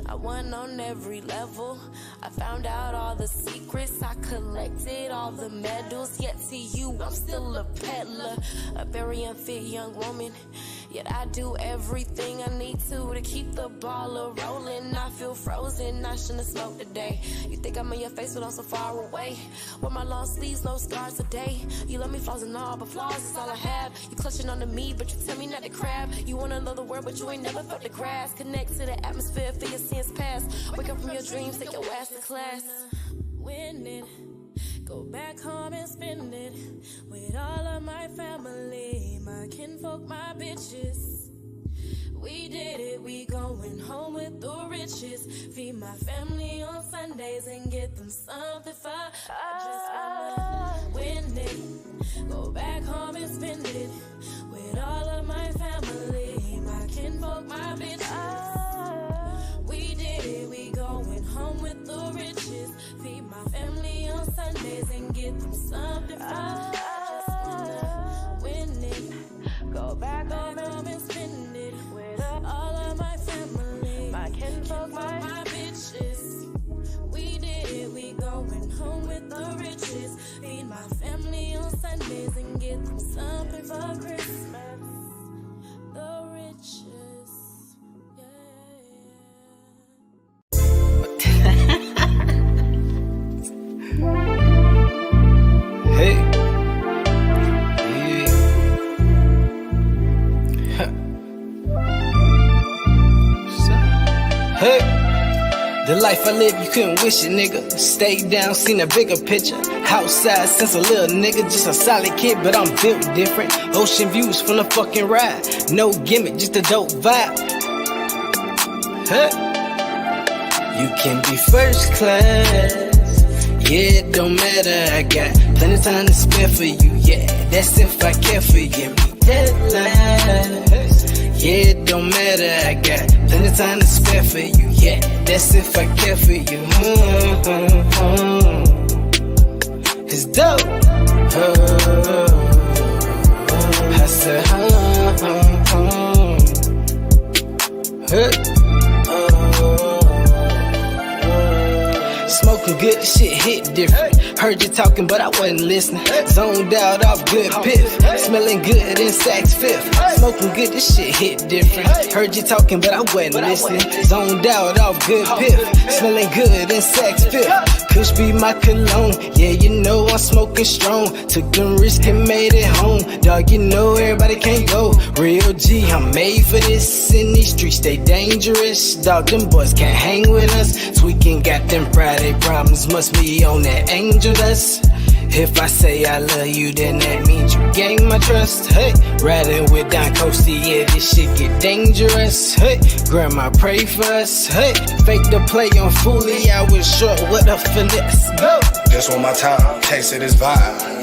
I won on every level. I found out all the secrets. I collected all the medals. Yet to you I'm still a peddler, a very unfit young woman. Yet I do everything I need to keep the ball a rolling. I feel frozen, I shouldn't smoke today. You think I'm in your face but I'm so far away. With my long sleeves, no scars today. You love me flaws and all, but flaws is all I have. You clutching onto me, but you tell me not to crab. You wanna know the word, but you ain't never felt the grass. Connect to the atmosphere, feel your sins past. Wake up from your dreams, take your ass to class. Win it, go back home and spend it with all of my family, my kinfolk, my bitches. We did it, we going home with the riches. Feed my family on Sundays and get them something for. I just wanna win it, go back home and spend it with all of my family, my kinfolk, my bitches. We did it, we going home with the riches. Feed my family on Sundays and get them something for. I just wanna win it, go back home and spend it. something for Christmas. The riches. Hey. Hey, the life I live, you couldn't wish it, nigga. Stayed down, seen a bigger picture. Outside since a little nigga, just a solid kid, but I'm built different. Ocean views from the fucking ride. No gimmick, just a dope vibe. Hey, you can be first class. Yeah, it don't matter, I got plenty of time to spare for you. Yeah, that's if I care for you. Give me deadlines. Yeah, it don't matter, I got plenty of time to spare for you. Yeah, that's if I care for you. It's dope. I said, smoking good, this shit hit different. Heard you talking, but I wasn't listening. Zoned out off good piff. Smelling good in Saks Fifth. Smoking good, this shit hit different. Heard you talking, but I wasn't listening. Zoned out off good piff. Smelling good in Saks Fifth. Kush be my cologne. Yeah, you know I'm smoking strong. Took them risks and made it home. Dog, you know everybody can't go. Real G, I'm made for this. In these streets, they dangerous. Dog, them boys can't hang with us. Tweaking, got them Friday problems. Must be on that angel dust. If I say I love you, then that means you gain my trust. Hey, riding with Don Coasty, yeah, this shit get dangerous. Hey, grandma pray for us. Hey, fake the play on Foolie, I was short with a finesse. Go! Just want my time, tasted this vibe.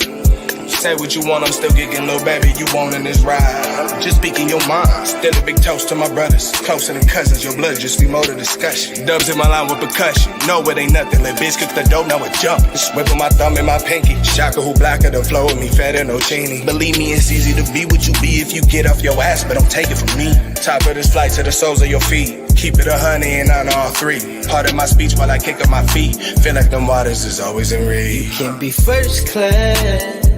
Say what you want, I'm still kicking, little baby, you want in this ride. Just speaking your mind, still a big toast to my brothers. Closer than cousins, your blood just be more to discussion. Dubs in my line with percussion, no it ain't nothing. Let bitch cook the dope, now it jump. Just whipping my thumb in my pinky. Shocker who blacker than flow with me, fatter no chini. Believe me, it's easy to be what you be if you get off your ass, but don't take it from me. Top of this flight to the soles of your feet. Keep it 100 and on all three. Part of my speech while I kick up my feet. Feel like them waters is always in reach. You can be first class.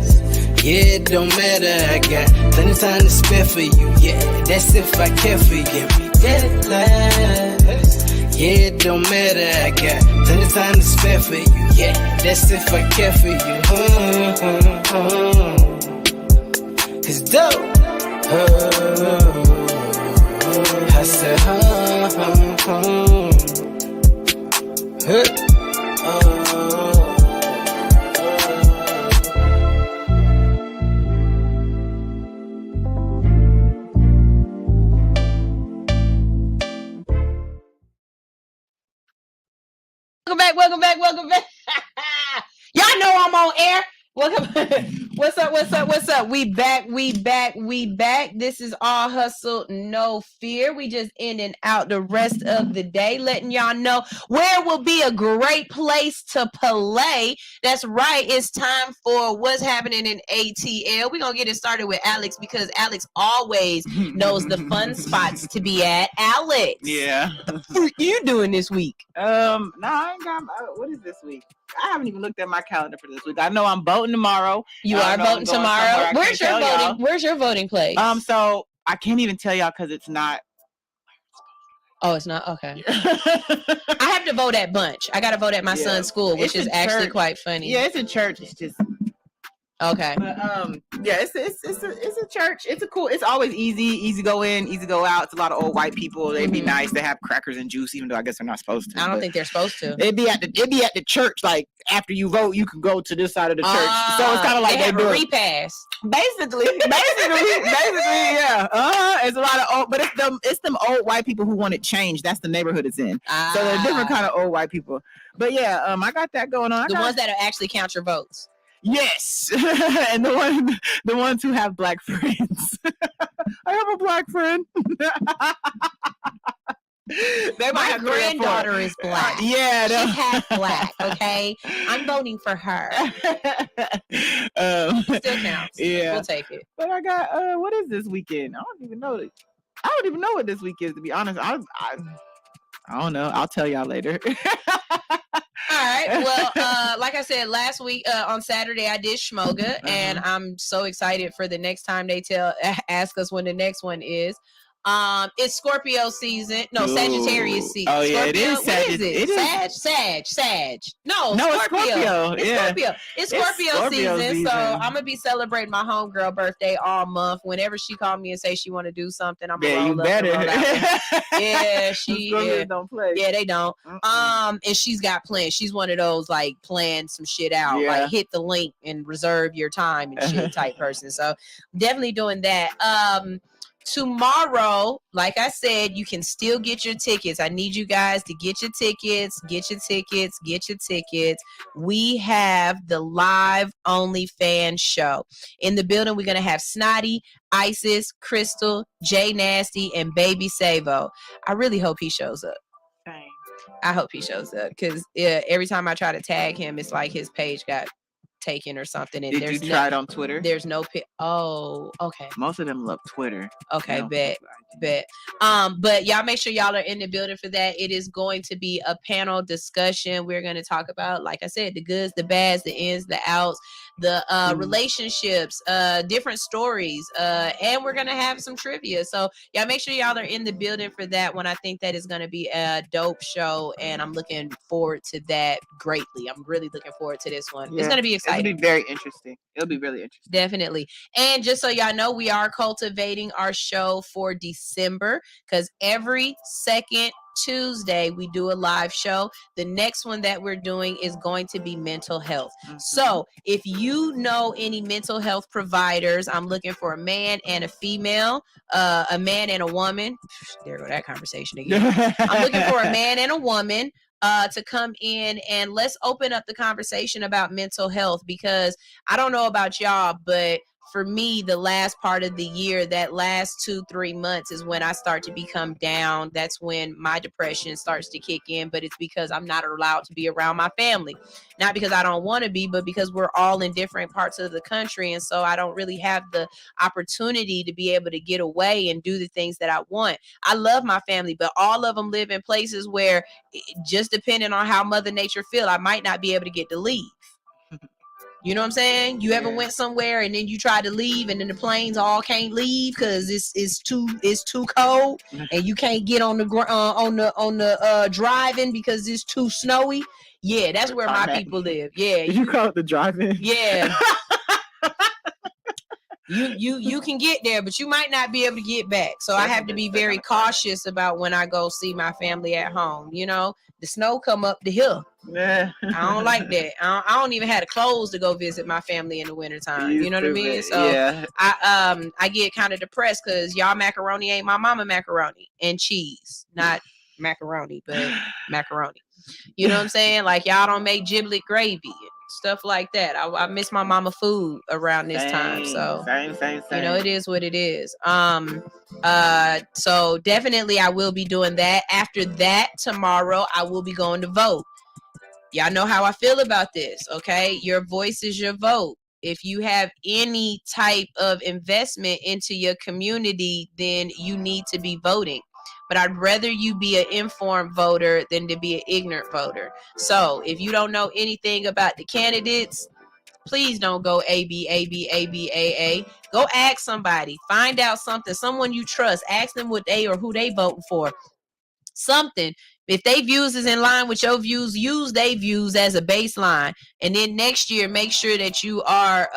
Yeah, it don't matter, I got plenty of time to spare for you. Yeah, that's if I care for you. Give me deadlines. Yeah, it don't matter, I got plenty of time to spare for you. Yeah, that's if I care for you. It's dope. I said, Welcome back. Y'all know I'm on air. Welcome. What's up? We back. This is All Hustle, No Fear. We just in and out the rest of the day, letting y'all know where will be a great place to play. That's right. It's time for what's happening in ATL. We're going to get it started with Alix because Alix always knows the fun spots to be at. Alix. Yeah. What the freak you doing this week? I ain't got, what is this week? I haven't even looked at my calendar for this week. I know I'm voting tomorrow. You are voting tomorrow. Where's your voting place? So I can't even tell y'all because it's not. Oh, it's not? Okay. I have to vote at Bunch. I got to vote at my son's school, which is actually quite funny. Yeah, it's a church. It's just. Okay. But yeah, it's a church. It's always easy go in, easy go out. It's a lot of old white people. They'd be nice. They have crackers and juice, even though I guess they're not supposed to. I don't think they're supposed to. It'd be at the church. Like after you vote, you can go to this side of the church. So it's kind of like they have a repass. Basically, yeah. It's a lot of old, but it's them old white people who want it changed. That's the neighborhood it's in. So they're different kind of old white people. But yeah, I got that going on. The ones that actually count your votes. Yes, and the ones who have black friends. I have a black friend. My granddaughter is black. Yeah, she's half black. Okay, I'm voting for her. Still counts. Yeah, we'll take it. But I got what is this weekend? I don't even know what this week is. To be honest, I don't know. I'll tell y'all later. right. Well, like I said, last week on Saturday, I did Schmoga, and I'm so excited for the next time they ask us when the next one is. It's Scorpio season. No, Sagittarius season. Oh yeah, Scorpio. it is. What is it? Sag. No, Scorpio. It's Scorpio. It's Scorpio season. So I'm gonna be celebrating my homegirl birthday all month. Whenever she called me and say she want to do something, I'm gonna roll up and roll out. Yeah, she don't play. Yeah, they don't. And she's got plans. She's one of those like plan some shit out, like hit the link and reserve your time and shit type person. So definitely doing that. Tomorrow, like I said, you can still get your tickets. I need you guys to get your tickets. We have the live OnlyFans show. In the building, we're going to have Snotty, Isis, Crystal, Jay Nasty, and Baby Savo. I really hope he shows up. Same. I hope he shows up because every time I try to tag him, it's like his page got taken or something. And Did you try it on Twitter? There's no okay. Most of them love Twitter. Okay, bet. But y'all make sure y'all are in the building for that. It is going to be a panel discussion. We're going to talk about, like I said, the goods, the bads, the ins, the outs, the relationships, different stories, and we're going to have some trivia. So y'all make sure y'all are in the building for that one. I think that is going to be a dope show, and I'm looking forward to that greatly. I'm really looking forward to this one. It's going to be exciting. It'll be very interesting. It'll be really interesting. Definitely. And just so y'all know, we are cultivating our show for December because every second Tuesday we do a live show. The next one that we're doing is going to be mental health. So if you know any mental health providers, I'm looking for a man and a female, a man and a woman. There go that conversation again. I'm looking for a man and a woman to come in and let's open up the conversation about mental health, because I don't know about y'all, but for me, the last part of the year, that last 2-3 months is when I start to become down. That's when my depression starts to kick in, but it's because I'm not allowed to be around my family. Not because I don't want to be, but because we're all in different parts of the country. And so I don't really have the opportunity to be able to get away and do the things that I want. I love my family, but all of them live in places where, just depending on how Mother Nature feel, I might not be able to get to leave. You know what I'm saying? You ever went somewhere and then you tried to leave and then the planes all can't leave because it's too cold and you can't get on the driving because it's too snowy. Yeah, that's where my people live. Yeah, you call it the driving. Yeah. You can get there, but you might not be able to get back. So I have to be very cautious about when I go see my family at home. You know, the snow come up the hill. Yeah, I don't like that. I don't even have the clothes to go visit my family in the wintertime. You know what I mean? So yeah. I get kind of depressed because y'all macaroni ain't my mama macaroni and cheese, not macaroni, but macaroni. You know what I'm saying? Like y'all don't make giblet gravy and stuff like that. I miss my mama food around this time. So same. You know, it is what it is. So definitely I will be doing that. After that, tomorrow I will be going to vote. Y'all know how I feel about this, okay? Your voice is your vote. If you have any type of investment into your community, then you need to be voting. But I'd rather you be an informed voter than to be an ignorant voter. So if you don't know anything about the candidates, please don't go A. Go ask somebody. Find out something. Someone you trust. Ask them what they or who they voting for. Something. If their views is in line with your views, use their views as a baseline. And then next year, make sure that you are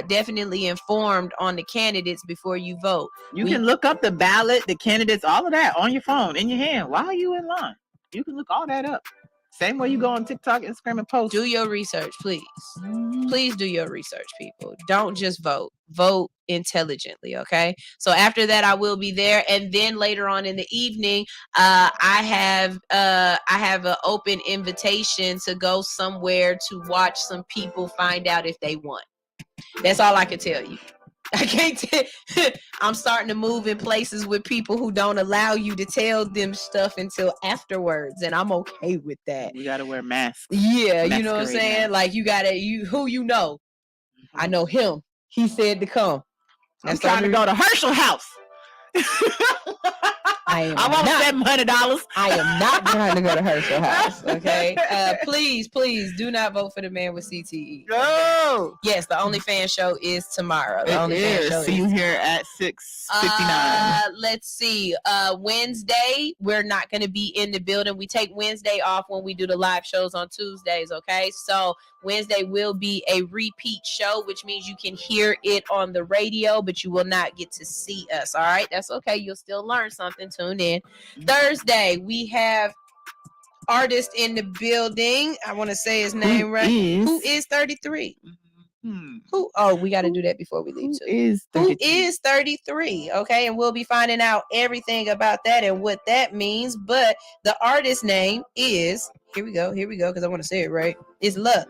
definitely informed on the candidates before you vote. You can look up the ballot, the candidates, all of that on your phone, in your hand, while you in line. You can look all that up. Same way you go on TikTok, Instagram, and post. Do your research, please. Please do your research, people. Don't just vote. Vote intelligently, okay? So after that, I will be there, and then later on in the evening, I have an open invitation to go somewhere to watch some people find out if they won. That's all I can tell you. I can't I'm starting to move in places with people who don't allow you to tell them stuff until afterwards, and I'm okay with that. You gotta wear masks. Yeah, you know what I'm saying? Like who you know. I know him. He said to come. I'm trying to go to Herschel House. I I want $700. I am not trying to go to Herschel House. Okay. Please do not vote for the man with CTE. No. Yes, the OnlyFans show is tomorrow. The OnlyFans show See you here at 6:59. Let's see. Wednesday, we're not going to be in the building. We take Wednesday off when we do the live shows on Tuesdays. Okay. So Wednesday will be a repeat show, which means you can hear it on the radio, but you will not get to see us. All right. That's okay. You'll still learn something. Tune in. Thursday, we have artist in the building. I want to say his name right. Who is 33? Who? Oh, we got to do that before we leave too. Who is 33? Okay, and we'll be finding out everything about that and what that means. But the artist name is here we go, because I want to say it right. It's Luck.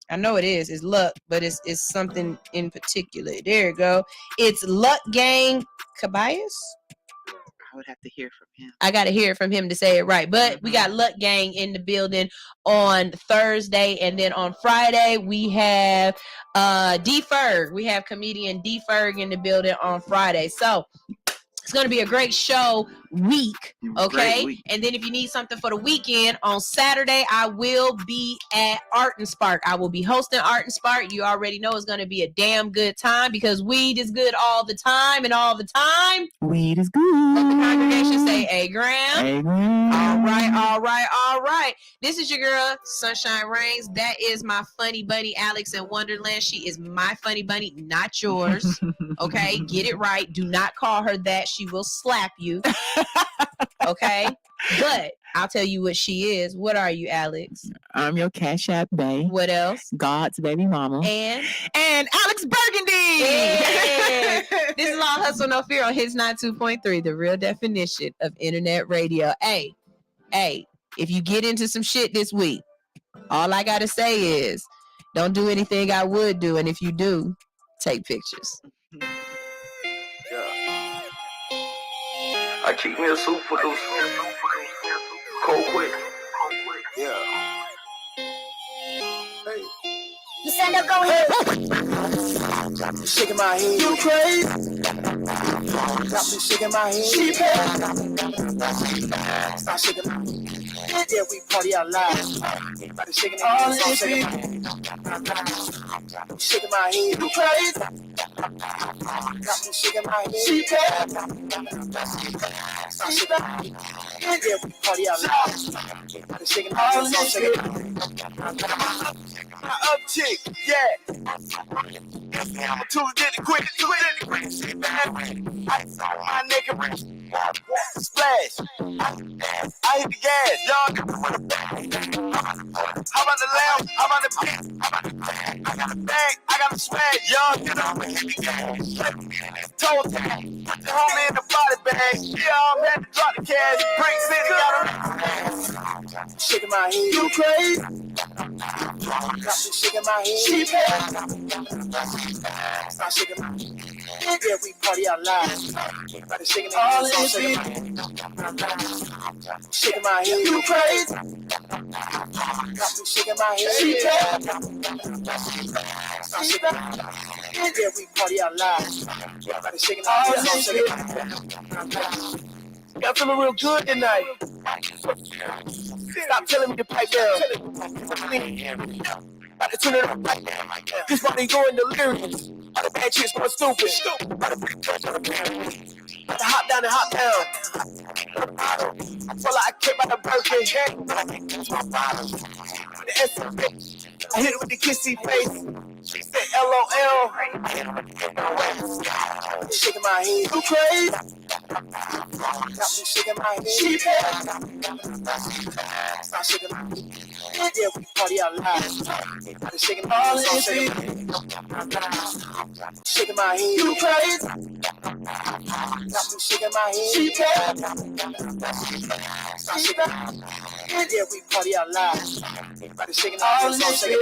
I know it is. It's Luck, but it's something in particular. There you go. It's Luck Gang Cabayas. I would have to hear from him. I got to hear it from him to say it right. But we got Luck Gang in the building on Thursday. And then on Friday, we have D Ferg. We have comedian D Ferg in the building on Friday. So it's going to be a great show week. Okay. And then if you need something for the weekend, on Saturday, I will be at Art and Spark. I will be hosting Art and Spark. You already know it's going to be a damn good time because weed is good all the time, and all the time weed is good. Let the congregation say amen. Amen. All right. This is your girl, Sunshine Reigns. That is my funny bunny, Alix in Wonderland. She is my funny bunny, not yours. Okay, get it right. Do not call her that. She will slap you. Okay, but I'll tell you what she is. What are you, Alix? I'm your Cash App bae. What else? God's baby mama. And Alix Burgundy. Yeah. This is All Hustle No Fear on Hits 92.3, the real definition of internet radio. Hey, if you get into some shit this week, all I gotta say is don't do anything I would do, and if you do, take pictures. I keep me a soup for those cold quick. Yeah. Hey. You said no, go ahead. Shaking my head. You crazy? Got me shaking my head. She stop shaking my head. Yeah, we party out loud. About to shaking it. Shaking my head. You crazy? Got me shaking my head. She stop shaking my head. Yeah, we party out loud. About to shaking it. My uptick, yeah. Too quick. My nigga splash. I hit the gas, y'all. How about the lamb? How about the pit? I got a bag, I got a swag, y'all. Get on me, hit the gas. Told the homie in the body bag. Yeah, I'm had to drop the cash. Brick City got a shaking my head. You crazy? Got me shaking my head. She stop shaking my head. Yeah, we party out loud. About to shaking all this shit. Shaking my head. You crazy? Got me shaking my head. She stop shaking my head. Yeah, we party out loud. About to shaking all this shit. Y'all feeling real good tonight. Stop telling me to pipe down. About to turn it up. This body going delirious. All the bad chicks going stupid. About to hop down and hop down. Well, I came by the birthday. I hit it with the kissy face. She said LOL. Shaking my head. You crazy? Got me shaking my head. She stop shaking my head. Yeah, we party out loud. About to shaking all this shit. Shaking my head. You crazy? Got me shaking my head. She stop shaking my head. Yeah, we party out loud. About to shaking all this shit.